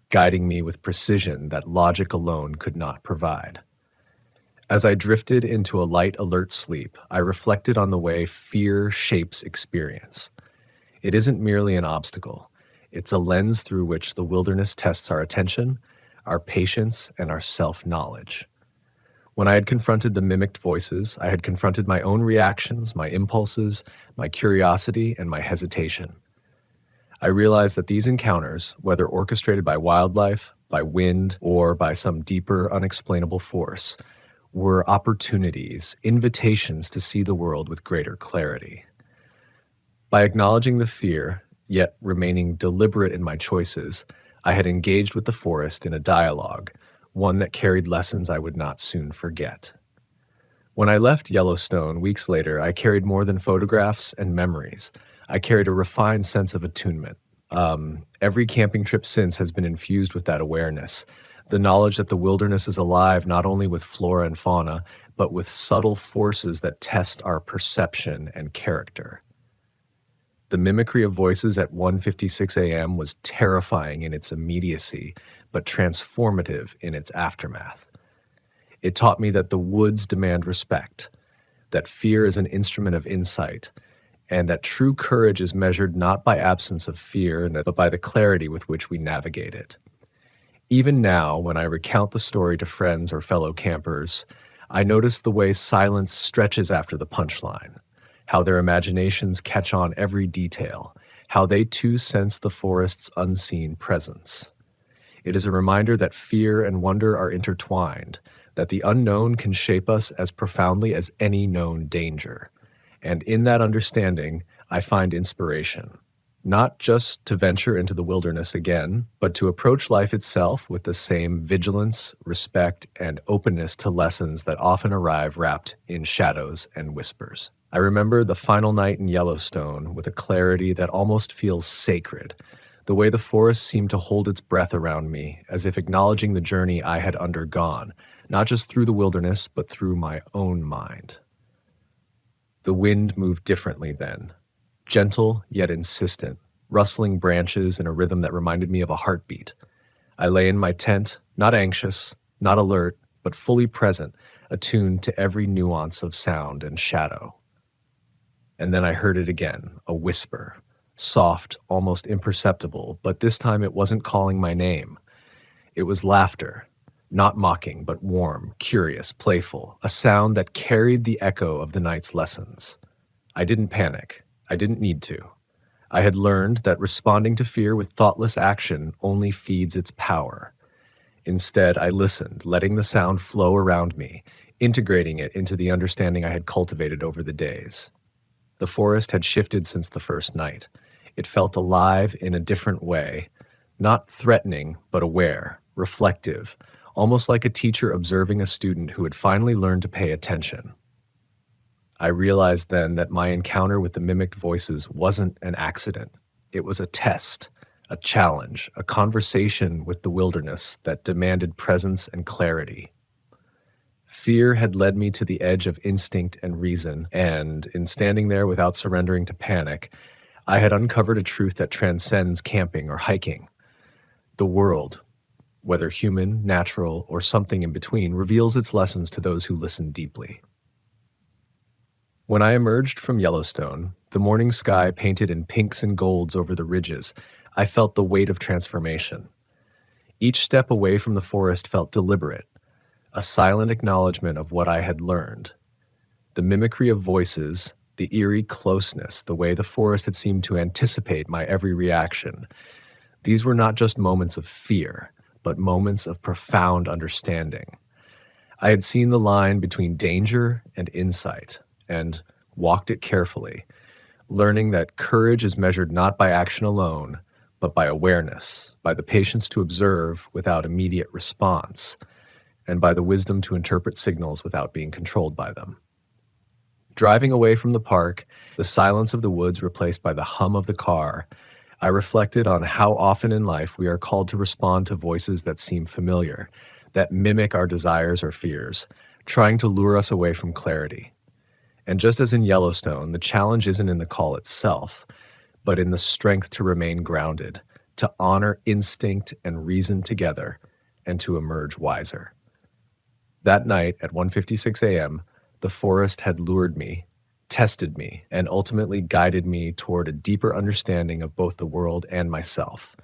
guiding me with precision that logic alone could not provide. As I drifted into a light, alert sleep, I reflected on the way fear shapes experience. It isn't merely an obstacle. It's a lens through which the wilderness tests our attention, our patience, and our self-knowledge. When I had confronted the mimicked voices, I had confronted my own reactions, my impulses, my curiosity, and my hesitation. I realized that these encounters, whether orchestrated by wildlife, by wind, or by some deeper, unexplainable force, were opportunities, invitations to see the world with greater clarity. By acknowledging the fear, yet remaining deliberate in my choices, I had engaged with the forest in a dialogue, one that carried lessons I would not soon forget. When I left Yellowstone weeks later, I carried more than photographs and memories. I carried a refined sense of attunement. Every camping trip since has been infused with that awareness, the knowledge that the wilderness is alive not only with flora and fauna, but with subtle forces that test our perception and character. The mimicry of voices at 1:56 a.m. was terrifying in its immediacy, but transformative in its aftermath. It taught me that the woods demand respect, that fear is an instrument of insight, and that true courage is measured not by absence of fear, but by the clarity with which we navigate it. Even now, when I recount the story to friends or fellow campers, I notice the way silence stretches after the punchline, how their imaginations catch on every detail, how they too sense the forest's unseen presence. It is a reminder that fear and wonder are intertwined, that the unknown can shape us as profoundly as any known danger. And in that understanding, I find inspiration. Not just to venture into the wilderness again, but to approach life itself with the same vigilance, respect, and openness to lessons that often arrive wrapped in shadows and whispers. I remember the final night in Yellowstone with a clarity that almost feels sacred, the way the forest seemed to hold its breath around me, as if acknowledging the journey I had undergone, not just through the wilderness, but through my own mind. The wind moved differently then, gentle yet insistent, rustling branches in a rhythm that reminded me of a heartbeat. I lay in my tent, not anxious, not alert, but fully present, attuned to every nuance of sound and shadow. And then I heard it again, a whisper, soft, almost imperceptible, but this time it wasn't calling my name. It was laughter, not mocking, but warm, curious, playful, a sound that carried the echo of the night's lessons. I didn't panic. I didn't need to. I had learned that responding to fear with thoughtless action only feeds its power. Instead, I listened, letting the sound flow around me, integrating it into the understanding I had cultivated over the days. The forest had shifted since the first night. It felt alive in a different way, not threatening, but aware, reflective, almost like a teacher observing a student who had finally learned to pay attention. I realized then that my encounter with the mimicked voices wasn't an accident. It was a test, a challenge, a conversation with the wilderness that demanded presence and clarity. Fear had led me to the edge of instinct and reason, and in standing there without surrendering to panic, I had uncovered a truth that transcends camping or hiking. The world, whether human, natural, or something in between, reveals its lessons to those who listen deeply. When I emerged from Yellowstone, the morning sky painted in pinks and golds over the ridges, I felt the weight of transformation. Each step away from the forest felt deliberate, a silent acknowledgement of what I had learned. The mimicry of voices, the eerie closeness, the way the forest had seemed to anticipate my every reaction. These were not just moments of fear, but moments of profound understanding. I had seen the line between danger and insight, and walked it carefully, learning that courage is measured not by action alone, but by awareness, by the patience to observe without immediate response, and by the wisdom to interpret signals without being controlled by them. Driving away from the park, the silence of the woods replaced by the hum of the car, I reflected on how often in life we are called to respond to voices that seem familiar, that mimic our desires or fears, trying to lure us away from clarity. And just as in Yellowstone, the challenge isn't in the call itself, but in the strength to remain grounded, to honor instinct and reason together, and to emerge wiser. That night at 1:56 a.m., the forest had lured me, tested me, and ultimately guided me toward a deeper understanding of both the world and myself.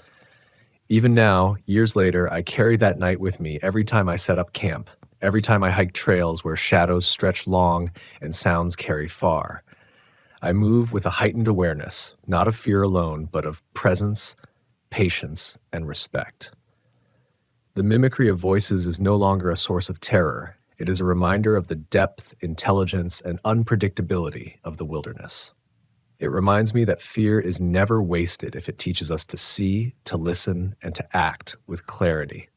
Even now, years later, I carry that night with me every time I set up camp, every time I hike trails where shadows stretch long and sounds carry far. I move with a heightened awareness, not of fear alone, but of presence, patience, and respect. The mimicry of voices is no longer a source of terror. It is a reminder of the depth, intelligence, and unpredictability of the wilderness. It reminds me that fear is never wasted if it teaches us to see, to listen, and to act with clarity.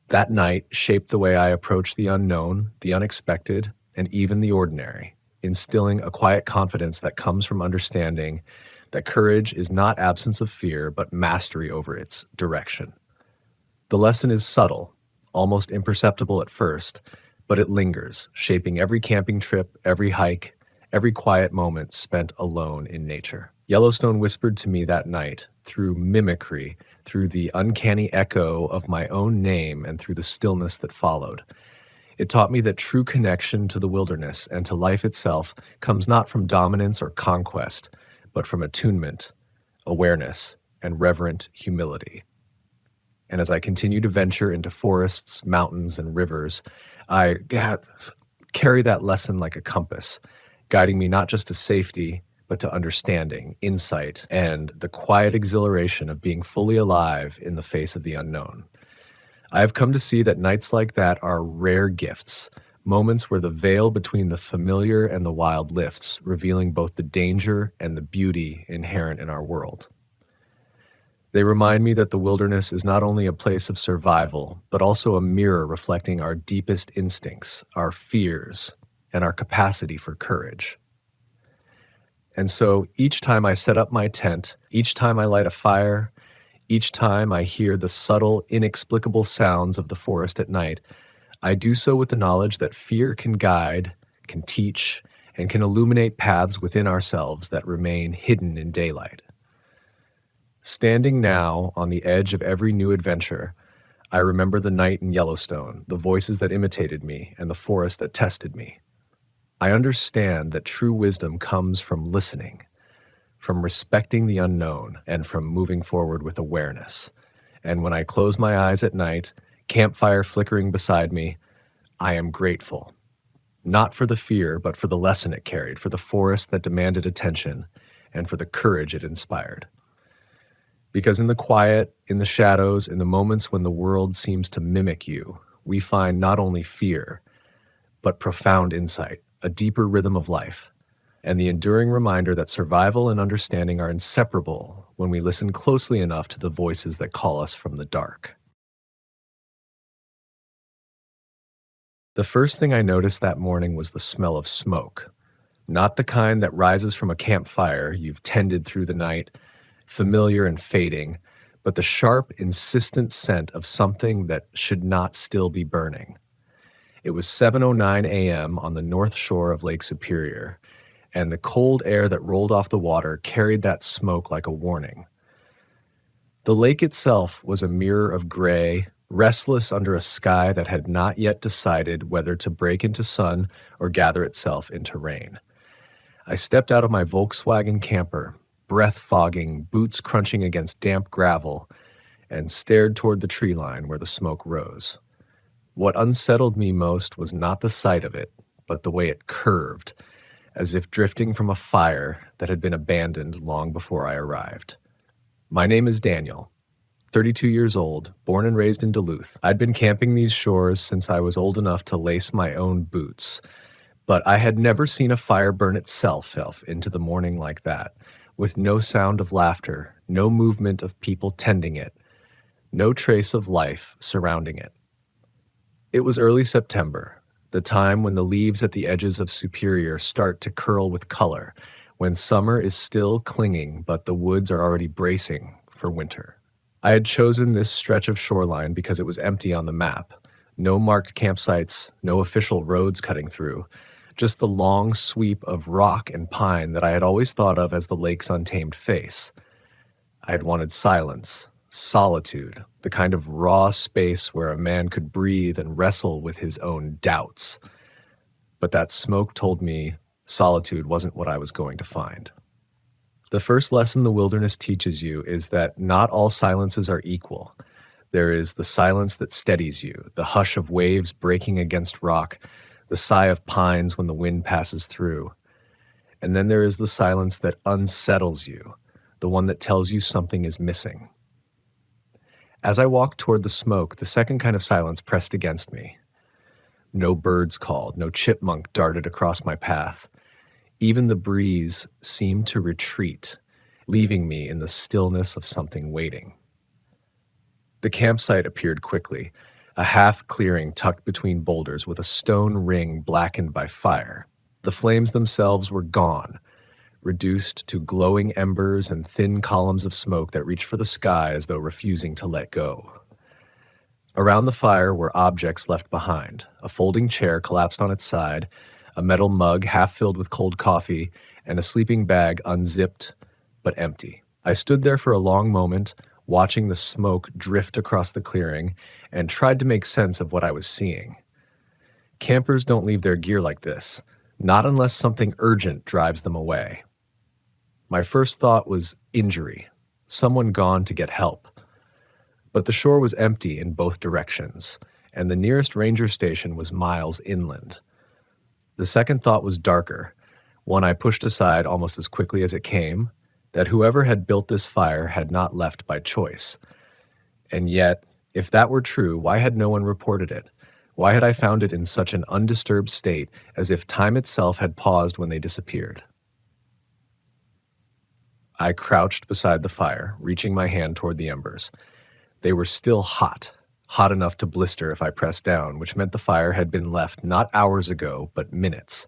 That night shaped the way I approach the unknown, the unexpected, and even the ordinary, instilling a quiet confidence that comes from understanding that courage is not absence of fear, but mastery over its direction. The lesson is subtle, almost imperceptible at first, but it lingers, shaping every camping trip, every hike, every quiet moment spent alone in nature. Yellowstone whispered to me that night, through mimicry, through the uncanny echo of my own name, and through the stillness that followed. It taught me that true connection to the wilderness and to life itself comes not from dominance or conquest, but from attunement, awareness, and reverent humility. And as I continue to venture into forests, mountains, and rivers, I carry that lesson like a compass, guiding me not just to safety, but to understanding, insight, and the quiet exhilaration of being fully alive in the face of the unknown. I have come to see that nights like that are rare gifts, moments where the veil between the familiar and the wild lifts, revealing both the danger and the beauty inherent in our world. They remind me that the wilderness is not only a place of survival, but also a mirror reflecting our deepest instincts, our fears, and our capacity for courage. And so each time I set up my tent, each time I light a fire, each time I hear the subtle, inexplicable sounds of the forest at night, I do so with the knowledge that fear can guide, can teach, and can illuminate paths within ourselves that remain hidden in daylight. Standing now on the edge of every new adventure, I remember the night in Yellowstone, the voices that imitated me, and the forest that tested me. I understand that true wisdom comes from listening, from respecting the unknown, and from moving forward with awareness. And when I close my eyes at night, campfire flickering beside me, I am grateful. Not for the fear, but for the lesson it carried, for the forest that demanded attention, and for the courage it inspired. Because in the quiet, in the shadows, in the moments when the world seems to mimic you, we find not only fear, but profound insight, a deeper rhythm of life, and the enduring reminder that survival and understanding are inseparable when we listen closely enough to the voices that call us from the dark. The first thing I noticed that morning was the smell of smoke, not the kind that rises from a campfire you've tended through the night, familiar and fading, but the sharp, insistent scent of something that should not still be burning. It was 7:09 a.m. on the north shore of Lake Superior, and the cold air that rolled off the water carried that smoke like a warning. The lake itself was a mirror of gray, restless under a sky that had not yet decided whether to break into sun or gather itself into rain. I stepped out of my Volkswagen camper, breath fogging, boots crunching against damp gravel, and stared toward the tree line where the smoke rose. What unsettled me most was not the sight of it, but the way it curved, as if drifting from a fire that had been abandoned long before I arrived. My name is Daniel, 32 years old, born and raised in Duluth. I'd been camping these shores since I was old enough to lace my own boots, but I had never seen a fire burn itself into the morning like that, with no sound of laughter, no movement of people tending it, no trace of life surrounding it. It was early September, the time when the leaves at the edges of Superior start to curl with color, when summer is still clinging but the woods are already bracing for winter. I had chosen this stretch of shoreline because it was empty on the map. No marked campsites, no official roads cutting through, just the long sweep of rock and pine that I had always thought of as the lake's untamed face. I had wanted silence, solitude, the kind of raw space where a man could breathe and wrestle with his own doubts. But that smoke told me solitude wasn't what I was going to find. The first lesson the wilderness teaches you is that not all silences are equal. There is the silence that steadies you, the hush of waves breaking against rock, the sigh of pines when the wind passes through. And then there is the silence that unsettles you, the one that tells you something is missing. As I walked toward the smoke, the second kind of silence pressed against me. No birds called, no chipmunk darted across my path. Even the breeze seemed to retreat, leaving me in the stillness of something waiting. The campsite appeared quickly, a half clearing tucked between boulders with a stone ring blackened by fire. The flames themselves were gone, reduced to glowing embers and thin columns of smoke that reached for the sky as though refusing to let go. Around the fire were objects left behind, a folding chair collapsed on its side, a metal mug half filled with cold coffee, and a sleeping bag unzipped but empty. I stood there for a long moment, watching the smoke drift across the clearing, and tried to make sense of what I was seeing. Campers don't leave their gear like this, not unless something urgent drives them away. My first thought was injury, someone gone to get help. But the shore was empty in both directions, and the nearest ranger station was miles inland. The second thought was darker, one I pushed aside almost as quickly as it came, that whoever had built this fire had not left by choice. And yet, if that were true, why had no one reported it? Why had I found it in such an undisturbed state, as if time itself had paused when they disappeared? I crouched beside the fire, reaching my hand toward the embers. They were still hot enough to blister if I pressed down, which meant the fire had been left not hours ago, but minutes.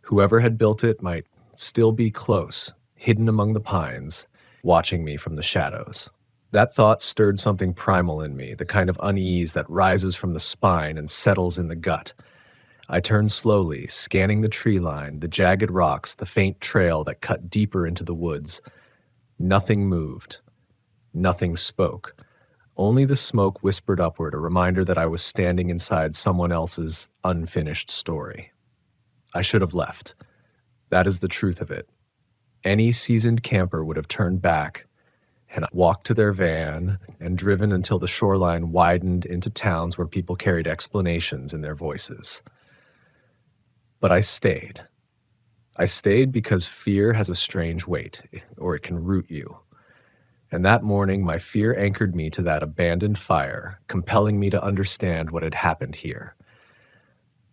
Whoever had built it might still be close, hidden among the pines, watching me from the shadows. That thought stirred something primal in me, the kind of unease that rises from the spine and settles in the gut. I turned slowly, scanning the tree line, the jagged rocks, the faint trail that cut deeper into the woods. Nothing moved. Nothing spoke. Only the smoke whispered upward, a reminder that I was standing inside someone else's unfinished story. I should have left. That is the truth of it. Any seasoned camper would have turned back and walked to their van and driven until the shoreline widened into towns where people carried explanations in their voices. But I stayed. I stayed because fear has a strange weight, or it can root you. And that morning, my fear anchored me to that abandoned fire, compelling me to understand what had happened here.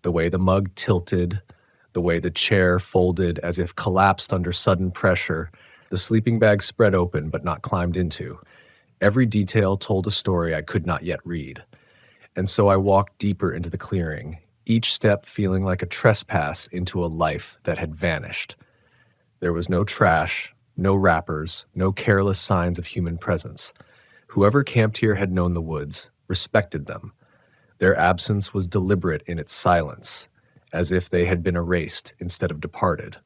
The way the mug tilted, the way the chair folded as if collapsed under sudden pressure, the sleeping bag spread open but not climbed into. Every detail told a story I could not yet read. And so I walked deeper into the clearing, each step feeling like a trespass into a life that had vanished. There was no trash, no wrappers, no careless signs of human presence. Whoever camped here had known the woods, respected them. Their absence was deliberate in its silence, as if they had been erased instead of departed.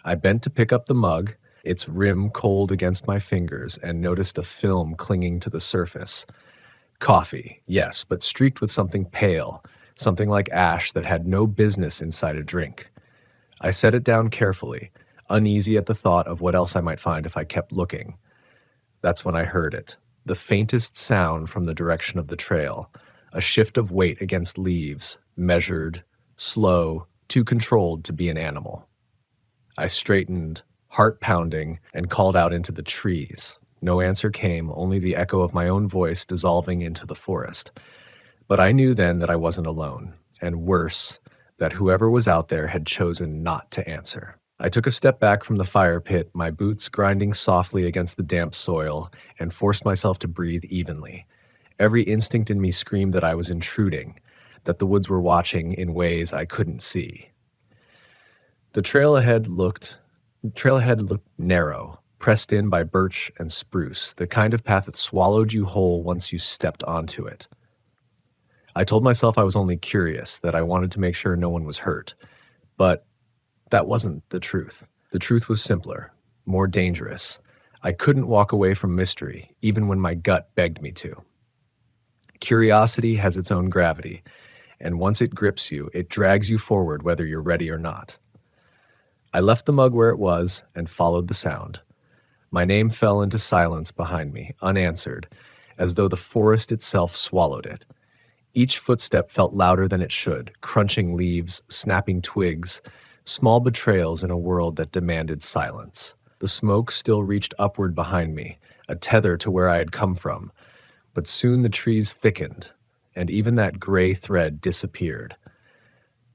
I bent to pick up the mug, its rim cold against my fingers, and noticed a film clinging to the surface. Coffee, yes, but streaked with something pale, something like ash that had no business inside a drink. I set it down carefully, uneasy at the thought of what else I might find if I kept looking. That's when I heard it, the faintest sound from the direction of the trail, a shift of weight against leaves, measured, slow, too controlled to be an animal. I straightened, heart pounding, and called out into the trees. No answer came, only the echo of my own voice dissolving into the forest. But I knew then that I wasn't alone, and worse, that whoever was out there had chosen not to answer. I took a step back from the fire pit, my boots grinding softly against the damp soil, and forced myself to breathe evenly. Every instinct in me screamed that I was intruding, that the woods were watching in ways I couldn't see. The trail ahead looked narrow, pressed in by birch and spruce, the kind of path that swallowed you whole once you stepped onto it. I told myself I was only curious, that I wanted to make sure no one was hurt. But that wasn't the truth. The truth was simpler, more dangerous. I couldn't walk away from mystery, even when my gut begged me to. Curiosity has its own gravity, and once it grips you, it drags you forward whether you're ready or not. I left the mug where it was and followed the sound. My name fell into silence behind me, unanswered, as though the forest itself swallowed it. Each footstep felt louder than it should, crunching leaves, snapping twigs, small betrayals in a world that demanded silence. The smoke still reached upward behind me, a tether to where I had come from, but soon the trees thickened, and even that gray thread disappeared.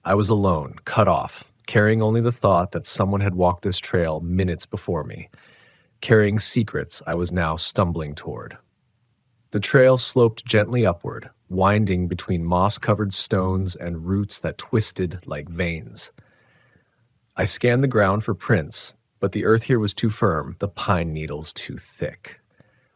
I was alone, cut off, carrying only the thought that someone had walked this trail minutes before me, carrying secrets I was now stumbling toward. The trail sloped gently upward, winding between moss-covered stones and roots that twisted like veins. I scanned the ground for prints, but the earth here was too firm, the pine needles too thick.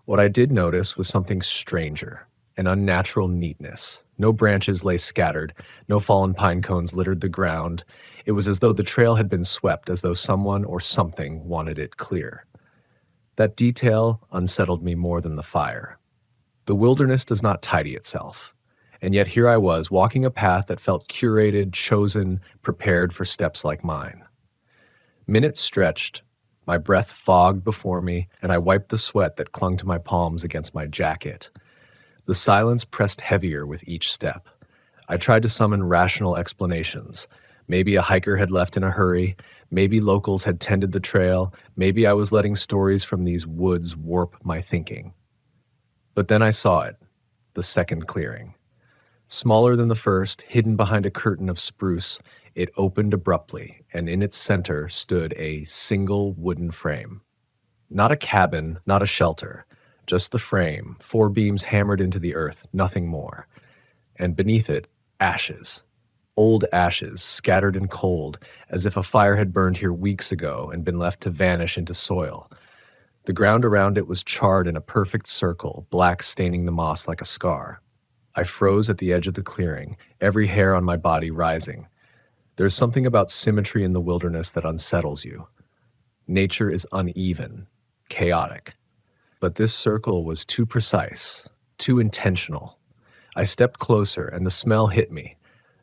What I did notice was something stranger, an unnatural neatness. No branches lay scattered, no fallen pine cones littered the ground. It was as though the trail had been swept, as though someone or something wanted it clear. That detail unsettled me more than the fire. The wilderness does not tidy itself, and yet here I was, walking a path that felt curated, chosen, prepared for steps like mine. Minutes stretched, my breath fogged before me, and I wiped the sweat that clung to my palms against my jacket. The silence pressed heavier with each step. I tried to summon rational explanations. Maybe a hiker had left in a hurry, maybe locals had tended the trail, maybe I was letting stories from these woods warp my thinking. But then I saw it, the second clearing. Smaller than the first, hidden behind a curtain of spruce, it opened abruptly, and in its center stood a single wooden frame. Not a cabin, not a shelter, just the frame, 4 beams hammered into the earth, nothing more. And beneath it, ashes. Old ashes, scattered and cold, as if a fire had burned here weeks ago and been left to vanish into soil. The ground around it was charred in a perfect circle, black staining the moss like a scar. I froze at the edge of the clearing, every hair on my body rising. There's something about symmetry in the wilderness that unsettles you. Nature is uneven, chaotic. But this circle was too precise, too intentional. I stepped closer, and the smell hit me.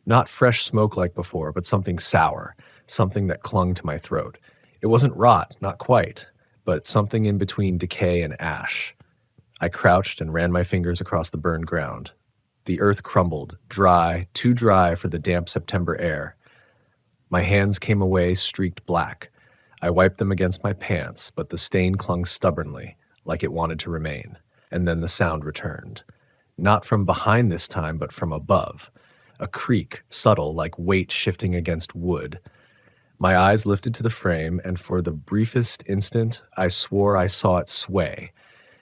Not fresh smoke like before, but something sour, something that clung to my throat. It wasn't rot, not quite, but something in between decay and ash. I crouched and ran my fingers across the burned ground. The earth crumbled, dry, too dry for the damp September air. My hands came away streaked black. I wiped them against my pants, but the stain clung stubbornly, like it wanted to remain. And then the sound returned. Not from behind this time, but from above. A creak, subtle, like weight shifting against wood. My eyes lifted to the frame, and for the briefest instant, I swore I saw it sway,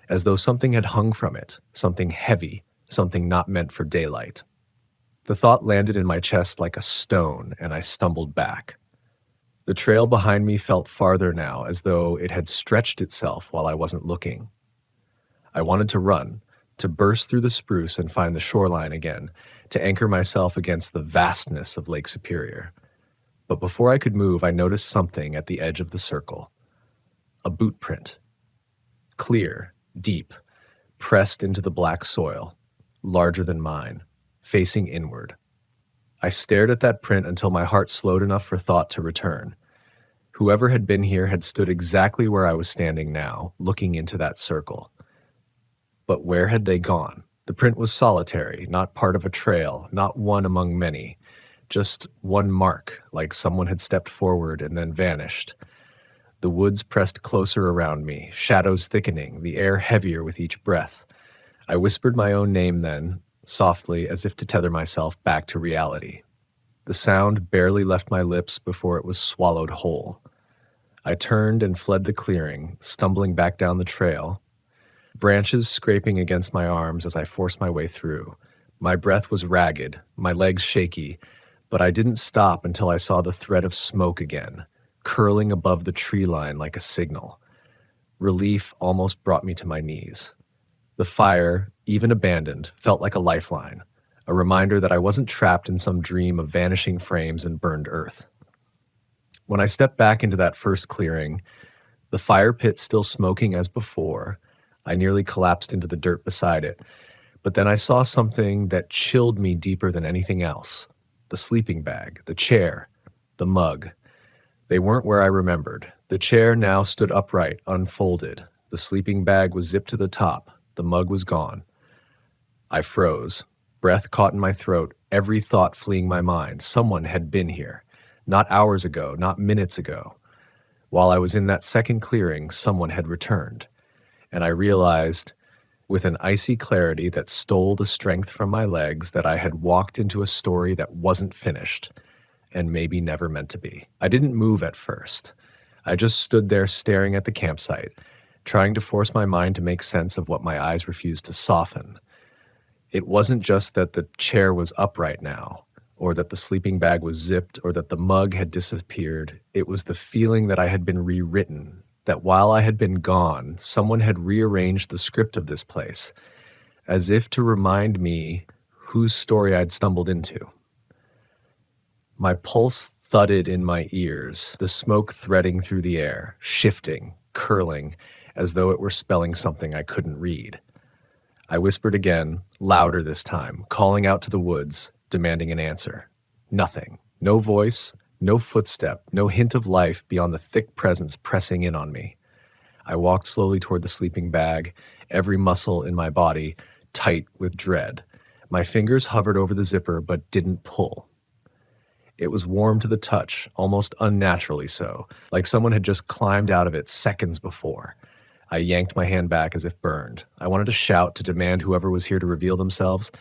as though something had hung from it, something heavy, something not meant for daylight. The thought landed in my chest like a stone, and I stumbled back. The trail behind me felt farther now, as though it had stretched itself while I wasn't looking. I wanted to run, to burst through the spruce and find the shoreline again, to anchor myself against the vastness of Lake Superior. But before I could move, I noticed something at the edge of the circle. A boot print. Clear, deep, pressed into the black soil, larger than mine, facing inward. I stared at that print until my heart slowed enough for thought to return. Whoever had been here had stood exactly where I was standing now, looking into that circle. But where had they gone? The print was solitary, not part of a trail, not one among many. Just one mark, like someone had stepped forward and then vanished. The woods pressed closer around me, shadows thickening, the air heavier with each breath. I whispered my own name then, softly, as if to tether myself back to reality. The sound barely left my lips before it was swallowed whole. I turned and fled the clearing, stumbling back down the trail, branches scraping against my arms as I forced my way through. My breath was ragged, my legs shaky, but I didn't stop until I saw the thread of smoke again, curling above the tree line like a signal. Relief almost brought me to my knees. The fire, even abandoned, felt like a lifeline, a reminder that I wasn't trapped in some dream of vanishing frames and burned earth. When I stepped back into that first clearing, the fire pit still smoking as before, I nearly collapsed into the dirt beside it. But then I saw something that chilled me deeper than anything else. The sleeping bag, the chair, the mug. They weren't where I remembered. The chair now stood upright, unfolded. The sleeping bag was zipped to the top. The mug was gone. I froze. Breath caught in my throat, every thought fleeing my mind. Someone had been here. Not hours ago, not minutes ago. While I was in that second clearing, someone had returned. And I realized, with an icy clarity that stole the strength from my legs, that I had walked into a story that wasn't finished, and maybe never meant to be. I didn't move at first. I just stood there staring at the campsite, trying to force my mind to make sense of what my eyes refused to soften. It wasn't just that the chair was upright now, or that the sleeping bag was zipped, or that the mug had disappeared. It was the feeling that I had been rewritten, that while I had been gone, someone had rearranged the script of this place, as if to remind me whose story I'd stumbled into. My pulse thudded in my ears, the smoke threading through the air, shifting, curling, as though it were spelling something I couldn't read. I whispered again, louder this time, calling out to the woods, demanding an answer. Nothing. No voice, no footstep, no hint of life beyond the thick presence pressing in on me. I walked slowly toward the sleeping bag, every muscle in my body tight with dread. My fingers hovered over the zipper but didn't pull. It was warm to the touch, almost unnaturally so, like someone had just climbed out of it seconds before. I yanked my hand back as if burned. I wanted to shout to demand whoever was here to reveal themselves,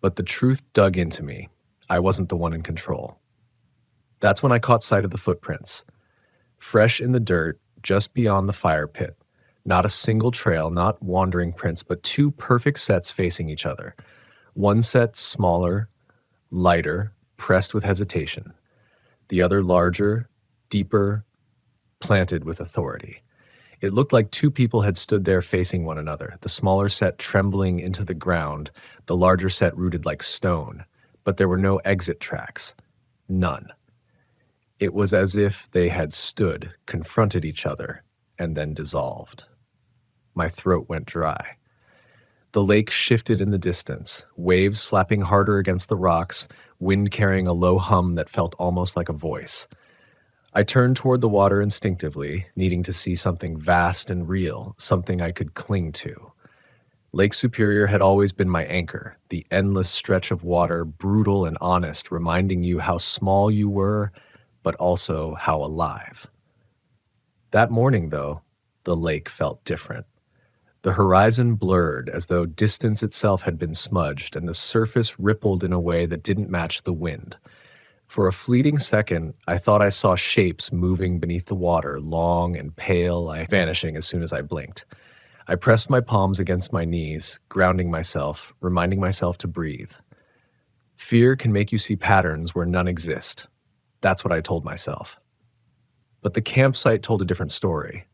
but the truth dug into me. I wasn't the one in control. That's when I caught sight of the footprints. Fresh in the dirt, just beyond the fire pit. Not a single trail, not wandering prints, but two perfect sets facing each other. One set smaller, lighter, pressed with hesitation. The other larger, deeper, planted with authority. It looked like two people had stood there facing one another, the smaller set trembling into the ground, the larger set rooted like stone. But there were no exit tracks. None. It was as if they had stood, confronted each other, and then dissolved. My throat went dry. The lake shifted in the distance, waves slapping harder against the rocks, wind carrying a low hum that felt almost like a voice. I turned toward the water instinctively, needing to see something vast and real, something I could cling to. Lake Superior had always been my anchor, the endless stretch of water, brutal and honest, reminding you how small you were, but also how alive. That morning, though, the lake felt different. The horizon blurred as though distance itself had been smudged, and the surface rippled in a way that didn't match the wind. For a fleeting second, I thought I saw shapes moving beneath the water, long and pale, vanishing as soon as I blinked. I pressed my palms against my knees, grounding myself, reminding myself to breathe. Fear can make you see patterns where none exist. That's what I told myself. But the campsite told a different story.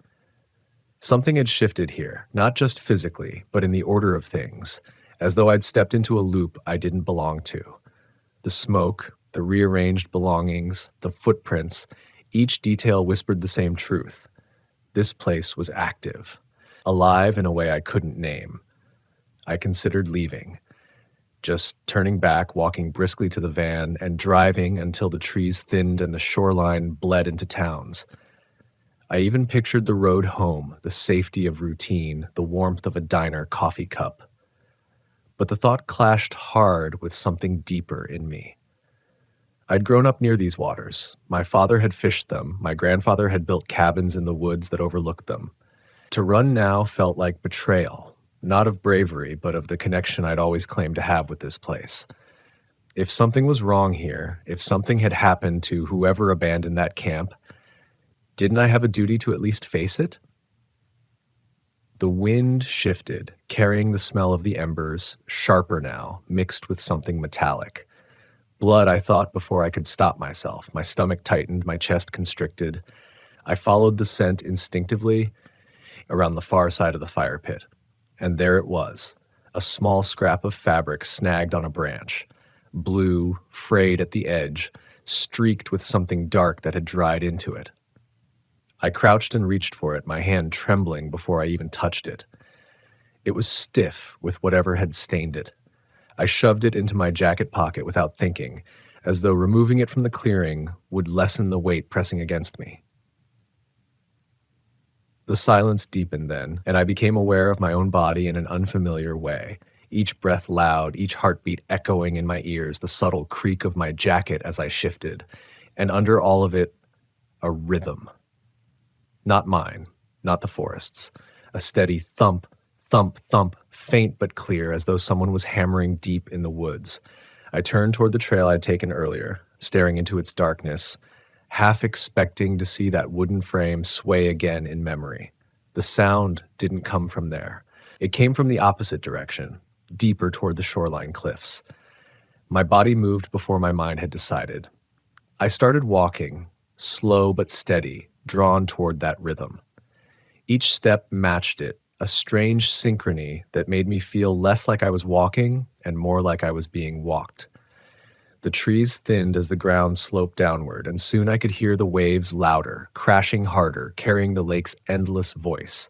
Something had shifted here, not just physically, but in the order of things, as though I'd stepped into a loop I didn't belong to. The smoke, the rearranged belongings, the footprints, each detail whispered the same truth. This place was active, alive in a way I couldn't name. I considered leaving, just turning back, walking briskly to the van, and driving until the trees thinned and the shoreline bled into towns. I even pictured the road home, the safety of routine, the warmth of a diner coffee cup. But the thought clashed hard with something deeper in me. I'd grown up near these waters. My father had fished them. My grandfather had built cabins in the woods that overlooked them. To run now felt like betrayal, not of bravery, but of the connection I'd always claimed to have with this place. If something was wrong here, if something had happened to whoever abandoned that camp, didn't I have a duty to at least face it? The wind shifted, carrying the smell of the embers, sharper now, mixed with something metallic. Blood, I thought, before I could stop myself. My stomach tightened, my chest constricted. I followed the scent instinctively around the far side of the fire pit. And there it was, a small scrap of fabric snagged on a branch, blue, frayed at the edge, streaked with something dark that had dried into it. I crouched and reached for it, my hand trembling before I even touched it. It was stiff with whatever had stained it. I shoved it into my jacket pocket without thinking, as though removing it from the clearing would lessen the weight pressing against me. The silence deepened then, and I became aware of my own body in an unfamiliar way, each breath loud, each heartbeat echoing in my ears, the subtle creak of my jacket as I shifted, and under all of it, a rhythm. Not mine, not the forest's, a steady thump, thump, thump, faint but clear, as though someone was hammering deep in the woods. I turned toward the trail I'd taken earlier, staring into its darkness, half expecting to see that wooden frame sway again in memory. The sound didn't come from there. It came from the opposite direction, deeper toward the shoreline cliffs. My body moved before my mind had decided. I started walking, slow but steady, drawn toward that rhythm. Each step matched it, a strange synchrony that made me feel less like I was walking and more like I was being walked. The trees thinned as the ground sloped downward, and soon I could hear the waves louder, crashing harder, carrying the lake's endless voice.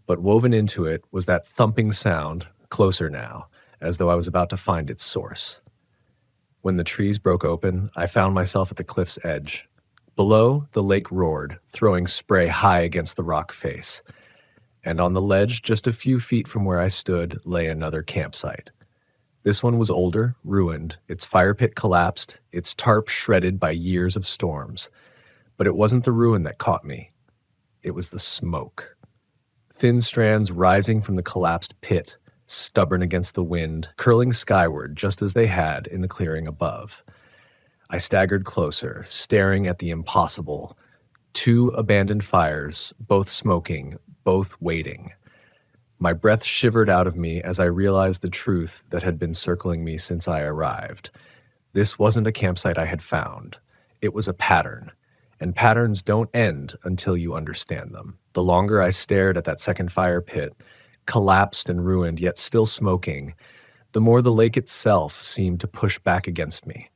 But woven into it was that thumping sound, closer now, as though I was about to find its source. When the trees broke open, I found myself at the cliff's edge. Below, the lake roared, throwing spray high against the rock face. And on the ledge, just a few feet from where I stood, lay another campsite. This one was older, ruined, its fire pit collapsed, its tarp shredded by years of storms. But it wasn't the ruin that caught me. It was the smoke. Thin strands rising from the collapsed pit, stubborn against the wind, curling skyward just as they had in the clearing above. I staggered closer, staring at the impossible. 2 abandoned fires, both smoking, both waiting. My breath shivered out of me as I realized the truth that had been circling me since I arrived. This wasn't a campsite I had found. It was a pattern, and patterns don't end until you understand them. The longer I stared at that second fire pit, collapsed and ruined yet still smoking, the more the lake itself seemed to push back against me.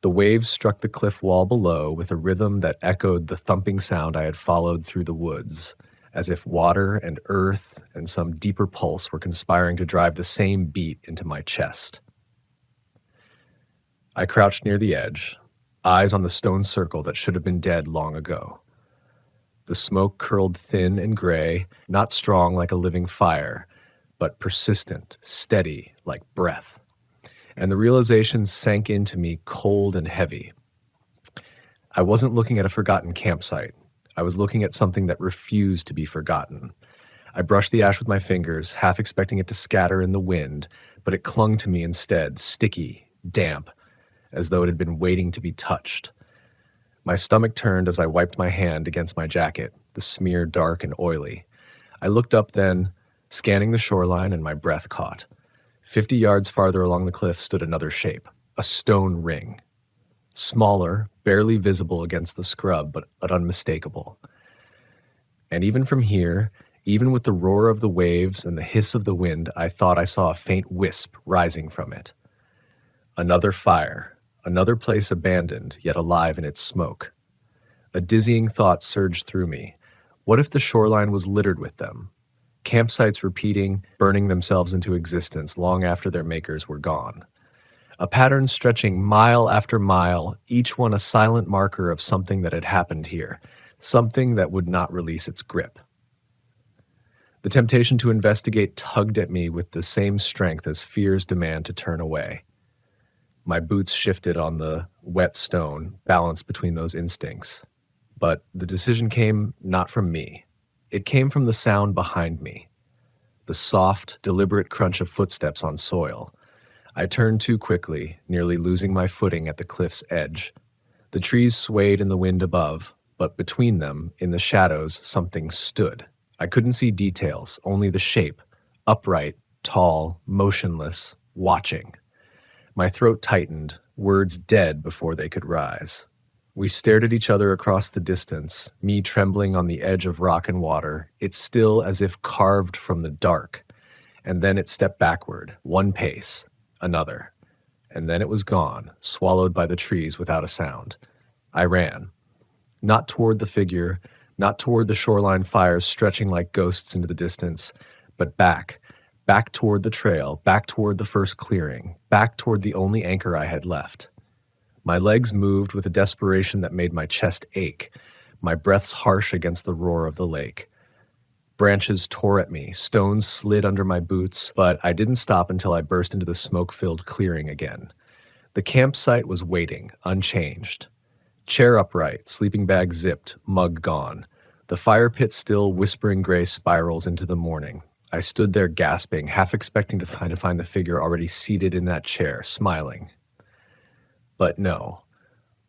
The waves struck the cliff wall below with a rhythm that echoed the thumping sound I had followed through the woods, as if water and earth and some deeper pulse were conspiring to drive the same beat into my chest. I crouched near the edge, eyes on the stone circle that should have been dead long ago. The smoke curled thin and gray, not strong like a living fire, but persistent, steady like breath. And the realization sank into me cold and heavy. I wasn't looking at a forgotten campsite. I was looking at something that refused to be forgotten. I brushed the ash with my fingers, half expecting it to scatter in the wind, but it clung to me instead, sticky, damp, as though it had been waiting to be touched. My stomach turned as I wiped my hand against my jacket, the smear dark and oily. I looked up then, scanning the shoreline, and my breath caught. 50 yards farther along the cliff stood another shape, a stone ring. Smaller, barely visible against the scrub, but unmistakable. And even from here, even with the roar of the waves and the hiss of the wind, I thought I saw a faint wisp rising from it. Another fire, another place abandoned, yet alive in its smoke. A dizzying thought surged through me. What if the shoreline was littered with them? Campsites repeating, burning themselves into existence long after their makers were gone. A pattern stretching mile after mile, each one a silent marker of something that had happened here, something that would not release its grip. The temptation to investigate tugged at me with the same strength as fear's demand to turn away. My boots shifted on the wet stone, balanced between those instincts. But the decision came not from me. It came from the sound behind me, the soft, deliberate crunch of footsteps on soil. I turned too quickly, nearly losing my footing at the cliff's edge. The trees swayed in the wind above, but between them, in the shadows, something stood. I couldn't see details, only the shape, upright, tall, motionless, watching. My throat tightened, words dead before they could rise. We stared at each other across the distance, me trembling on the edge of rock and water, it still as if carved from the dark. And then it stepped backward, one pace, another. And then it was gone, swallowed by the trees without a sound. I ran. Not toward the figure, not toward the shoreline fires stretching like ghosts into the distance, but back toward the trail, back toward the first clearing, back toward the only anchor I had left. My legs moved with a desperation that made my chest ache, my breaths harsh against the roar of the lake. Branches tore at me, stones slid under my boots, but I didn't stop until I burst into the smoke-filled clearing again. The campsite was waiting, unchanged. Chair upright, sleeping bag zipped, mug gone. The fire pit still, whispering gray spirals into the morning. I stood there gasping, half expecting to find the figure already seated in that chair, smiling. But no,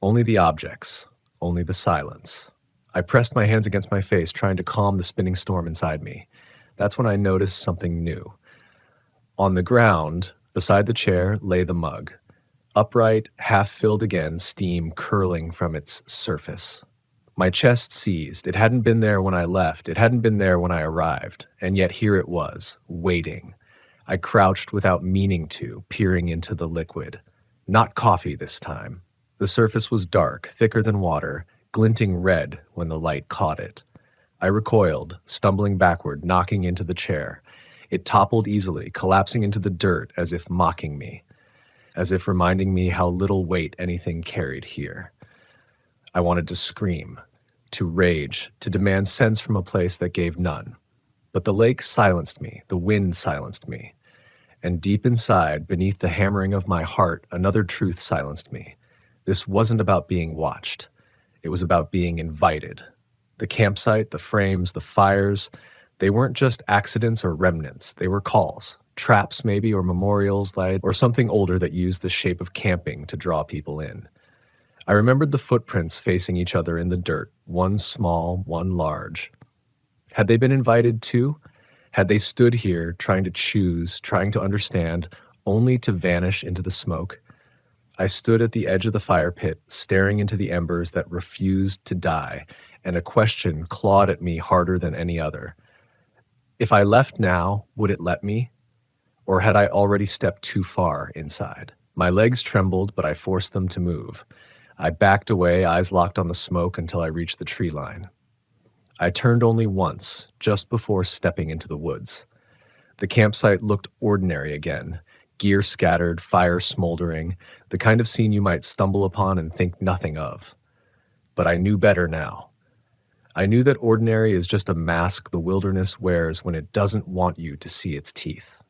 only the objects, only the silence. I pressed my hands against my face, trying to calm the spinning storm inside me. That's when I noticed something new. On the ground, beside the chair, lay the mug. Upright, half-filled again, steam curling from its surface. My chest seized. It hadn't been there when I left. It hadn't been there when I arrived. And yet here it was, waiting. I crouched without meaning to, peering into the liquid. Not coffee this time. The surface was dark, thicker than water, glinting red when the light caught it. I recoiled, stumbling backward, knocking into the chair. It toppled easily, collapsing into the dirt as if mocking me, as if reminding me how little weight anything carried here. I wanted to scream, to rage, to demand sense from a place that gave none. But the lake silenced me, the wind silenced me. And deep inside, beneath the hammering of my heart, another truth silenced me. This wasn't about being watched. It was about being invited. The campsite, the frames, the fires, they weren't just accidents or remnants. They were calls, traps maybe, or memorials, or something older that used the shape of camping to draw people in. I remembered the footprints facing each other in the dirt, one small, one large. Had they been invited too? Had they stood here, trying to choose, trying to understand, only to vanish into the smoke? I stood at the edge of the fire pit, staring into the embers that refused to die, and a question clawed at me harder than any other. If I left now, would it let me? Or had I already stepped too far inside? My legs trembled, but I forced them to move. I backed away, eyes locked on the smoke until I reached the tree line. I turned only once, just before stepping into the woods. The campsite looked ordinary again, gear scattered, fire smoldering, the kind of scene you might stumble upon and think nothing of. But I knew better now. I knew that ordinary is just a mask the wilderness wears when it doesn't want you to see its teeth.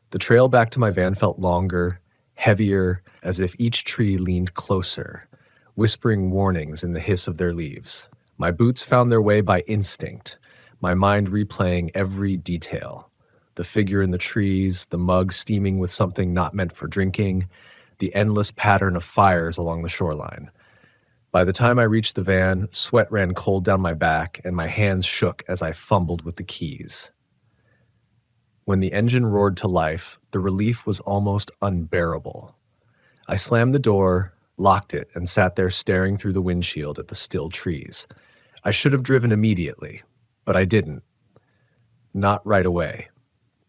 The trail back to my van felt longer, heavier, as if each tree leaned closer, whispering warnings in the hiss of their leaves. My boots found their way by instinct, my mind replaying every detail. The figure in the trees, the mug steaming with something not meant for drinking, the endless pattern of fires along the shoreline. By the time I reached the van, sweat ran cold down my back and my hands shook as I fumbled with the keys. When the engine roared to life, the relief was almost unbearable. I slammed the door, locked it, and sat there staring through the windshield at the still trees. I should have driven immediately, but I didn't. Not right away.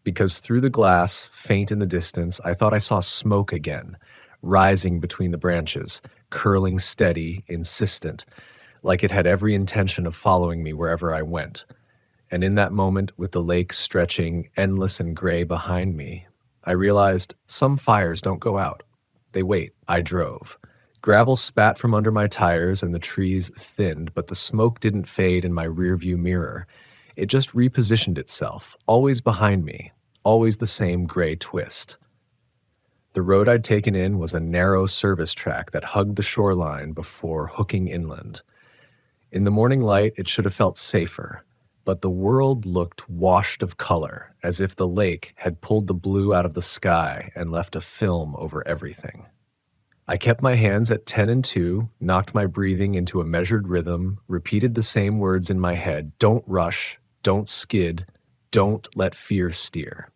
Because through the glass, faint in the distance, I thought I saw smoke again, rising between the branches, curling steady, insistent, like it had every intention of following me wherever I went. And in that moment, with the lake stretching endless and gray behind me, I realized some fires don't go out. They wait. I drove. Gravel spat from under my tires and the trees thinned, but the smoke didn't fade in my rearview mirror. It just repositioned itself, always behind me, always the same gray twist. The road I'd taken in was a narrow service track that hugged the shoreline before hooking inland. In the morning light, it should have felt safer, but the world looked washed of color, as if the lake had pulled the blue out of the sky and left a film over everything. I kept my hands at 10 and 2, knocked my breathing into a measured rhythm, repeated the same words in my head: don't rush, don't skid, don't let fear steer.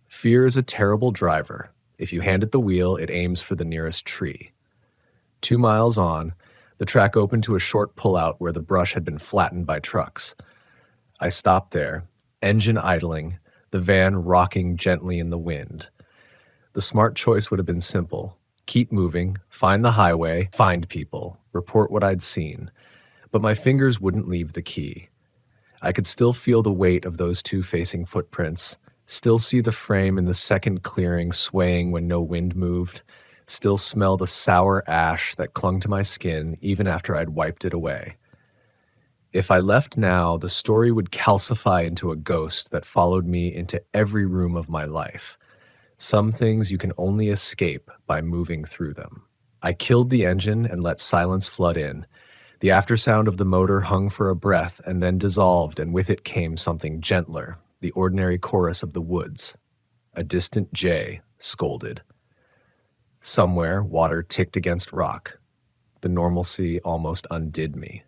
Fear is a terrible driver. If you hand it the wheel, it aims for the nearest tree. 2 miles on, the track opened to a short pullout where the brush had been flattened by trucks. I stopped there, engine idling, the van rocking gently in the wind. The smart choice would have been simple: keep moving, find the highway, find people, report what I'd seen. But my fingers wouldn't leave the key. I could still feel the weight of those two facing footprints, still see the frame in the second clearing swaying when no wind moved, still smell the sour ash that clung to my skin even after I'd wiped it away. If I left now, the story would calcify into a ghost that followed me into every room of my life. Some things you can only escape by moving through them. I killed the engine and let silence flood in. The aftersound of the motor hung for a breath and then dissolved, and with it came something gentler, the ordinary chorus of the woods. A distant jay scolded. Somewhere, water ticked against rock. The normalcy almost undid me.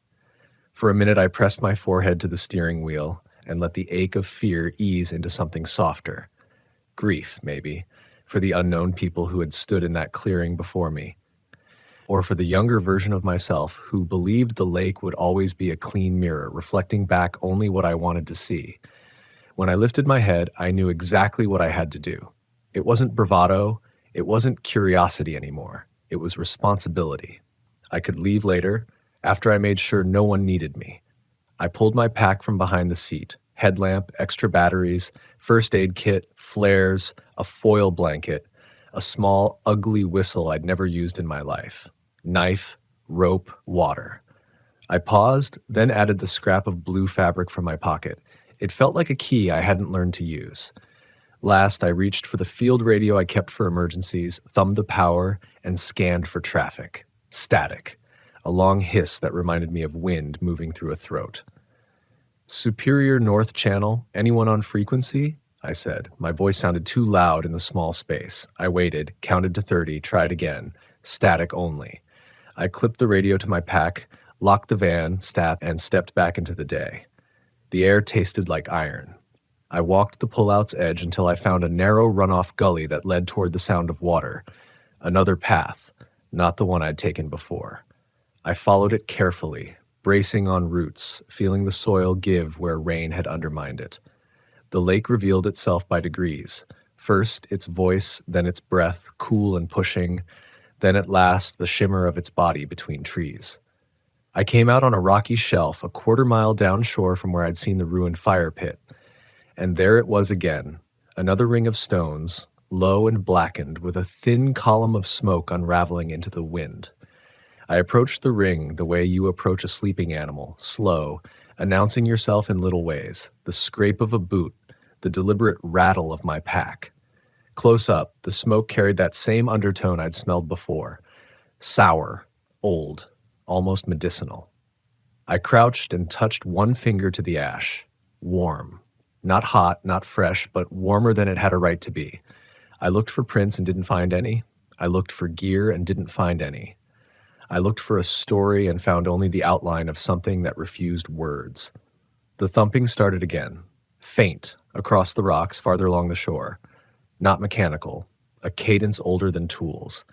For a minute, I pressed my forehead to the steering wheel and let the ache of fear ease into something softer. Grief, maybe, for the unknown people who had stood in that clearing before me. Or for the younger version of myself who believed the lake would always be a clean mirror, reflecting back only what I wanted to see. When I lifted my head, I knew exactly what I had to do. It wasn't bravado, it wasn't curiosity anymore. It was responsibility. I could leave later, after I made sure no one needed me. I pulled my pack from behind the seat: headlamp, extra batteries, first aid kit, flares, a foil blanket, a small, ugly whistle I'd never used in my life, knife, rope, water. I paused, then added the scrap of blue fabric from my pocket. It felt like a key I hadn't learned to use. Last, I reached for the field radio I kept for emergencies, thumbed the power, and scanned for traffic. Static. A long hiss that reminded me of wind moving through a throat. Superior North Channel, anyone on frequency? I said. My voice sounded too loud in the small space. I waited, counted to 30, tried again. Static only. I clipped the radio to my pack, locked the van, and stepped back into the day. The air tasted like iron. I walked the pullout's edge until I found a narrow runoff gully that led toward the sound of water. Another path, not the one I'd taken before. I followed it carefully, bracing on roots, feeling the soil give where rain had undermined it. The lake revealed itself by degrees. First, its voice, then its breath, cool and pushing, then at last the shimmer of its body between trees. I came out on a rocky shelf a quarter-mile downshore from where I'd seen the ruined fire pit, and there it was again, another ring of stones, low and blackened, with a thin column of smoke unraveling into the wind. I approached the ring the way you approach a sleeping animal, slow, announcing yourself in little ways, the scrape of a boot, the deliberate rattle of my pack. Close up, the smoke carried that same undertone I'd smelled before, sour, old, almost medicinal. I crouched and touched one finger to the ash, warm. Not hot, not fresh, but warmer than it had a right to be. I looked for prints and didn't find any. I looked for gear and didn't find any. I looked for a story and found only the outline of something that refused words. The thumping started again, faint, across the rocks farther along the shore. Not mechanical, a cadence older than tools.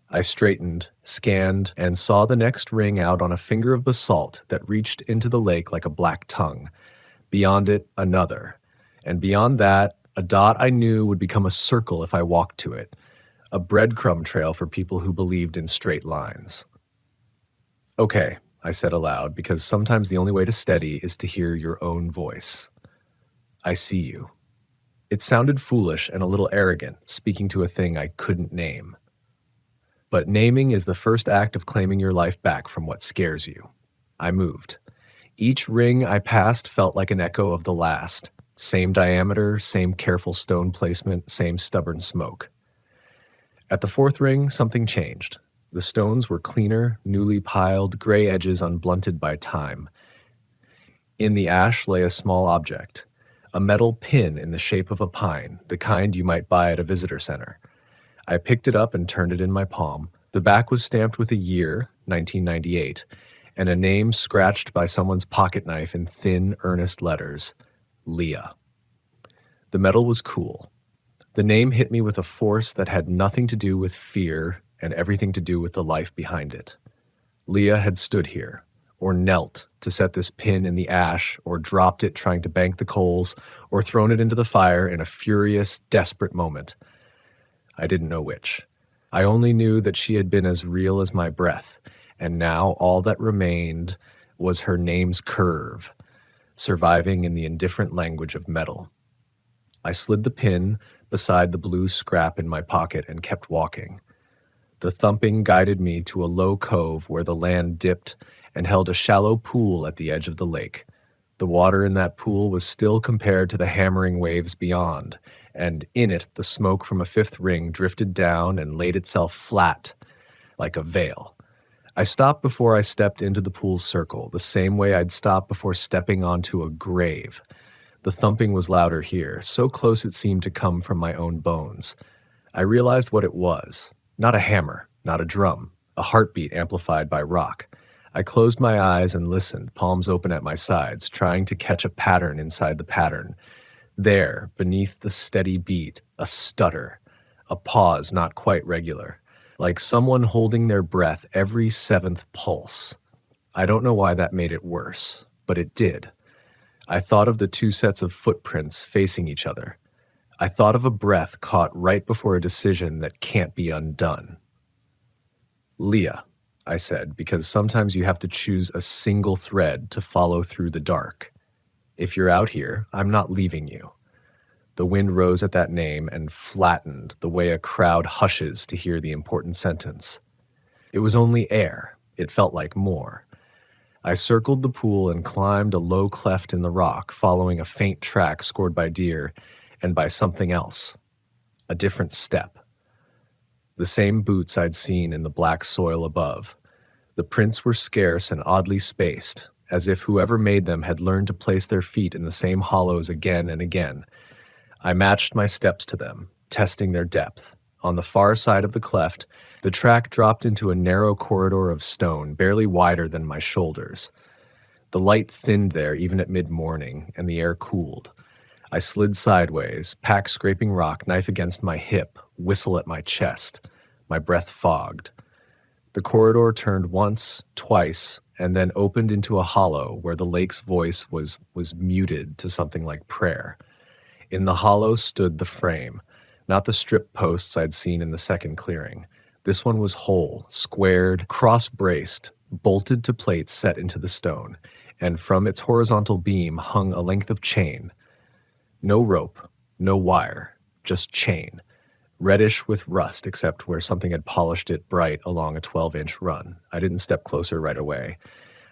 I straightened, scanned, and saw the next ring out on a finger of basalt that reached into the lake like a black tongue. Beyond it, another. And beyond that, a dot I knew would become a circle if I walked to it. A breadcrumb trail for people who believed in straight lines. Okay, I said aloud, because sometimes the only way to steady is to hear your own voice. I see you. It sounded foolish and a little arrogant, speaking to a thing I couldn't name. But naming is the first act of claiming your life back from what scares you. I moved. Each ring I passed felt like an echo of the last. Same diameter, same careful stone placement, same stubborn smoke. At the fourth ring, something changed. The stones were cleaner, newly piled, gray edges unblunted by time. In the ash lay a small object, a metal pin in the shape of a pine, the kind you might buy at a visitor center. I picked it up and turned it in my palm. The back was stamped with a year, 1998, and a name scratched by someone's pocket knife in thin, earnest letters, Leah. The metal was cool. The name hit me with a force that had nothing to do with fear and everything to do with the life behind it. Leah had stood here, or knelt to set this pin in the ash, or dropped it trying to bank the coals, or thrown it into the fire in a furious, desperate moment. I didn't know which. I only knew that she had been as real as my breath, and now all that remained was her name's curve, surviving in the indifferent language of metal. I slid the pin beside the blue scrap in my pocket and kept walking. The thumping guided me to a low cove where the land dipped and held a shallow pool at the edge of the lake. The water in that pool was still compared to the hammering waves beyond, and in it the smoke from a fifth ring drifted down and laid itself flat, like a veil. I stopped before I stepped into the pool's circle, the same way I'd stopped before stepping onto a grave. The thumping was louder here, so close it seemed to come from my own bones. I realized what it was. Not a hammer, not a drum, a heartbeat amplified by rock. I closed my eyes and listened, palms open at my sides, trying to catch a pattern inside the pattern. There, beneath the steady beat, a stutter, a pause not quite regular, like someone holding their breath every seventh pulse. I don't know why that made it worse, but it did. I thought of the two sets of footprints facing each other. I thought of a breath caught right before a decision that can't be undone. Leah, I said, because sometimes you have to choose a single thread to follow through the dark. If you're out here, I'm not leaving you. The wind rose at that name and flattened the way a crowd hushes to hear the important sentence. It was only air. It felt like more. I circled the pool and climbed a low cleft in the rock, following a faint track scored by deer and by something else. A different step. The same boots I'd seen in the black soil above. The prints were scarce and oddly spaced, as if whoever made them had learned to place their feet in the same hollows again and again. I matched my steps to them, testing their depth. On the far side of the cleft, the track dropped into a narrow corridor of stone, barely wider than my shoulders. The light thinned there even at mid-morning, and the air cooled. I slid sideways, pack scraping rock, knife against my hip, whistle at my chest. My breath fogged. The corridor turned once, twice, and then opened into a hollow where the lake's voice was muted to something like prayer. In the hollow stood the frame, not the strip posts I'd seen in the second clearing. This one was whole, squared, cross-braced, bolted to plates set into the stone, and from its horizontal beam hung a length of chain. No rope, no wire, just chain, reddish with rust except where something had polished it bright along a 12-inch run. I didn't step closer right away.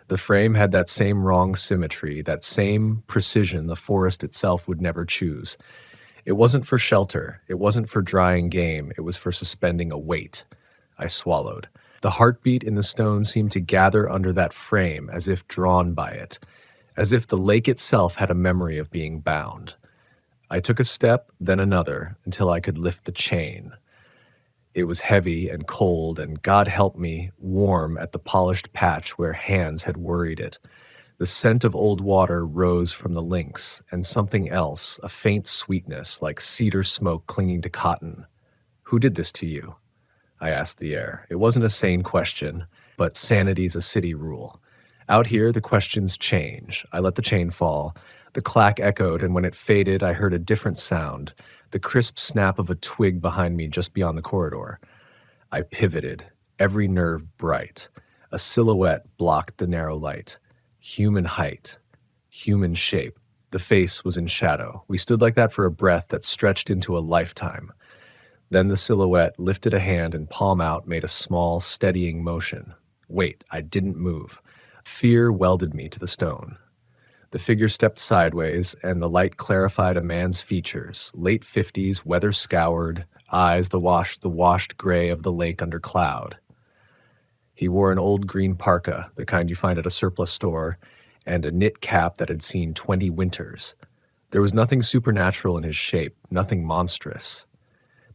The frame had that same wrong symmetry, that same precision the forest itself would never choose. It wasn't for shelter, it wasn't for drying game, it was for suspending a weight. I swallowed. The heartbeat in the stone seemed to gather under that frame as if drawn by it, as if the lake itself had a memory of being bound. I took a step, then another, until I could lift the chain. It was heavy and cold, and God help me, warm at the polished patch where hands had worried it. The scent of old water rose from the links, and something else, a faint sweetness like cedar smoke clinging to cotton. Who did this to you? I asked the air. It wasn't a sane question, but sanity's a city rule. Out here, the questions change. I let the chain fall. The clack echoed, and when it faded, I heard a different sound, the crisp snap of a twig behind me just beyond the corridor. I pivoted, every nerve bright. A silhouette blocked the narrow light. Human height, human shape. The face was in shadow. We stood like that for a breath that stretched into a lifetime. Then the silhouette lifted a hand and palm out made a small, steadying motion. Wait, I didn't move. Fear welded me to the stone. The figure stepped sideways, and the light clarified a man's features, late 50s, weather-scoured, eyes the washed gray of the lake under cloud. He wore an old green parka, the kind you find at a surplus store, and a knit cap that had seen 20 winters. There was nothing supernatural in his shape, nothing monstrous.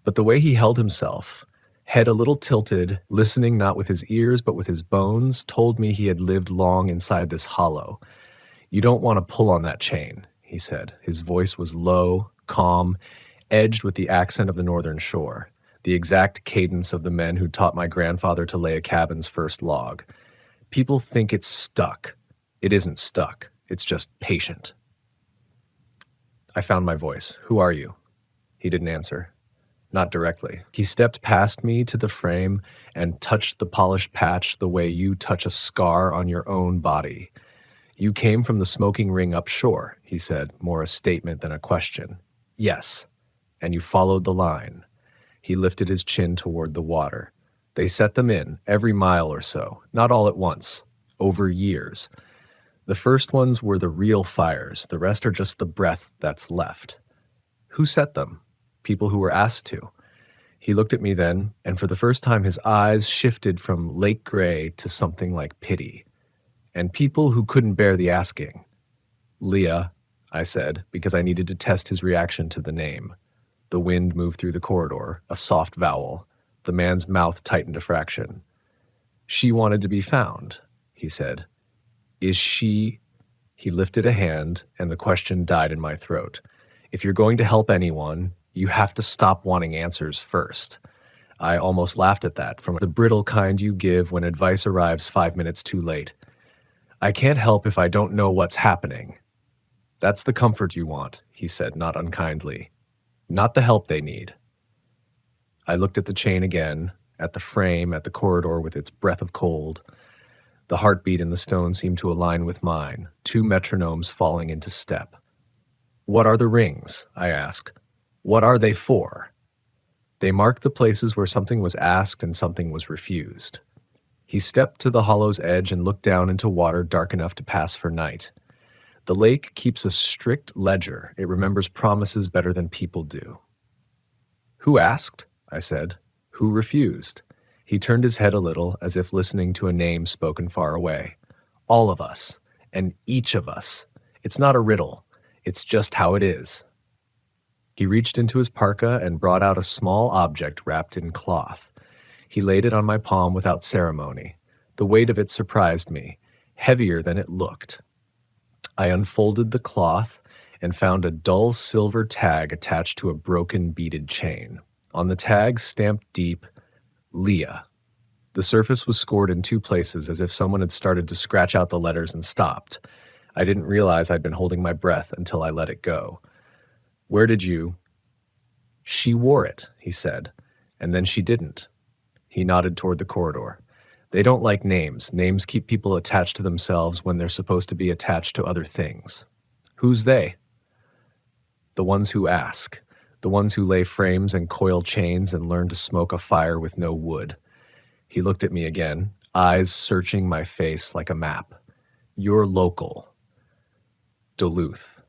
But the way he held himself, head a little tilted, listening not with his ears but with his bones, told me he had lived long inside this hollow. You don't want to pull on that chain, he said. His voice was low, calm, edged with the accent of the northern shore, the exact cadence of the men who taught my grandfather to lay a cabin's first log. People think it's stuck. It isn't stuck. It's just patient. I found my voice. Who are you? He didn't answer. Not directly. He stepped past me to the frame and touched the polished patch the way you touch a scar on your own body. You came from the smoking ring upshore, he said, more a statement than a question. Yes. And you followed the line. He lifted his chin toward the water. They set them in, every mile or so, not all at once, over years. The first ones were the real fires, the rest are just the breath that's left. Who set them? People who were asked to. He looked at me then, and for the first time his eyes shifted from lake gray to something like pity. And people who couldn't bear the asking. Leah, I said, because I needed to test his reaction to the name. The wind moved through the corridor, a soft vowel. The man's mouth tightened a fraction. She wanted to be found, he said. Is she? He lifted a hand, and the question died in my throat. If you're going to help anyone, you have to stop wanting answers first. I almost laughed at that, from the brittle kind you give when advice arrives 5 minutes too late. I can't help if I don't know what's happening. That's the comfort you want, he said, not unkindly. Not the help they need. I looked at the chain again, at the frame, at the corridor with its breath of cold. The heartbeat in the stone seemed to align with mine, 2 metronomes falling into step. What are the rings? I asked. What are they for? They marked the places where something was asked and something was refused. He stepped to the hollow's edge and looked down into water dark enough to pass for night. The lake keeps a strict ledger. It remembers promises better than people do. Who asked? I said. Who refused? He turned his head a little, as if listening to a name spoken far away. All of us, and each of us. It's not a riddle. It's just how it is. He reached into his parka and brought out a small object wrapped in cloth. He laid it on my palm without ceremony. The weight of it surprised me, heavier than it looked. I unfolded the cloth and found a dull silver tag attached to a broken beaded chain. On the tag, stamped deep, Leah. The surface was scored in 2 places, as if someone had started to scratch out the letters and stopped. I didn't realize I'd been holding my breath until I let it go. Where did you? She wore it, he said, and then she didn't. He nodded toward the corridor. They don't like names. Names keep people attached to themselves when they're supposed to be attached to other things. Who's they? The ones who ask. The ones who lay frames and coil chains and learn to smoke a fire with no wood. He looked at me again, eyes searching my face like a map. You're local. Duluth.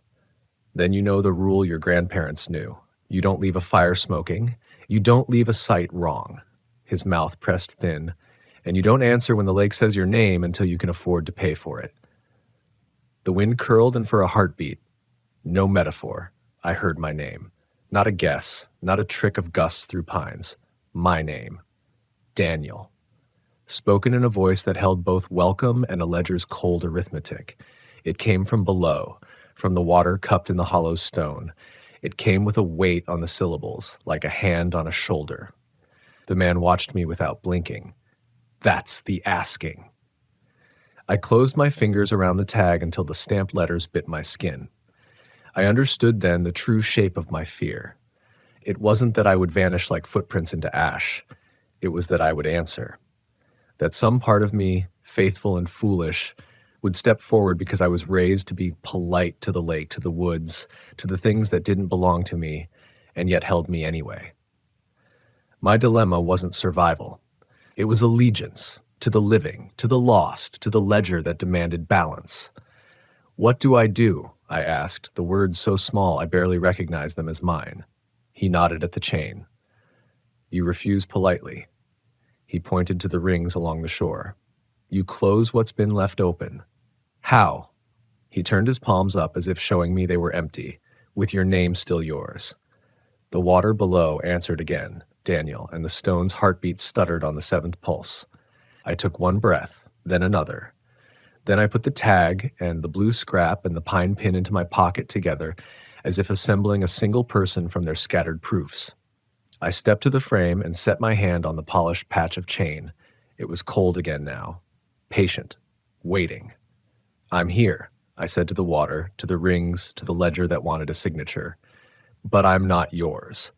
Then you know the rule your grandparents knew. You don't leave a fire smoking. You don't leave a site wrong. His mouth pressed thin. And you don't answer when the lake says your name until you can afford to pay for it. The wind curled, and for a heartbeat, no metaphor, I heard my name. Not a guess, not a trick of gusts through pines. My name. Daniel. Spoken in a voice that held both welcome and a ledger's cold arithmetic. It came from below, from the water cupped in the hollow stone. It came with a weight on the syllables, like a hand on a shoulder. The man watched me without blinking. That's the asking. I closed my fingers around the tag until the stamped letters bit my skin. I understood then the true shape of my fear. It wasn't that I would vanish like footprints into ash. It was that I would answer. That some part of me, faithful and foolish, would step forward because I was raised to be polite to the lake, to the woods, to the things that didn't belong to me, and yet held me anyway. My dilemma wasn't survival. It was allegiance to the living, to the lost, to the ledger that demanded balance. What do? I asked, the words so small I barely recognized them as mine. He nodded at the chain. You refuse politely. He pointed to the rings along the shore. You close what's been left open. How? He turned his palms up as if showing me they were empty, with your name still yours. The water below answered again, Daniel, and the stone's heartbeat stuttered on the seventh pulse. I took one breath, then another. Then I put the tag and the blue scrap and the pine pin into my pocket together, as if assembling a single person from their scattered proofs. I stepped to the frame and set my hand on the polished patch of chain. It was cold again now. Patient. Waiting. I'm here, I said to the water, to the rings, to the ledger that wanted a signature. But I'm not yours.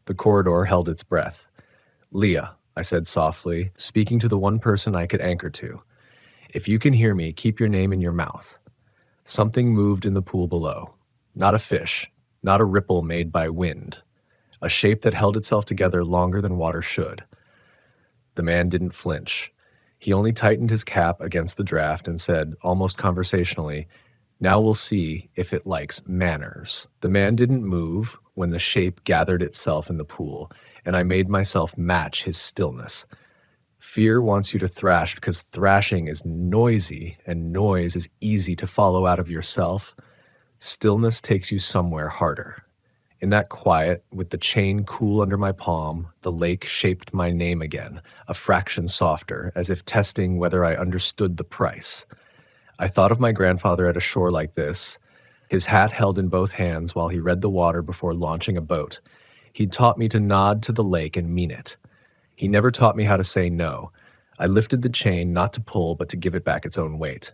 The corridor held its breath. Leah, I said softly, speaking to the one person I could anchor to. If you can hear me, keep your name in your mouth. Something moved in the pool below. Not a fish, not a ripple made by wind. A shape that held itself together longer than water should. The man didn't flinch. He only tightened his cap against the draft and said, almost conversationally, now we'll see if it likes manners. The man didn't move when the shape gathered itself in the pool, and I made myself match his stillness. Fear wants you to thrash because thrashing is noisy, and noise is easy to follow out of yourself. Stillness takes you somewhere harder. In that quiet, with the chain cool under my palm, the lake shaped my name again, a fraction softer, as if testing whether I understood the price. I thought of my grandfather at a shore like this, his hat held in both hands while he read the water before launching a boat. He'd taught me to nod to the lake and mean it. He never taught me how to say no. I lifted the chain not to pull, but to give it back its own weight.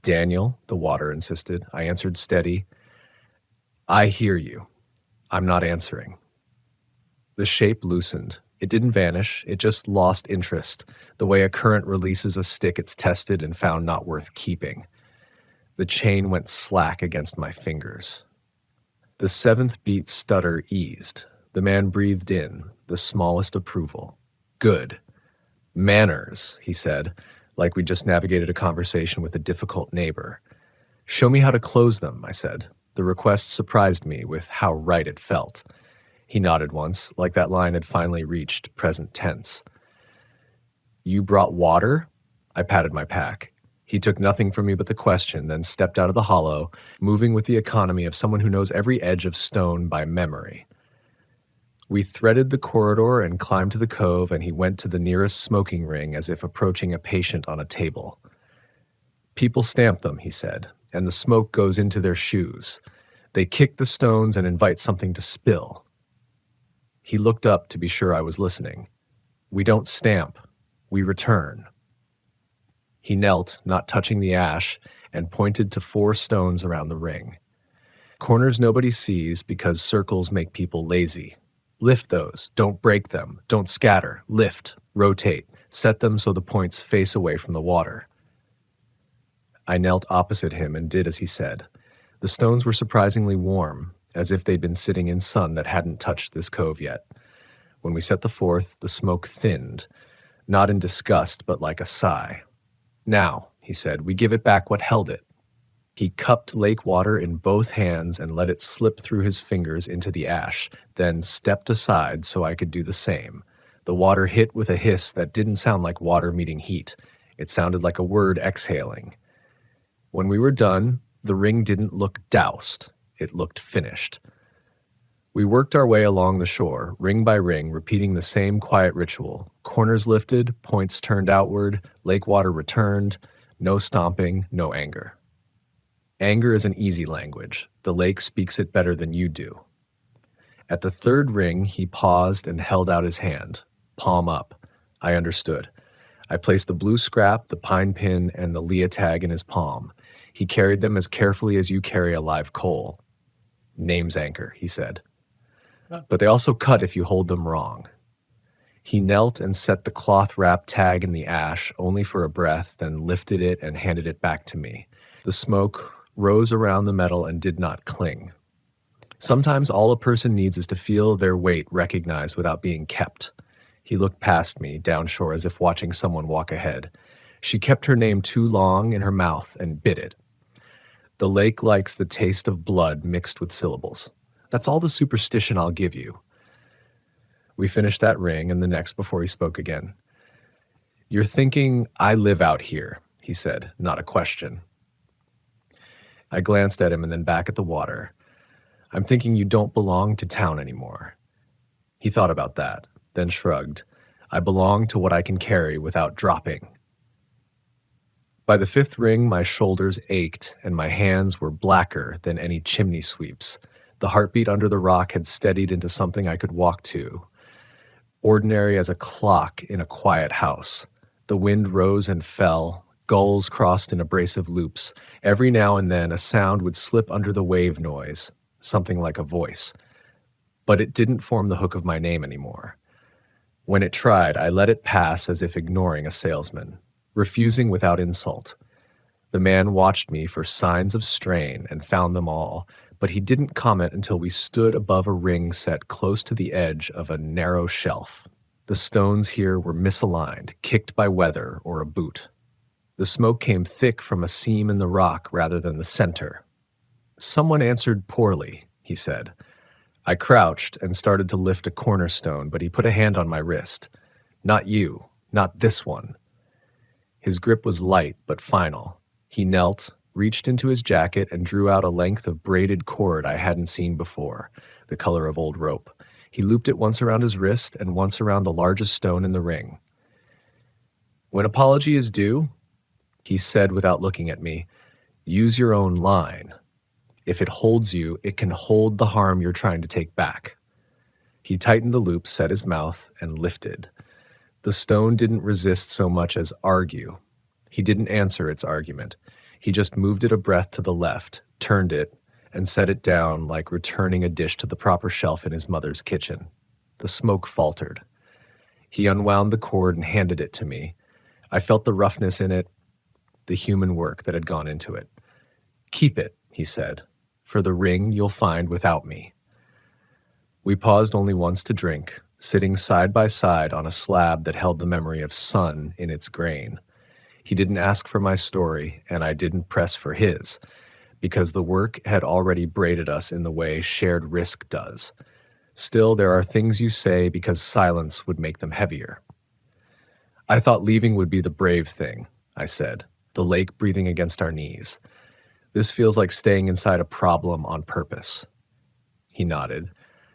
Daniel, the water insisted. I answered steady. I hear you. I'm not answering. The shape loosened. It didn't vanish. It just lost interest, the way a current releases a stick it's tested and found not worth keeping. The chain went slack against my fingers. The seventh beat stutter eased. The man breathed in, the smallest approval. Good. Manners, he said, like we just navigated a conversation with a difficult neighbor. Show me how to close them, I said. The request surprised me with how right it felt. He nodded once, like that line had finally reached present tense. You brought water? I patted my pack. He took nothing from me but the question, then stepped out of the hollow, moving with the economy of someone who knows every edge of stone by memory. We threaded the corridor and climbed to the cove, and he went to the nearest smoking ring as if approaching a patient on a table. People stamp them, he said, and the smoke goes into their shoes. They kick the stones and invite something to spill. He looked up to be sure I was listening. We don't stamp. We return. He knelt, not touching the ash, and pointed to 4 stones around the ring. Corners nobody sees because circles make people lazy. Lift those. Don't break them. Don't scatter. Lift. Rotate. Set them so the points face away from the water. I knelt opposite him and did as he said. The stones were surprisingly warm, as if they'd been sitting in sun that hadn't touched this cove yet. When we set the fourth, the smoke thinned, not in disgust, but like a sigh. Now, he said, we give it back what held it. He cupped lake water in both hands and let it slip through his fingers into the ash, then stepped aside so I could do the same. The water hit with a hiss that didn't sound like water meeting heat. It sounded like a word exhaling. When we were done, the ring didn't look doused. It looked finished. We worked our way along the shore, ring by ring, repeating the same quiet ritual. Corners lifted, points turned outward, lake water returned, no stomping, no anger. Anger is an easy language. The lake speaks it better than you do. At the third ring, he paused and held out his hand, palm up. I understood. I placed the blue scrap, the pine pin, and the Leah tag in his palm. He carried them as carefully as you carry a live coal. Name's Anchor, he said. But they also cut if you hold them wrong. He knelt and set the cloth-wrapped tag in the ash only for a breath, then lifted it and handed it back to me. The smoke rose around the metal and did not cling. Sometimes all a person needs is to feel their weight recognized without being kept. He looked past me, downshore, as if watching someone walk ahead. She kept her name too long in her mouth and bit it. The lake likes the taste of blood mixed with syllables. That's all the superstition I'll give you. We finished that ring and the next before he spoke again. You're thinking, I live out here, he said, not a question. I glanced at him and then back at the water. I'm thinking you don't belong to town anymore. He thought about that, then shrugged. I belong to what I can carry without dropping. By the fifth ring, my shoulders ached and my hands were blacker than any chimney sweeps. The heartbeat under the rock had steadied into something I could walk to, ordinary as a clock in a quiet house. The wind rose and fell, gulls crossed in abrasive loops. Every now and then a sound would slip under the wave noise, something like a voice. But it didn't form the hook of my name anymore. When it tried, I let it pass as if ignoring a salesman, refusing without insult. The man watched me for signs of strain and found them all, but he didn't comment until we stood above a ring set close to the edge of a narrow shelf. The stones here were misaligned, kicked by weather or a boot. The smoke came thick from a seam in the rock rather than the center. Someone answered poorly, he said. I crouched and started to lift a cornerstone, but he put a hand on my wrist. Not you, not this one. His grip was light but final. He knelt, reached into his jacket, and drew out a length of braided cord I hadn't seen before, the color of old rope. He looped it once around his wrist and once around the largest stone in the ring. When apology is due, he said without looking at me, use your own line. If it holds you, it can hold the harm you're trying to take back. He tightened the loop, set his mouth, and lifted. The stone didn't resist so much as argue. He didn't answer its argument. He just moved it a breath to the left, turned it, and set it down like returning a dish to the proper shelf in his mother's kitchen. The smoke faltered. He unwound the cord and handed it to me. I felt the roughness in it, the human work that had gone into it. Keep it, he said. For the ring you'll find without me. We paused only once to drink, sitting side by side on a slab that held the memory of sun in its grain. He didn't ask for my story, and I didn't press for his, because the work had already braided us in the way shared risk does. Still, there are things you say because silence would make them heavier. I thought leaving would be the brave thing, I said, the lake breathing against our knees. This feels like staying inside a problem on purpose. He nodded.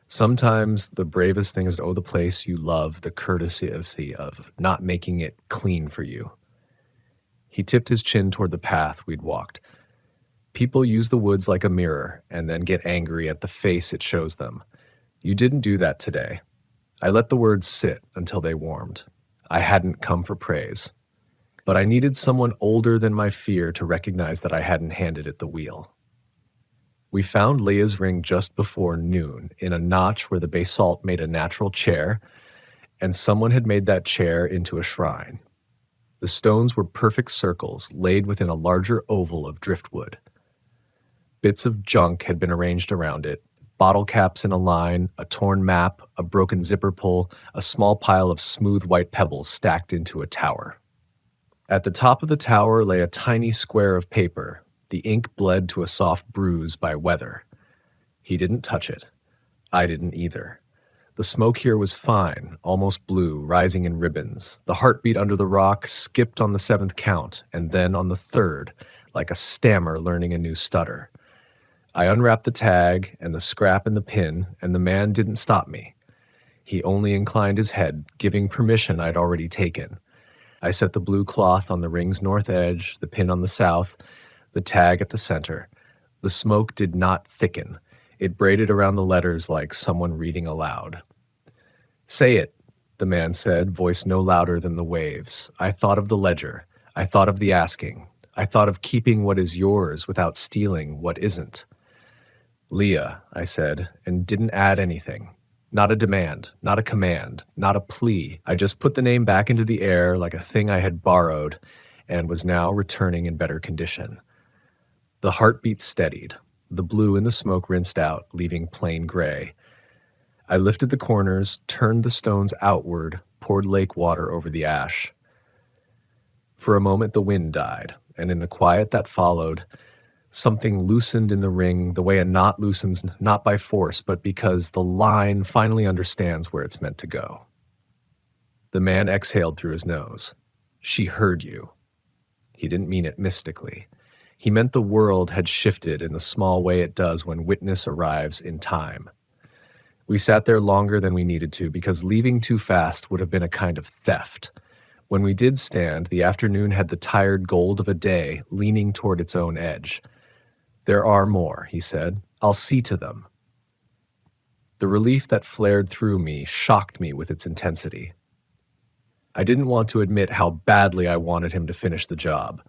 Sometimes the bravest thing is to owe the place you love the courtesy of not making it clean for you. He tipped his chin toward the path we'd walked. People use the woods like a mirror and then get angry at the face it shows them. You didn't do that today. I let the words sit until they warmed. I hadn't come for praise. But I needed someone older than my fear to recognize that I hadn't handed it the wheel. We found Leah's ring just before noon, in a notch where the basalt made a natural chair, and someone had made that chair into a shrine. The stones were perfect circles laid within a larger oval of driftwood. Bits of junk had been arranged around it, bottle caps in a line, a torn map, a broken zipper pull, a small pile of smooth white pebbles stacked into a tower. At the top of the tower lay a tiny square of paper. The ink bled to a soft bruise by weather. He didn't touch it. I didn't either. The smoke here was fine, almost blue, rising in ribbons. The heartbeat under the rock skipped on the 7th count, and then on the 3rd, like a stammer learning a new stutter. I unwrapped the tag and the scrap and the pin, and the man didn't stop me. He only inclined his head, giving permission I'd already taken. I set the blue cloth on the ring's north edge, the pin on the south, the tag at the center. The smoke did not thicken. It braided around the letters like someone reading aloud. "Say it," the man said, voice no louder than the waves. I thought of the ledger. I thought of the asking. I thought of keeping what is yours without stealing what isn't. "Leah," I said, and didn't add anything. Not a demand, not a command, not a plea. I just put the name back into the air like a thing I had borrowed and was now returning in better condition. The heartbeat steadied. The blue in the smoke rinsed out, leaving plain gray. I lifted the corners, turned the stones outward, poured lake water over the ash. For a moment the wind died, and in the quiet that followed, something loosened in the ring the way a knot loosens not by force, but because the line finally understands where it's meant to go. The man exhaled through his nose. "She heard you." He didn't mean it mystically. He meant the world had shifted in the small way it does when witness arrives in time. We sat there longer than we needed to because leaving too fast would have been a kind of theft. When we did stand, the afternoon had the tired gold of a day leaning toward its own edge. "There are more," he said. "I'll see to them." The relief that flared through me shocked me with its intensity. I didn't want to admit how badly I wanted him to finish the job.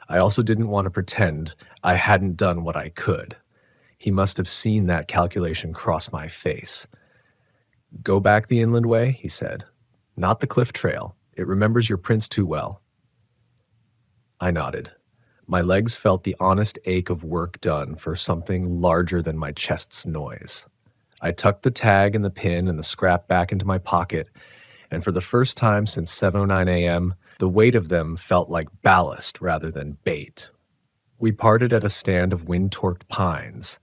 I also didn't want to pretend I hadn't done what I could. He must have seen that calculation cross my face. "Go back the inland way," he said. "Not the cliff trail. It remembers your prints too well." I nodded. My legs felt the honest ache of work done for something larger than my chest's noise. I tucked the tag and the pin and the scrap back into my pocket, and for the first time since 7:09 a.m., the weight of them felt like ballast rather than bait. We parted at a stand of wind-torqued pines.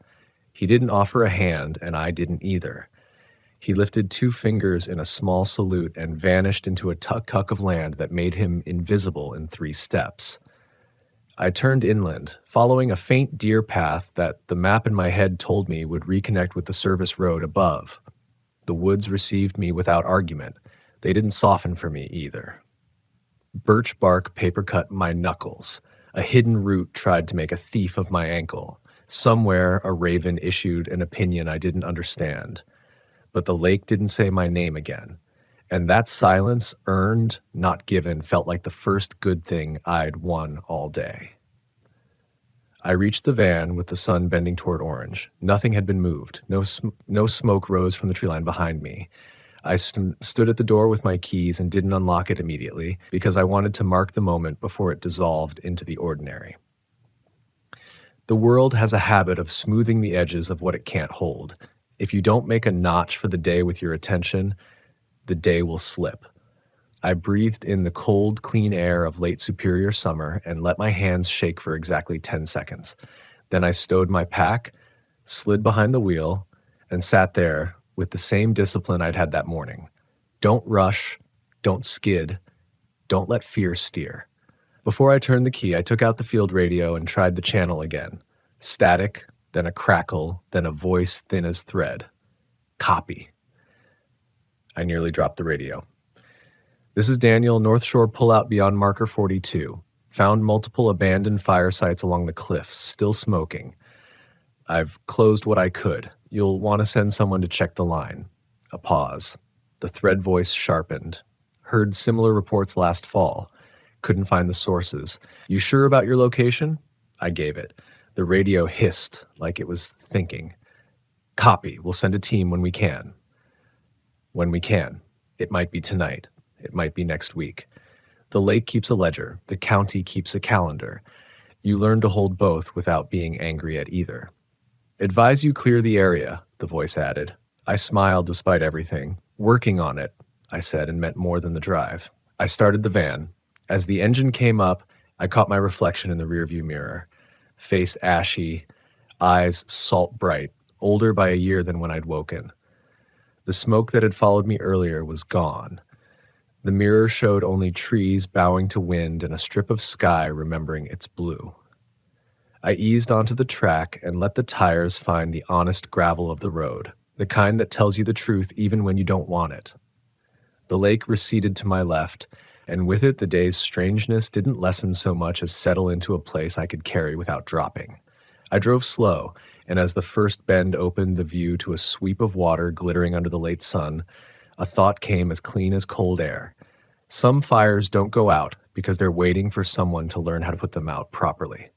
He didn't offer a hand, and I didn't either. He lifted 2 fingers in a small salute and vanished into a tuk-tuk of land that made him invisible in 3 steps. I turned inland, following a faint deer path that the map in my head told me would reconnect with the service road above. The woods received me without argument. They didn't soften for me either. Birch bark paper-cut my knuckles. A hidden root tried to make a thief of my ankle. Somewhere a raven issued an opinion I didn't understand. But the lake didn't say my name again. And that silence, earned, not given, felt like the first good thing I'd won all day. I reached the van with the sun bending toward orange. Nothing had been moved. No smoke rose from the tree line behind me. I stood at the door with my keys and didn't unlock it immediately because I wanted to mark the moment before it dissolved into the ordinary. The world has a habit of smoothing the edges of what it can't hold. If you don't make a notch for the day with your attention, the day will slip. I breathed in the cold, clean air of late Superior summer and let my hands shake for exactly 10 seconds. Then I stowed my pack, slid behind the wheel, and sat there with the same discipline I'd had that morning. Don't rush, don't skid, don't let fear steer. Before I turned the key, I took out the field radio and tried the channel again. Static, then a crackle, then a voice thin as thread. Copy. I nearly dropped the radio. "This is Daniel, North Shore pullout beyond marker 42. Found multiple abandoned fire sites along the cliffs, still smoking. I've closed what I could. You'll want to send someone to check the line." A pause. The thread voice sharpened. "Heard similar reports last fall. Couldn't find the sources. You sure about your location?" I gave it. The radio hissed like it was thinking. "Copy. We'll send a team when we can." "When we can." It might be tonight. It might be next week. The lake keeps a ledger. The county keeps a calendar. You learn to hold both without being angry at either. Advise you clear the area, the voice added. I smiled despite everything. Working on it, I said, and meant more than the drive. I started the van. As the engine came up, I caught my reflection in the rearview mirror. Face ashy, eyes salt bright, older by a year than when I'd woken. The smoke that had followed me earlier was gone. The mirror showed only trees bowing to wind and a strip of sky remembering its blue. I eased onto the track and let the tires find the honest gravel of the road, the kind that tells you the truth even when you don't want it. The lake receded to my left, and with it the day's strangeness didn't lessen so much as settle into a place I could carry without dropping. I drove slow, and as the first bend opened the view to a sweep of water glittering under the late sun, a thought came as clean as cold air. Some fires don't go out because they're waiting for someone to learn how to put them out properly.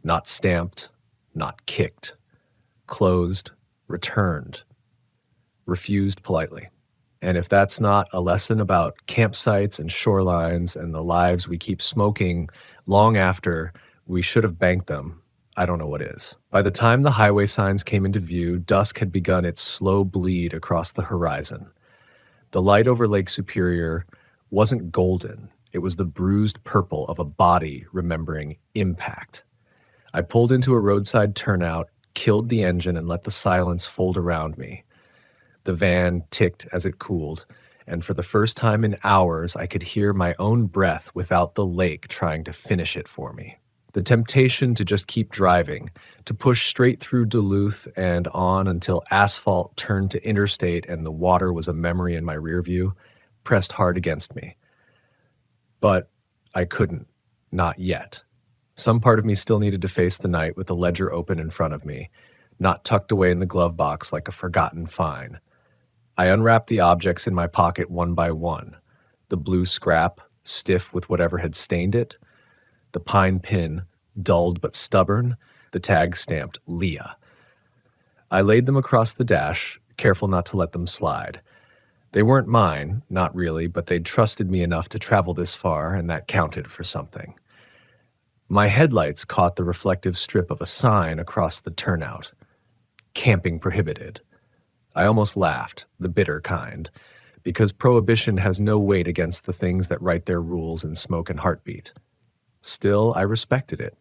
Not stamped, not kicked. Closed, returned. Refused politely. And if that's not a lesson about campsites and shorelines and the lives we keep smoking long after we should have banked them, I don't know what is. By the time the highway signs came into view, dusk had begun its slow bleed across the horizon. The light over Lake Superior wasn't golden. It was the bruised purple of a body remembering impact. I pulled into a roadside turnout, killed the engine, and let the silence fold around me. The van ticked as it cooled, and for the first time in hours, I could hear my own breath without the lake trying to finish it for me. The temptation to just keep driving, to push straight through Duluth and on until asphalt turned to interstate and the water was a memory in my rear view, pressed hard against me. But I couldn't, not yet. Some part of me still needed to face the night with the ledger open in front of me, not tucked away in the glove box like a forgotten fine. I unwrapped the objects in my pocket one by one. The blue scrap, stiff with whatever had stained it. The pine pin, dulled but stubborn. The tag stamped Leah. I laid them across the dash, careful not to let them slide. They weren't mine, not really, but they'd trusted me enough to travel this far, and that counted for something. My headlights caught the reflective strip of a sign across the turnout. Camping prohibited. I almost laughed, the bitter kind, because prohibition has no weight against the things that write their rules in smoke and heartbeat. Still, I respected it.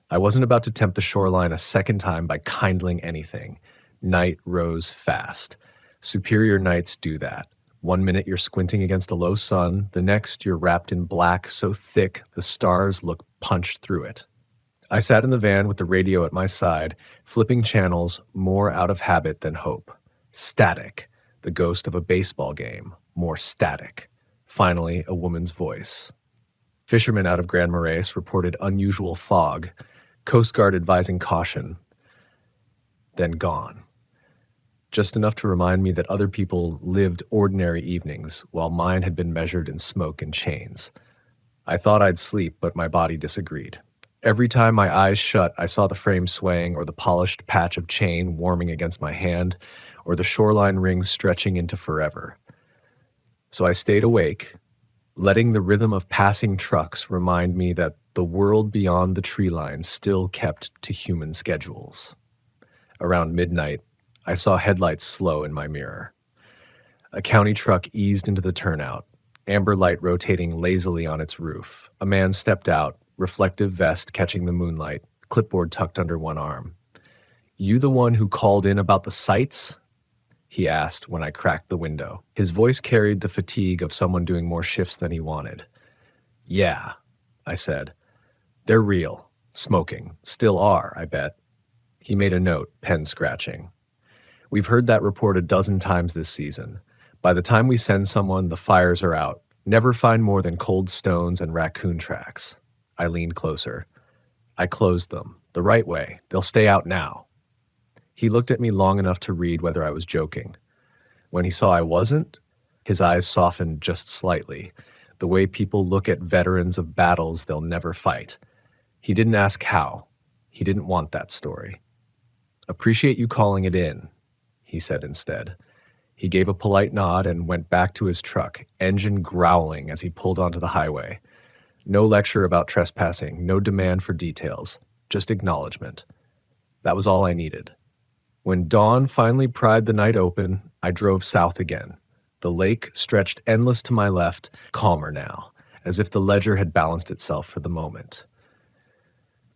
I wasn't about to tempt the shoreline a second time by kindling anything. Night rose fast. Superior nights do that. 1 minute you're squinting against a low sun, the next you're wrapped in black so thick the stars look punched through it. I sat in the van with the radio at my side, flipping channels more out of habit than hope. Static, the ghost of a baseball game, more static. Finally, a woman's voice. Fishermen out of Grand Marais reported unusual fog, Coast Guard advising caution. Then gone. Just enough to remind me that other people lived ordinary evenings, while mine had been measured in smoke and chains. I thought I'd sleep, but my body disagreed. Every time my eyes shut, I saw the frame swaying or the polished patch of chain warming against my hand or the shoreline rings stretching into forever. So I stayed awake, letting the rhythm of passing trucks remind me that the world beyond the tree line still kept to human schedules. Around midnight, I saw headlights slow in my mirror. A county truck eased into the turnout, amber light rotating lazily on its roof. A man stepped out, reflective vest catching the moonlight, clipboard tucked under one arm. "You the one who called in about the sights?" he asked when I cracked the window. His voice carried the fatigue of someone doing more shifts than he wanted. "Yeah," I said. "They're real. Smoking. Still are, I bet." He made a note, pen scratching. "We've heard that report a dozen times this season. By the time we send someone, the fires are out. Never find more than cold stones and raccoon tracks." I leaned closer. "I closed them. The right way. They'll stay out now." He looked at me long enough to read whether I was joking. When he saw I wasn't, his eyes softened just slightly, the way people look at veterans of battles they'll never fight. He didn't ask how. He didn't want that story. "Appreciate you calling it in," he said instead. He gave a polite nod and went back to his truck, engine growling as he pulled onto the highway. No lecture about trespassing, no demand for details, just acknowledgement. That was all I needed. When dawn finally pried the night open, I drove south again. The lake stretched endless to my left, calmer now, as if the ledger had balanced itself for the moment.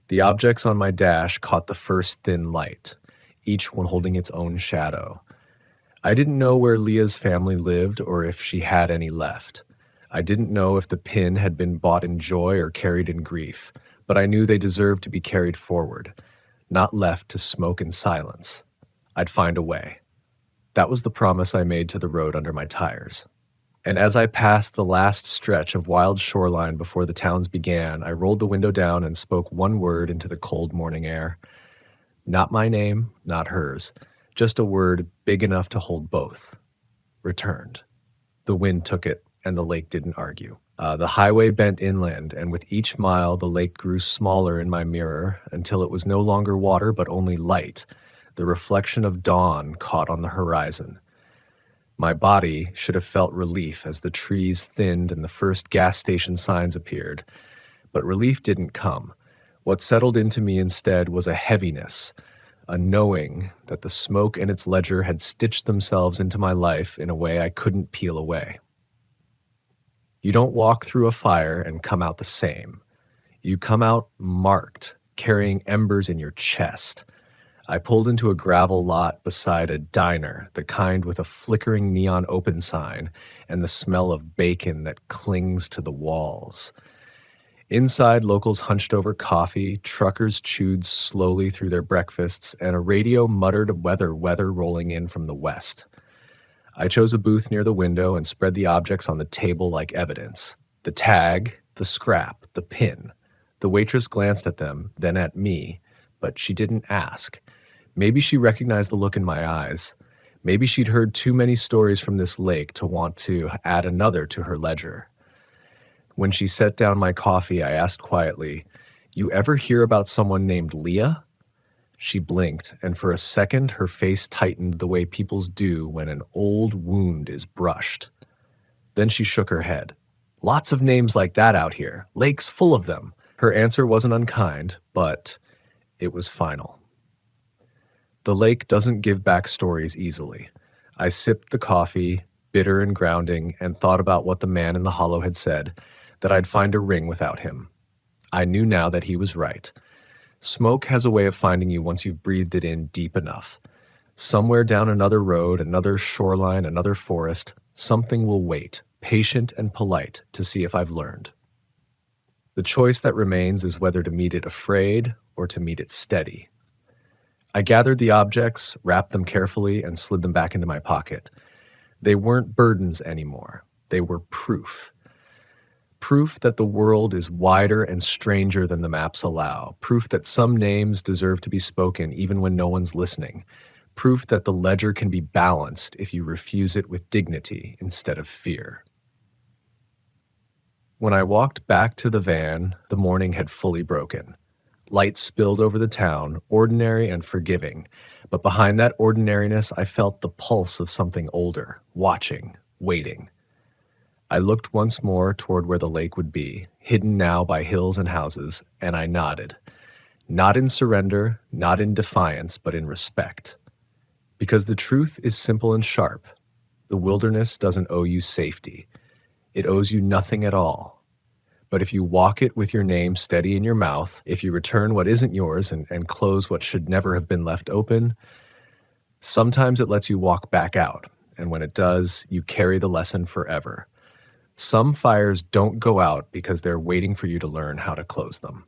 The objects on my dash caught the first thin light, each one holding its own shadow. I didn't know where Leah's family lived or if she had any left. I didn't know if the pin had been bought in joy or carried in grief, but I knew they deserved to be carried forward, not left to smoke in silence. I'd find a way. That was the promise I made to the road under my tires. And as I passed the last stretch of wild shoreline before the towns began, I rolled the window down and spoke one word into the cold morning air. Not my name, not hers, just a word big enough to hold both. Returned. The wind took it, and the lake didn't argue. The highway bent inland, and with each mile the lake grew smaller in my mirror until it was no longer water but only light, the reflection of dawn caught on the horizon. My body should have felt relief as the trees thinned and the first gas station signs appeared. But relief didn't come. What settled into me instead was a heaviness, a knowing that the smoke and its ledger had stitched themselves into my life in a way I couldn't peel away. You don't walk through a fire and come out the same. You come out marked, carrying embers in your chest. I pulled into a gravel lot beside a diner, the kind with a flickering neon open sign and the smell of bacon that clings to the walls. Inside, locals hunched over coffee, truckers chewed slowly through their breakfasts, and a radio muttered weather rolling in from the west. I chose a booth near the window and spread the objects on the table like evidence. The tag, the scrap, the pin. The waitress glanced at them, then at me, but she didn't ask. Maybe she recognized the look in my eyes. Maybe she'd heard too many stories from this lake to want to add another to her ledger. When she set down my coffee, I asked quietly, "You ever hear about someone named Leah?" She blinked, and for a second her face tightened the way people's do when an old wound is brushed. Then she shook her head. "Lots of names like that out here. Lake's full of them." Her answer wasn't unkind, but it was final. The lake doesn't give back stories easily. I sipped the coffee, bitter and grounding, and thought about what the man in the hollow had said, that I'd find a ring without him. I knew now that he was right. Smoke has a way of finding you once you've breathed it in deep enough. Somewhere down another road, another shoreline, another forest, something will wait, patient and polite, to see if I've learned. The choice that remains is whether to meet it afraid or to meet it steady. I gathered the objects, wrapped them carefully, and slid them back into my pocket. They weren't burdens anymore. They were proof. Proof that the world is wider and stranger than the maps allow. Proof that some names deserve to be spoken even when no one's listening. Proof that the ledger can be balanced if you refuse it with dignity instead of fear. When I walked back to the van, the morning had fully broken. Light spilled over the town, ordinary and forgiving, but behind that ordinariness I felt the pulse of something older, watching, waiting. I looked once more toward where the lake would be, hidden now by hills and houses, and I nodded. Not in surrender, not in defiance, but in respect. Because the truth is simple and sharp. The wilderness doesn't owe you safety. It owes you nothing at all. But if you walk it with your name steady in your mouth, if you return what isn't yours and close what should never have been left open, sometimes it lets you walk back out, and when it does, you carry the lesson forever. Some fires don't go out because they're waiting for you to learn how to close them.